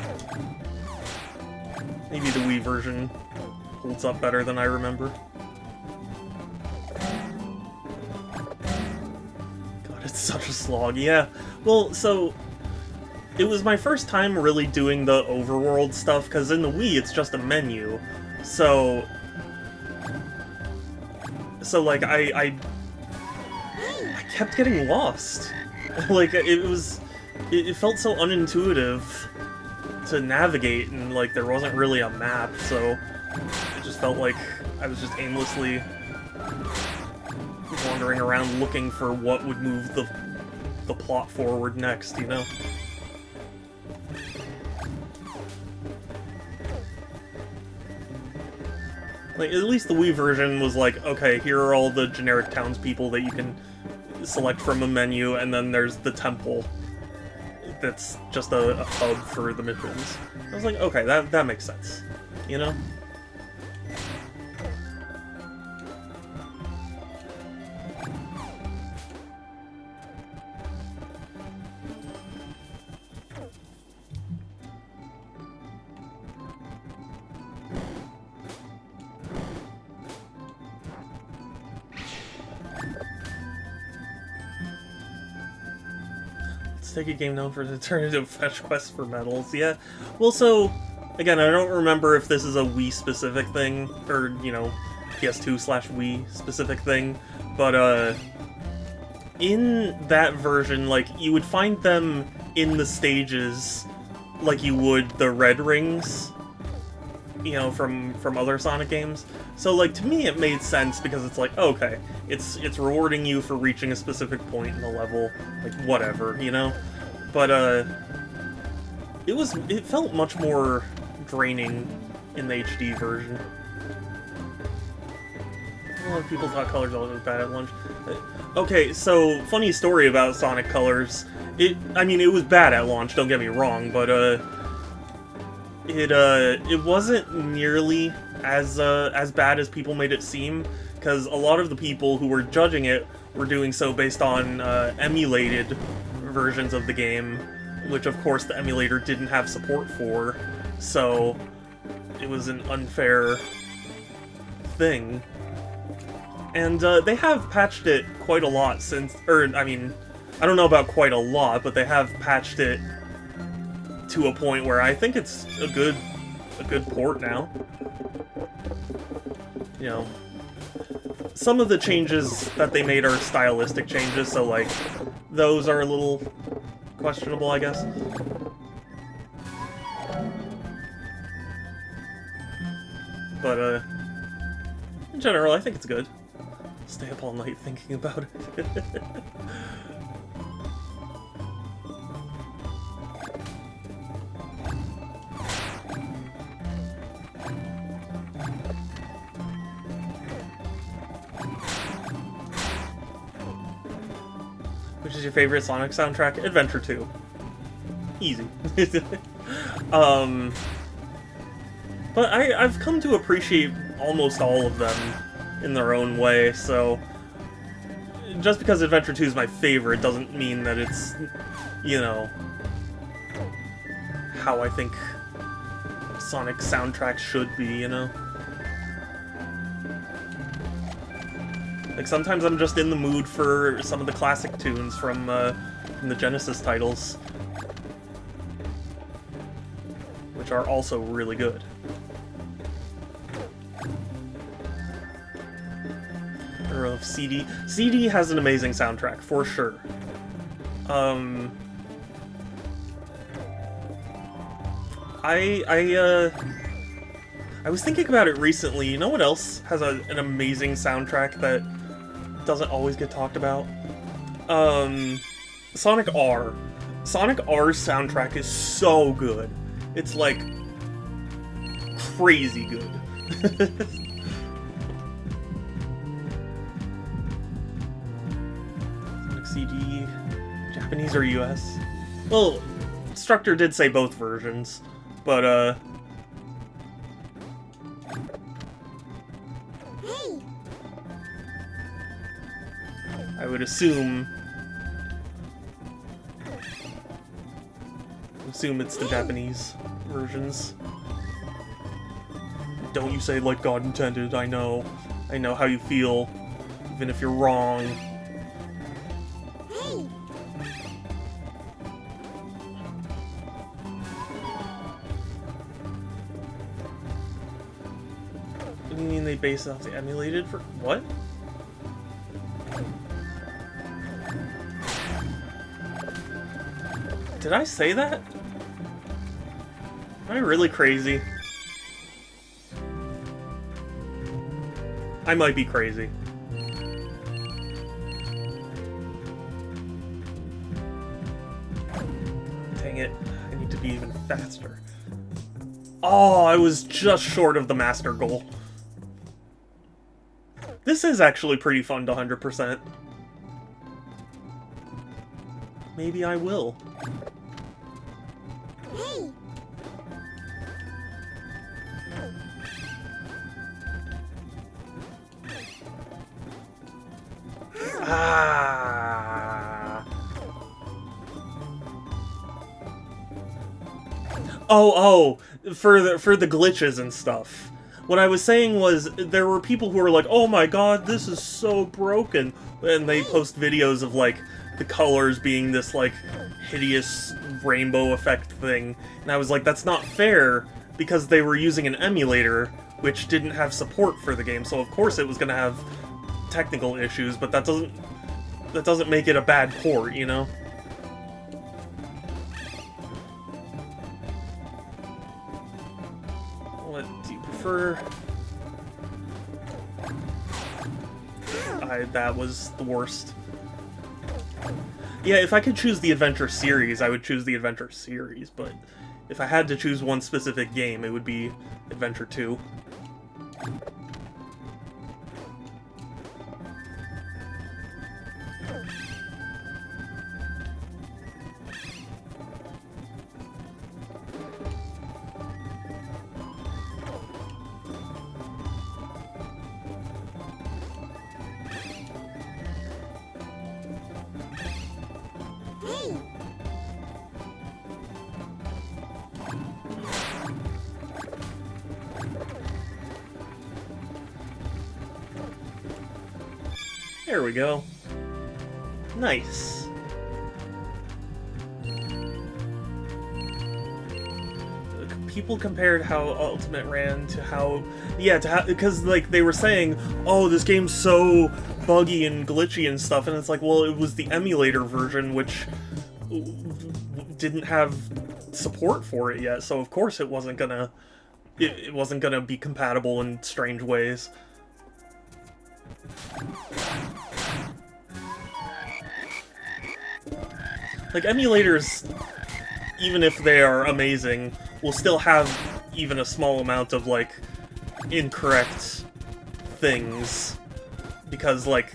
the Wii version holds up better than I remember. It's such a slog, yeah. Well, so it was my first time really doing the overworld stuff, because in the Wii it's just a menu. So like I kept getting lost. Like, it felt so unintuitive to navigate, and like there wasn't really a map, so it just felt like I was just aimlessly wandering around looking for what would move the plot forward next, you know? Like, at least the Wii version was like, okay, here are all the generic townspeople that you can select from a menu, and then there's the temple that's just a hub for the missions. I was like, okay, that makes sense, you know? Take a game known for its alternative fetch quests for medals. Yeah. Well, so again, I don't remember if this is a Wii specific thing or, you know, PS2/Wii specific thing, but in that version, like, you would find them in the stages like you would the red rings, you know, from other Sonic games. So, like, to me it made sense because it's like, okay, it's rewarding you for reaching a specific point in the level, like, whatever, you know? But, it felt much more draining in the HD version. A lot of people thought Colors was bad at launch. Okay, so, funny story about Sonic Colors. I mean, it was bad at launch, don't get me wrong, but, it wasn't nearly as bad as people made it seem, because a lot of the people who were judging it were doing so based on emulated versions of the game, which of course the emulator didn't have support for, so it was an unfair thing. And they have patched it quite a lot since, I mean, I don't know about quite a lot, but they have patched it to a point where I think it's a good port now. You know, some of the changes that they made are stylistic changes, so like those are a little questionable, I guess. But in general, I think it's good. Stay up all night thinking about it. Which is your favorite Sonic soundtrack? Adventure 2. Easy. But I've come to appreciate almost all of them in their own way, so just because Adventure 2 is my favorite doesn't mean that it's, you know, how I think Sonic soundtracks should be, you know? Like, sometimes I'm just in the mood for some of the classic tunes from the Genesis titles, which are also really good. Or of CD. CD has an amazing soundtrack, for sure. I was thinking about it recently. You know what else has an amazing soundtrack that doesn't always get talked about? Sonic R. Sonic R's soundtrack is so good. It's like crazy good. Sonic CD, Japanese or US? Well, Structure did say both versions, but I would assume it's the Japanese versions. Don't you say like God intended, I know how you feel, even if you're wrong. What do you mean they base it off the emulated for what? Did I say that? Am I really crazy? I might be crazy. Dang it. I need to be even faster. Oh, I was just short of the master goal. This is actually pretty fun to 100%. Maybe I will. Hey. Ah. Oh, for the glitches and stuff. What I was saying was there were people who were like, "Oh my god, this is so broken," and they post videos of like the colors being this like hideous rainbow effect thing, and I was like, that's not fair because they were using an emulator which didn't have support for the game, so of course it was gonna have technical issues, but that doesn't make it a bad port, you know? What do you prefer? That was the worst. Yeah, if I could choose the Adventure series, I would choose the Adventure series, but if I had to choose one specific game, it would be Adventure 2. There we go. Nice. People compared how Ultimate ran to how... Yeah, because, like, they were saying, oh, this game's so buggy and glitchy and stuff, and it's like, well, it was the emulator version, which didn't have support for it yet, so of course it wasn't gonna... It wasn't gonna be compatible in strange ways. Like, emulators, even if they are amazing, will still have even a small amount of, like, incorrect things. Because, like,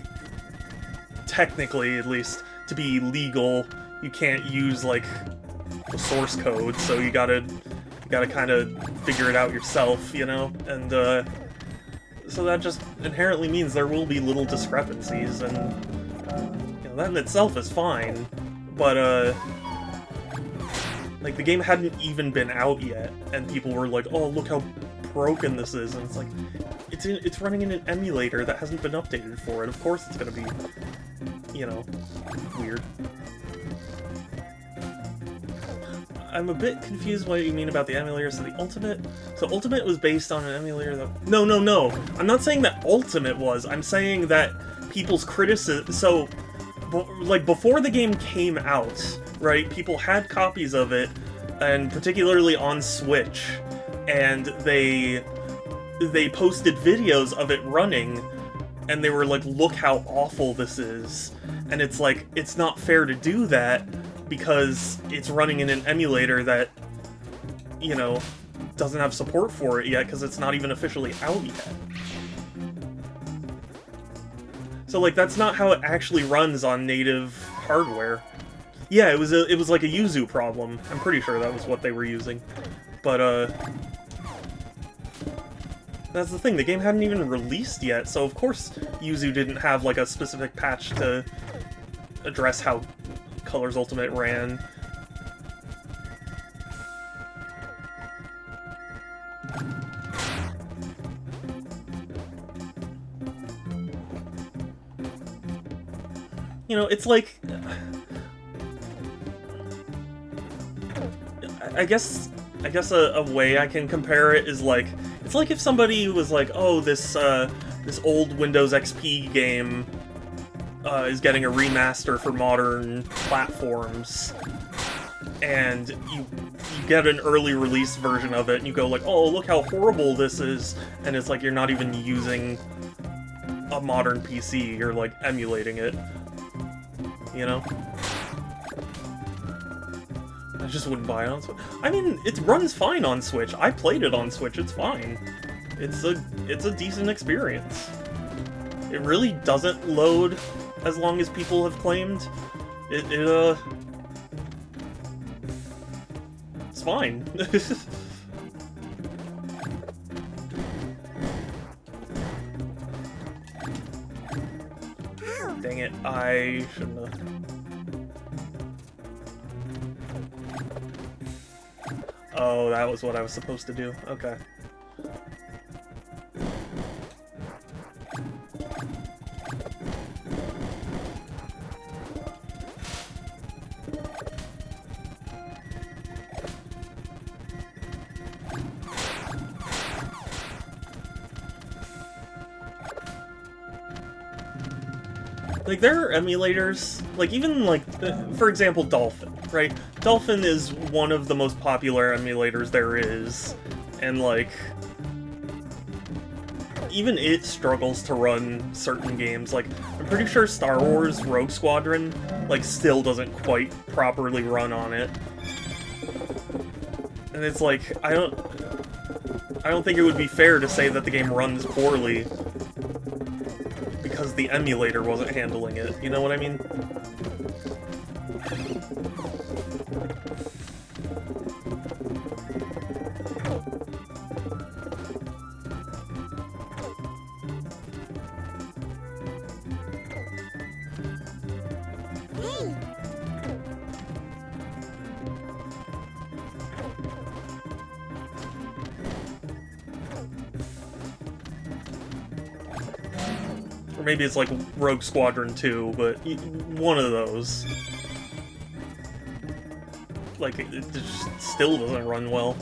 technically, at least, to be legal, you can't use, like, the source code, so you gotta kind of figure it out yourself, you know? And, so that just inherently means there will be little discrepancies, and, you know, that in itself is fine. But, like, the game hadn't even been out yet, and people were like, oh, look how broken this is, and it's like, it's running in an emulator that hasn't been updated for it. Of course it's gonna be, you know, weird. I'm a bit confused what you mean about the emulator. So the Ultimate... So Ultimate was based on an emulator that... No. I'm not saying that Ultimate was. I'm saying that people's criticism... So... like, before the game came out, right, people had copies of it, and particularly on Switch, and they posted videos of it running, and they were like, look how awful this is. And it's like, it's not fair to do that, because it's running in an emulator that, you know, doesn't have support for it yet, because it's not even officially out yet. So, like, that's not how it actually runs on native hardware. Yeah, it was like a Yuzu problem. I'm pretty sure that was what they were using. But, that's the thing, the game hadn't even released yet, so of course Yuzu didn't have, like, a specific patch to address how Colors Ultimate ran. You know, it's like... I guess a way I can compare it is like... It's like if somebody was like, oh, this old Windows XP game is getting a remaster for modern platforms. and you get an early release version of it, and you go like, oh, look how horrible this is, and it's like you're not even using a modern PC, you're like emulating it, you know? I just wouldn't buy it on Switch. I mean, it runs fine on Switch. I played it on Switch, it's fine. It's a decent experience. It really doesn't load as long as people have claimed. It's fine. Dang it, I shouldn't have. Oh, that was what I was supposed to do. Okay. Like, there are emulators, like, even, like, for example, Dolphin, right? Dolphin is one of the most popular emulators there is, and, like, even it struggles to run certain games. Like, I'm pretty sure Star Wars Rogue Squadron, like, still doesn't quite properly run on it. And it's like, I don't think it would be fair to say that the game runs poorly because the emulator wasn't handling it, you know what I mean? Or maybe it's like Rogue Squadron 2, but one of those. Like, it just still doesn't run well.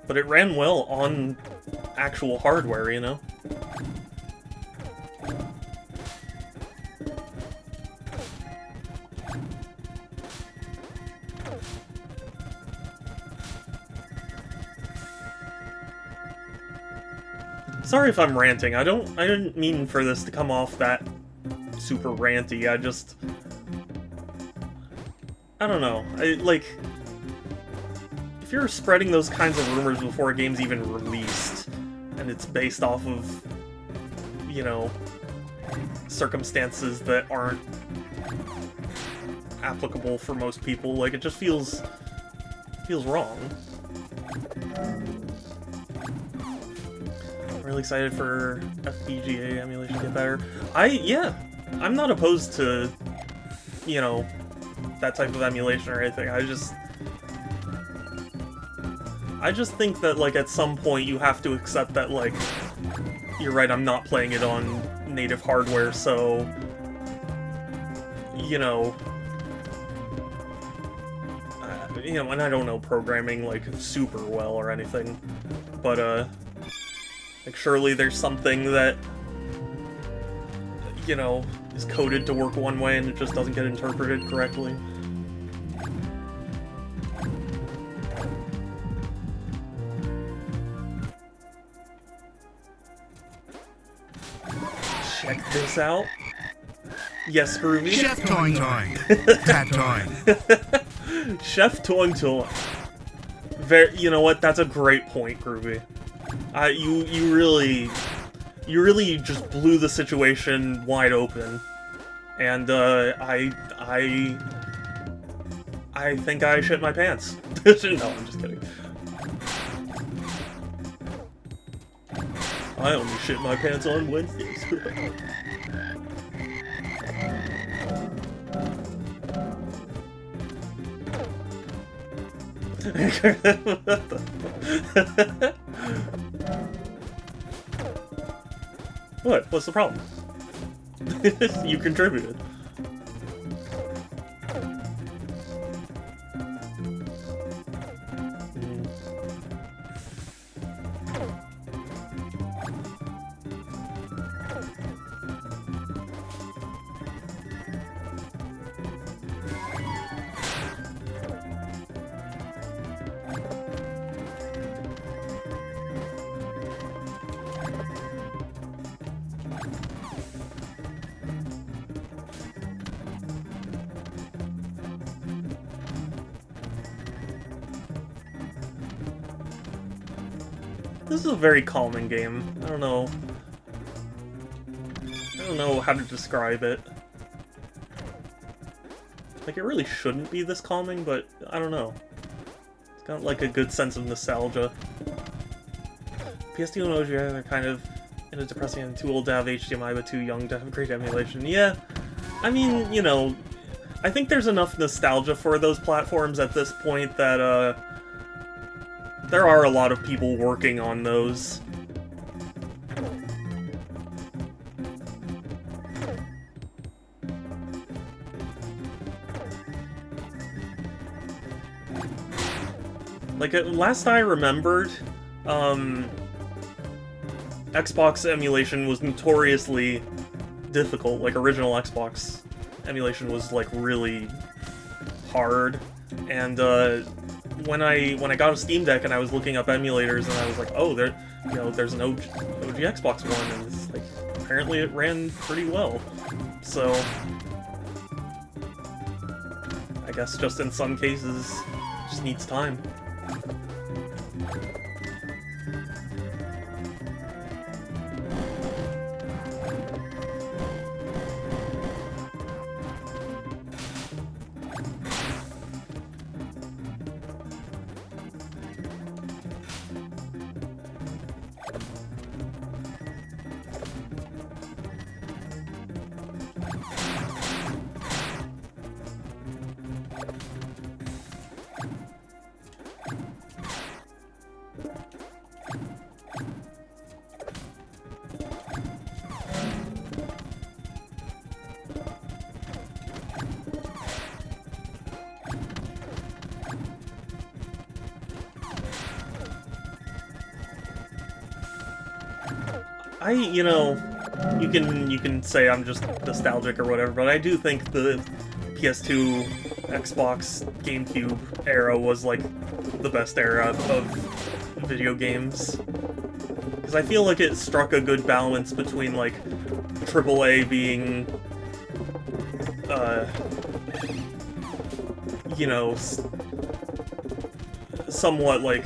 But it ran well on actual hardware, you know? Sorry if I'm ranting. I didn't mean for this to come off that super ranty. I don't know. Like, if you're spreading those kinds of rumors before a game's even released, and it's based off of, you know, circumstances that aren't applicable for most people, like, it just feels wrong. Really excited for FPGA emulation to get better. I'm not opposed to, you know, that type of emulation or anything. I just think that, like, at some point you have to accept that, like, you're right, I'm not playing it on native hardware, so, you know, and I don't know programming, like, super well or anything, but, like, surely there's something that, you know, is coded to work one way and it just doesn't get interpreted correctly. Check this out. Yes, Groovy? Chef Toing Toing. Tat Toing. Chef Toing Toing. You know what? That's a great point, Groovy. You really just blew the situation wide open, and I think I shit my pants. No, I'm just kidding. I only shit my pants on Wednesdays. What? What's the problem? You contributed. this is a very calming game. I don't know how to describe it. Like, it really shouldn't be this calming, but I don't know. It's got, like, a good sense of nostalgia. PS2 and OGI are kind of in a depressing and too old to have HDMI, but too young to have great emulation. Yeah, I mean, you know, I think there's enough nostalgia for those platforms at this point that, there are a lot of people working on those. Like, last I remembered, Xbox emulation was notoriously difficult. Like, original Xbox emulation was, like, really hard. And, when I got a Steam Deck and I was looking up emulators, and I was like, oh, there's an OG Xbox One, and it's, like, apparently it ran pretty well. So, I guess just in some cases, it just needs time. You know, you can say I'm just nostalgic or whatever, but I do think the PS2, Xbox, GameCube era was, like, the best era of video games. Because I feel like it struck a good balance between, like, AAA being, you know, somewhat, like,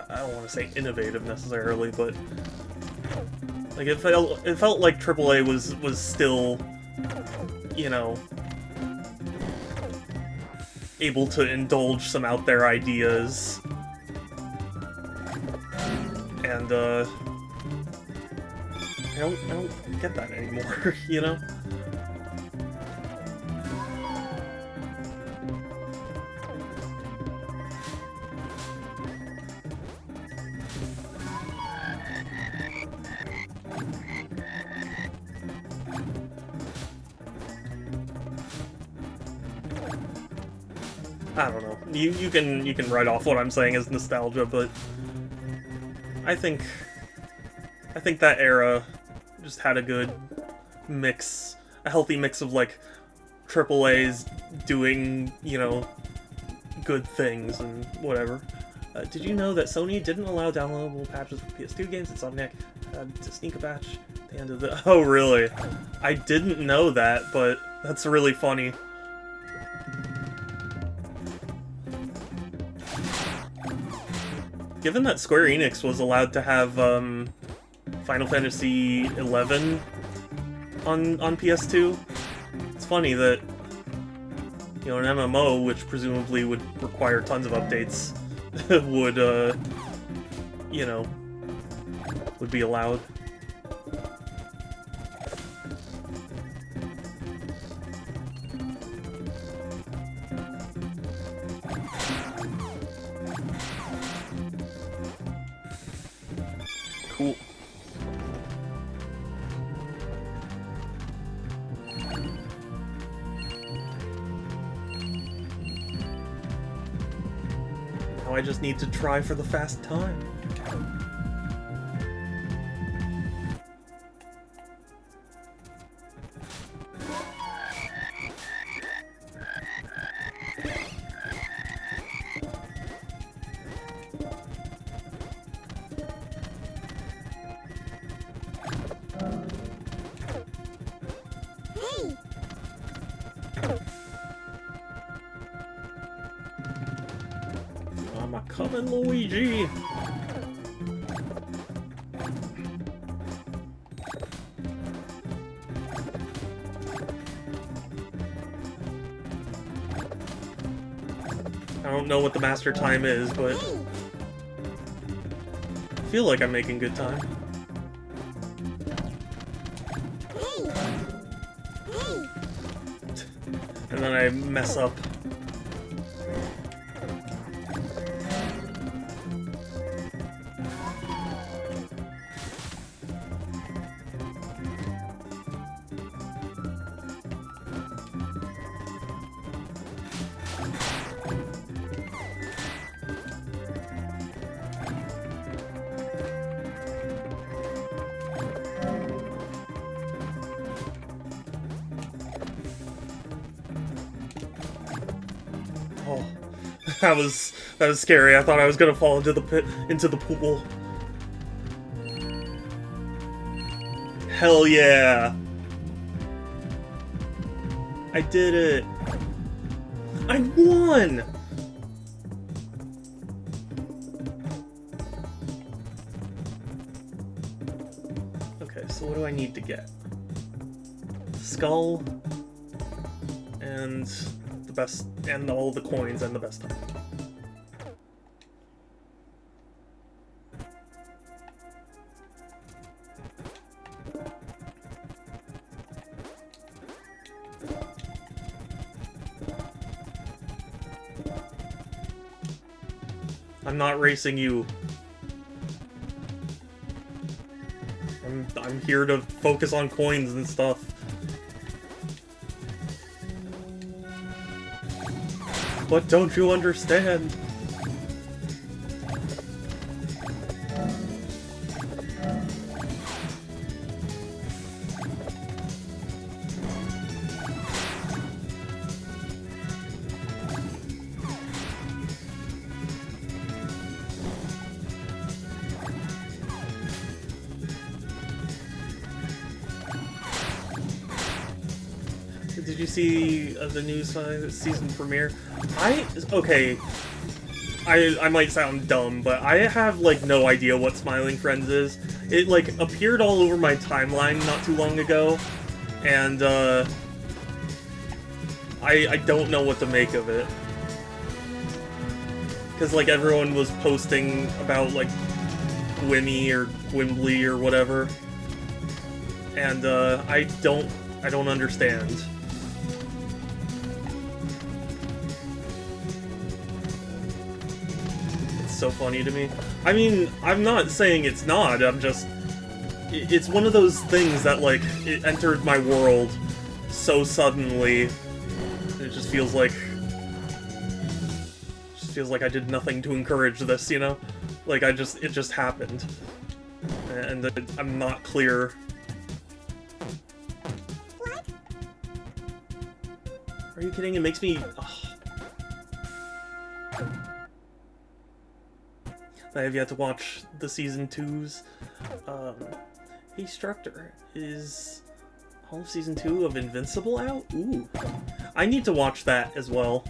I don't want to say innovative necessarily, but like, it felt like AAA was still, you know, able to indulge some out there ideas. And, I don't get that anymore, you know? I don't know. You can write off what I'm saying as nostalgia, but I think that era just had a good mix, a healthy mix of, like, AAAs doing, you know, good things and whatever. Did you know that Sony didn't allow downloadable patches for PS2 games? Insomniac had to sneak a patch at the end of the... Oh, really? I didn't know that, but that's really funny. Given that Square Enix was allowed to have Final Fantasy XI on PS2, it's funny that, you know, an MMO, which presumably would require tons of updates, would, you know, would be allowed. Cool. Now I just need to try for the fast time. I'm a coming, Luigi. I don't know what the master time is, but I feel like I'm making good time. And then I mess up. Oh, that was scary. I thought I was gonna fall into the pit, into the pool. Hell yeah! I did it! I won! Okay, so what do I need to get? Skull and the best, and all the coins and the best time. I'm not racing you. I'm here to focus on coins and stuff. What don't you understand? Did you see the new season premiere? Okay, I might sound dumb, but I have, like, no idea what Smiling Friends is. It, like, appeared all over my timeline not too long ago, and, I don't know what to make of it. Because, like, everyone was posting about, like, Gwimmy or Gwimbly or whatever, and, I don't understand. So funny to me. I mean, I'm not saying it's not, I'm just... It's one of those things that, like, it entered my world so suddenly. It just feels like... I did nothing to encourage this, you know? Like, it just happened. And I'm not clear. What? Are you kidding? It makes me... Ugh. I have yet to watch the season 2s. Hey Structor, is all of season 2 of Invincible out? Ooh. I need to watch that as well.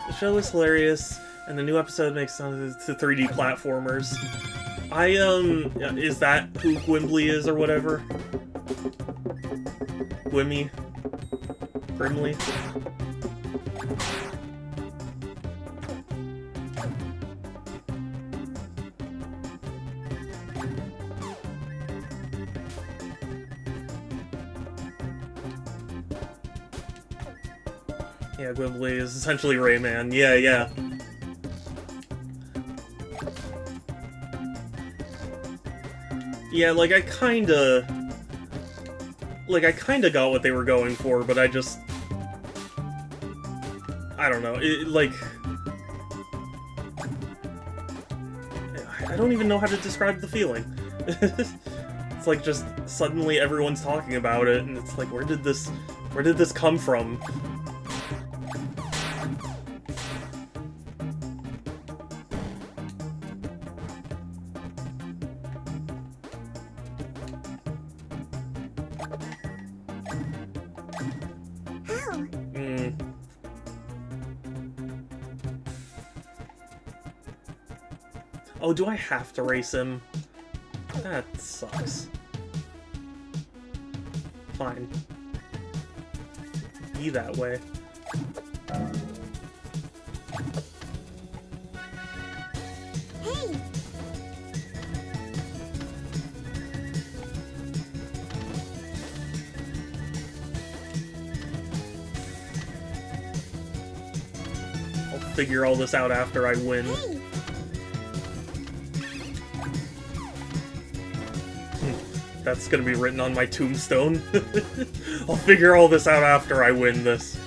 The show is hilarious, and the new episode makes sense to 3D platformers. Is that who Gwimbly is or whatever? Gwimmy? Grimly? Yeah, Gwimbly is essentially Rayman. Yeah. Yeah, like, I kinda got what they were going for, but I don't know, I don't even know how to describe the feeling. It's like, just suddenly everyone's talking about it, and it's like, where did this come from? Oh, do I have to race him? That sucks. fine. Be that way. Hey, I'll figure all this out after I win. hey. That's gonna be written on my tombstone. I'll figure all this out after I win this.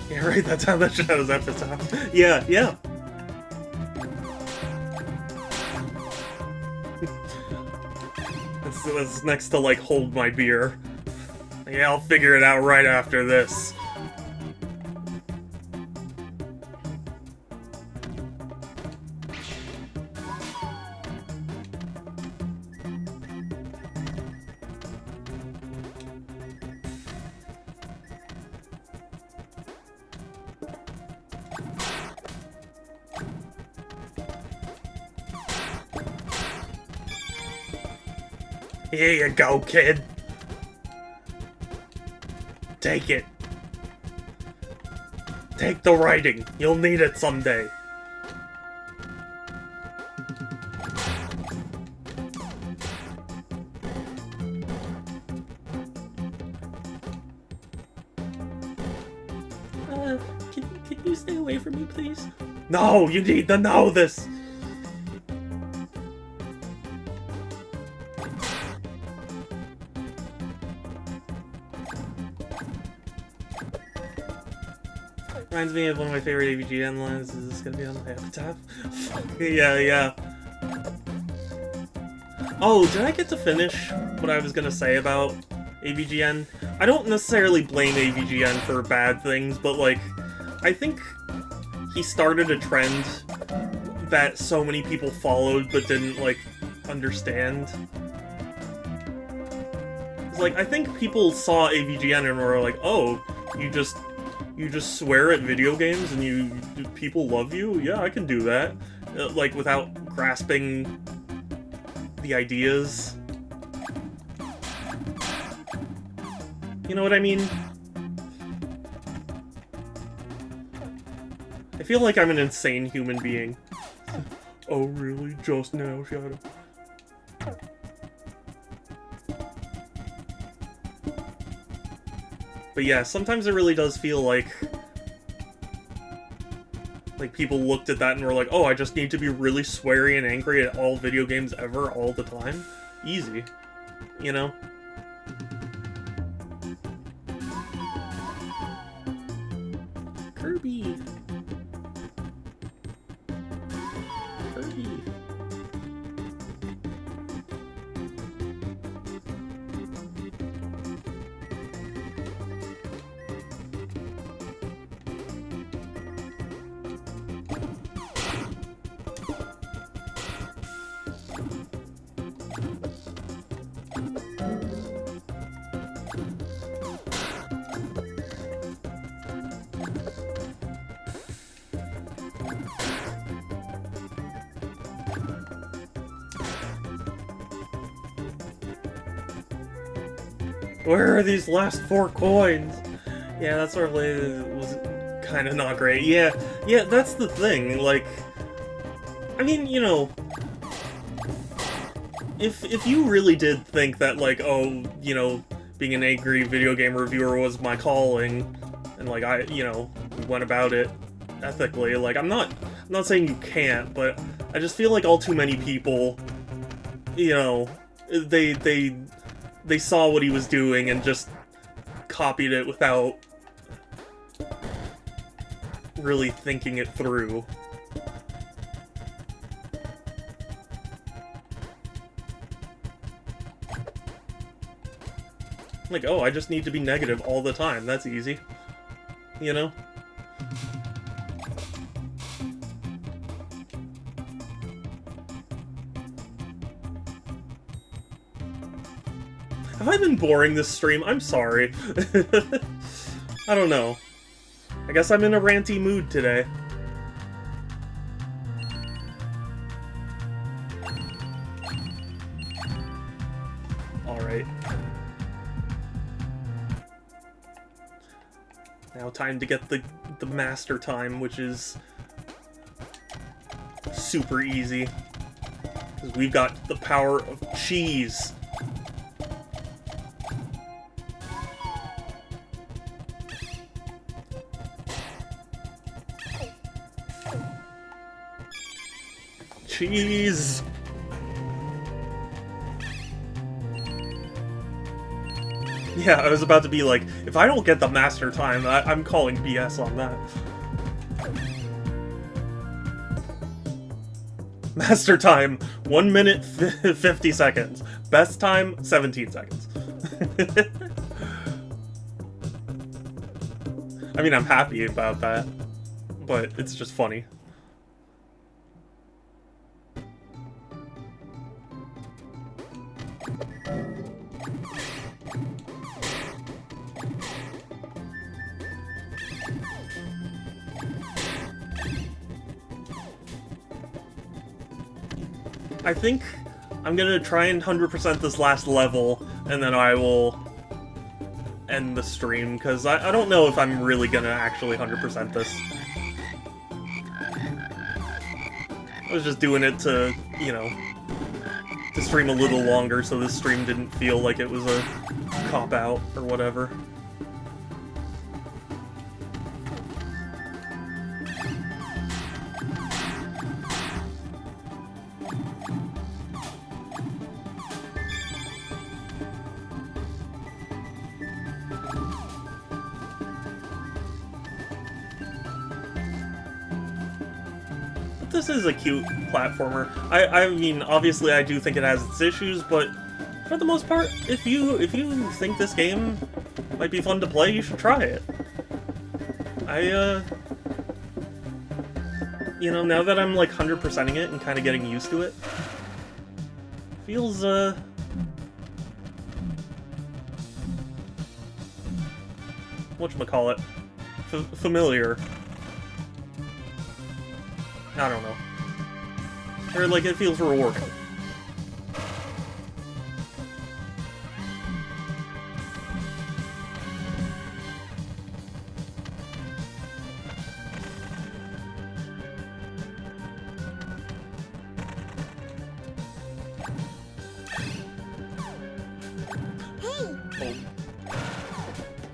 Yeah, right, that's how that shadow's epitaph. Yeah, yeah. That's next to, like, hold my beer. Yeah, I'll figure it out right after this. Here you go, kid. Take it. Take the writing. You'll need it someday. Can you stay away from me, please? No, you need to know this. Reminds me of one of my favorite AVGN lines. Is this gonna be on my epitaph? Yeah, yeah. Oh, did I get to finish what I was gonna say about AVGN? I don't necessarily blame AVGN for bad things, but, like, I think he started a trend that so many people followed but didn't, like, understand. It's like, I think people saw AVGN and were like, oh, you just swear at video games and people love you? Yeah, I can do that. Like, without grasping the ideas. You know what I mean? I feel like I'm an insane human being. Oh, really? Just now, Shadow? But yeah, sometimes it really does feel like people looked at that and were like, oh, I just need to be really sweary and angry at all video games ever, all the time? Easy. You know? Kirby! Kirby! Where are these last 4 coins? Yeah, that sort of was kind of not great. Yeah, that's the thing. Like, I mean, you know, if you really did think that, like, oh, you know, being an angry video game reviewer was my calling, and like I, you know, went about it ethically, like I'm not saying you can't, but I just feel like all too many people, you know, they saw what he was doing and just copied it without really thinking it through. Like, oh, I just need to be negative all the time. That's easy. You know? Have I been boring this stream? I'm sorry. I don't know. I guess I'm in a ranty mood today. Alright. Now time to get the master time, which is super easy. Because we've got the power of cheese. Cheese! Yeah, I was about to be like, if I don't get the master time, I'm calling BS on that. Master time, 1 minute 50 seconds. Best time, 17 seconds. I mean, I'm happy about that, but it's just funny. I think I'm gonna try and 100% this last level, and then I will end the stream, because I don't know if I'm really gonna actually 100% this. I was just doing it to, you know, to stream a little longer, so this stream didn't feel like it was a cop-out or whatever. This is a cute platformer. I mean, obviously I do think it has its issues, but for the most part, if you think this game might be fun to play, you should try it. You know, now that I'm like 100%ing it and kind of getting used to it, feels, whatchamacallit, familiar. I don't know. Or, like, it feels rewarding.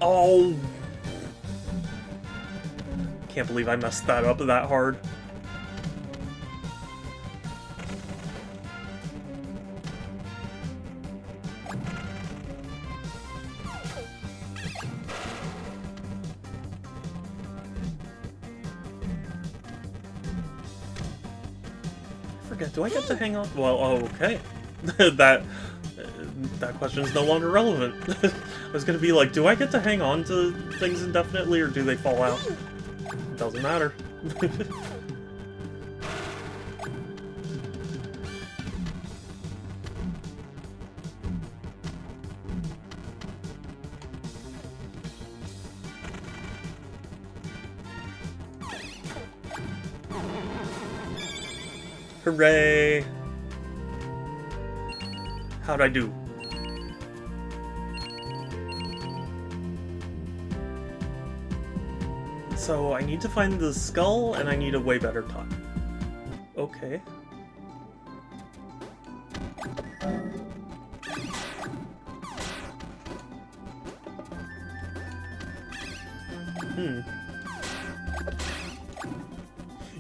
Oh! Can't believe I messed that up that hard. Do I get to hang on? Well, oh, okay. that question is no longer relevant. I was gonna be like, do I get to hang on to things indefinitely, or do they fall out? It doesn't matter. Hooray! How'd I do? So I need to find the skull, and I need a way better time. Okay.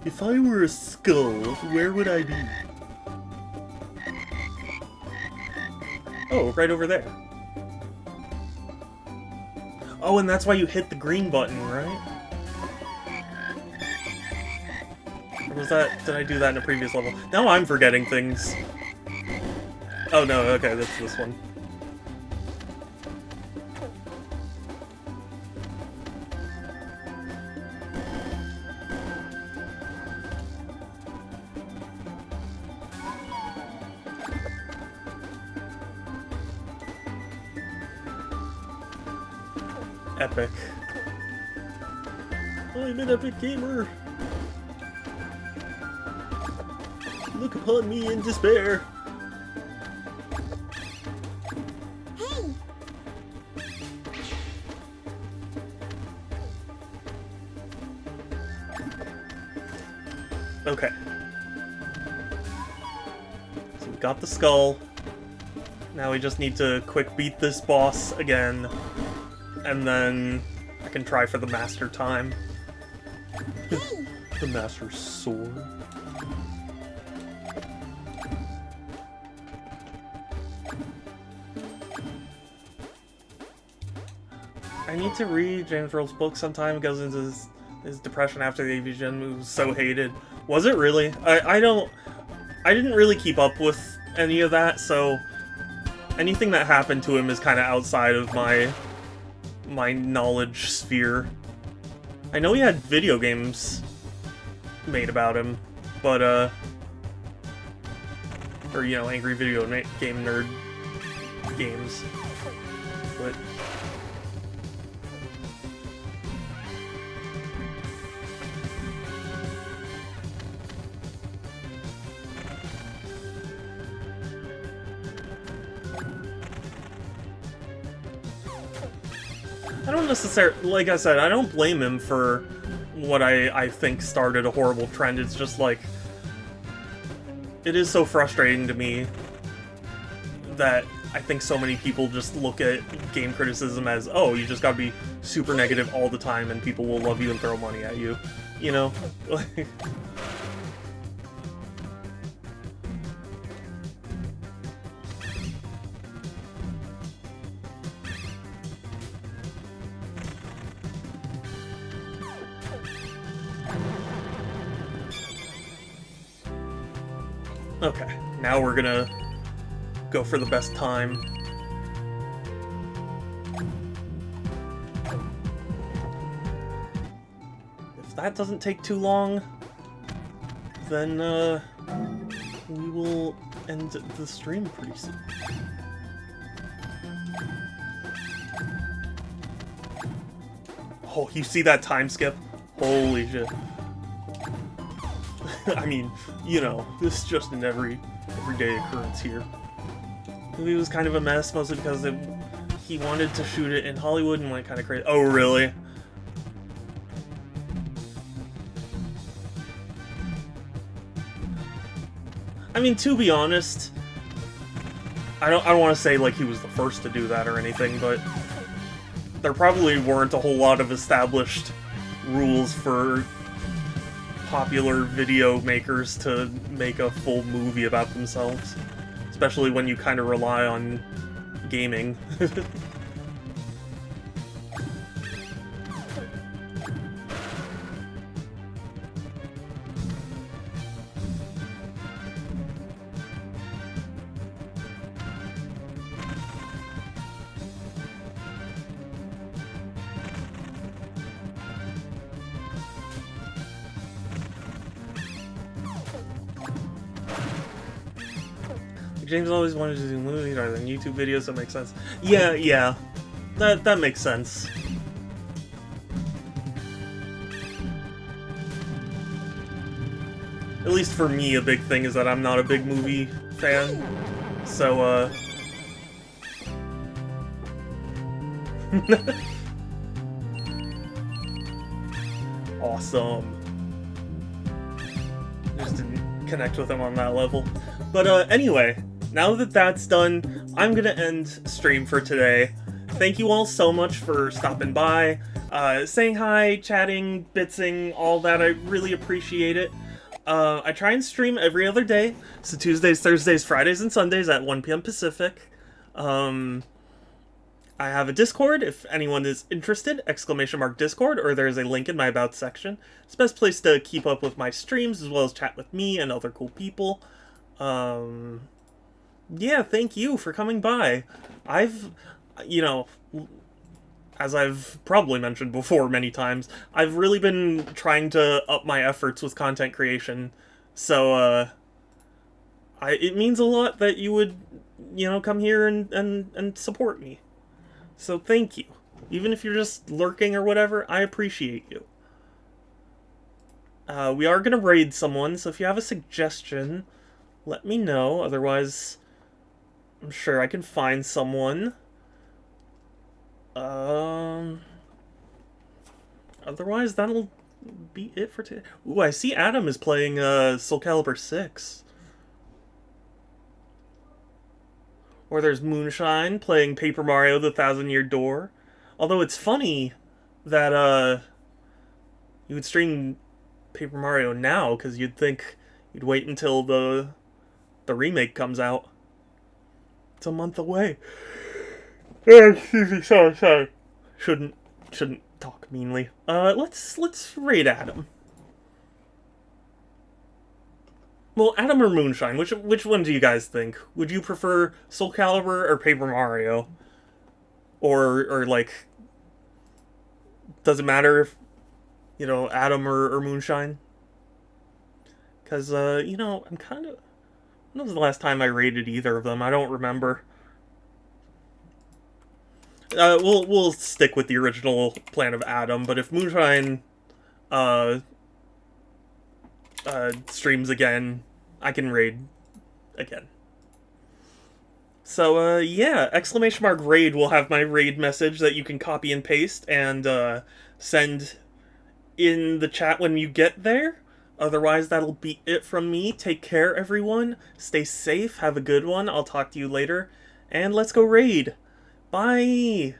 If I were a skull, where would I be? Oh, right over there. Oh, and that's why you hit the green button, right? Or was that... did I do that in a previous level? Now I'm forgetting things. Oh no, okay, that's this one. epic. I'm an epic gamer. Look upon me in despair. Hey, Okay. So we got the skull. Now we just need to quick beat this boss again. And then I can try for the master time. The master's sword. I need to read James Earl's book sometime. It goes into his depression after the AVGN. It was so hated. Was it really? I didn't really keep up with any of that, so anything that happened to him is kind of outside of my knowledge sphere. I know he had video games made about him, but or you know, angry video game nerd games, but. I don't necessarily, like I said, I don't blame him for what I think started a horrible trend. It's just like, it is so frustrating to me that I think so many people just look at game criticism as, oh, you just gotta be super negative all the time and people will love you and throw money at you, you know? Okay, now we're gonna go for the best time. If that doesn't take too long, then we will end the stream pretty soon. Oh, you see that time skip? Holy shit. I mean, you know, this is just an everyday occurrence here. The movie was kind of a mess, mostly because he wanted to shoot it in Hollywood and went kind of crazy. Oh, really? I mean, to be honest, I don't want to say like he was the first to do that or anything, but there probably weren't a whole lot of established rules for popular video makers to make a full movie about themselves, especially when you kind of rely on gaming. James always wanted to do movies rather than YouTube videos, that makes sense. Yeah. That makes sense. At least for me, a big thing is that I'm not a big movie fan. So, awesome. Just didn't connect with him on that level. But, anyway. Now that that's done, I'm gonna end stream for today. Thank you all so much for stopping by, saying hi, chatting, bitsing, all that. I really appreciate it. I try and stream every other day, so Tuesdays, Thursdays, Fridays, and Sundays at 1 p.m. Pacific. I have a Discord if anyone is interested, _Discord, or there's a link in my About section. It's the best place to keep up with my streams, as well as chat with me and other cool people. Yeah, thank you for coming by. I've, you know, as I've probably mentioned before many times, I've really been trying to up my efforts with content creation. So, it means a lot that you would, you know, come here and support me. So thank you. Even if you're just lurking or whatever, I appreciate you. We are going to raid someone, so if you have a suggestion, let me know. Otherwise, I'm sure I can find someone. Otherwise, that'll be it for today. Ooh, I see Adam is playing Soul Calibur 6. Or there's Moonshine playing Paper Mario the Thousand Year Door. Although it's funny that you would stream Paper Mario now, because you'd think you'd wait until the remake comes out. It's a month away. Excuse me, sorry. Shouldn't talk meanly. Let's raid Adam. Well, Adam or Moonshine, which one do you guys think? Would you prefer Soul Calibur or Paper Mario? Or like, does it matter if, Adam or Moonshine? Because, I'm kind of... When was the last time I rated either of them? I don't remember. We'll stick with the original plan of Adam, but if Moonshine streams again, I can raid again. So yeah, !raid will have my raid message that you can copy and paste and send in the chat when you get there. Otherwise, that'll be it from me. Take care, everyone. Stay safe. Have a good one. I'll talk to you later. And let's go raid. Bye!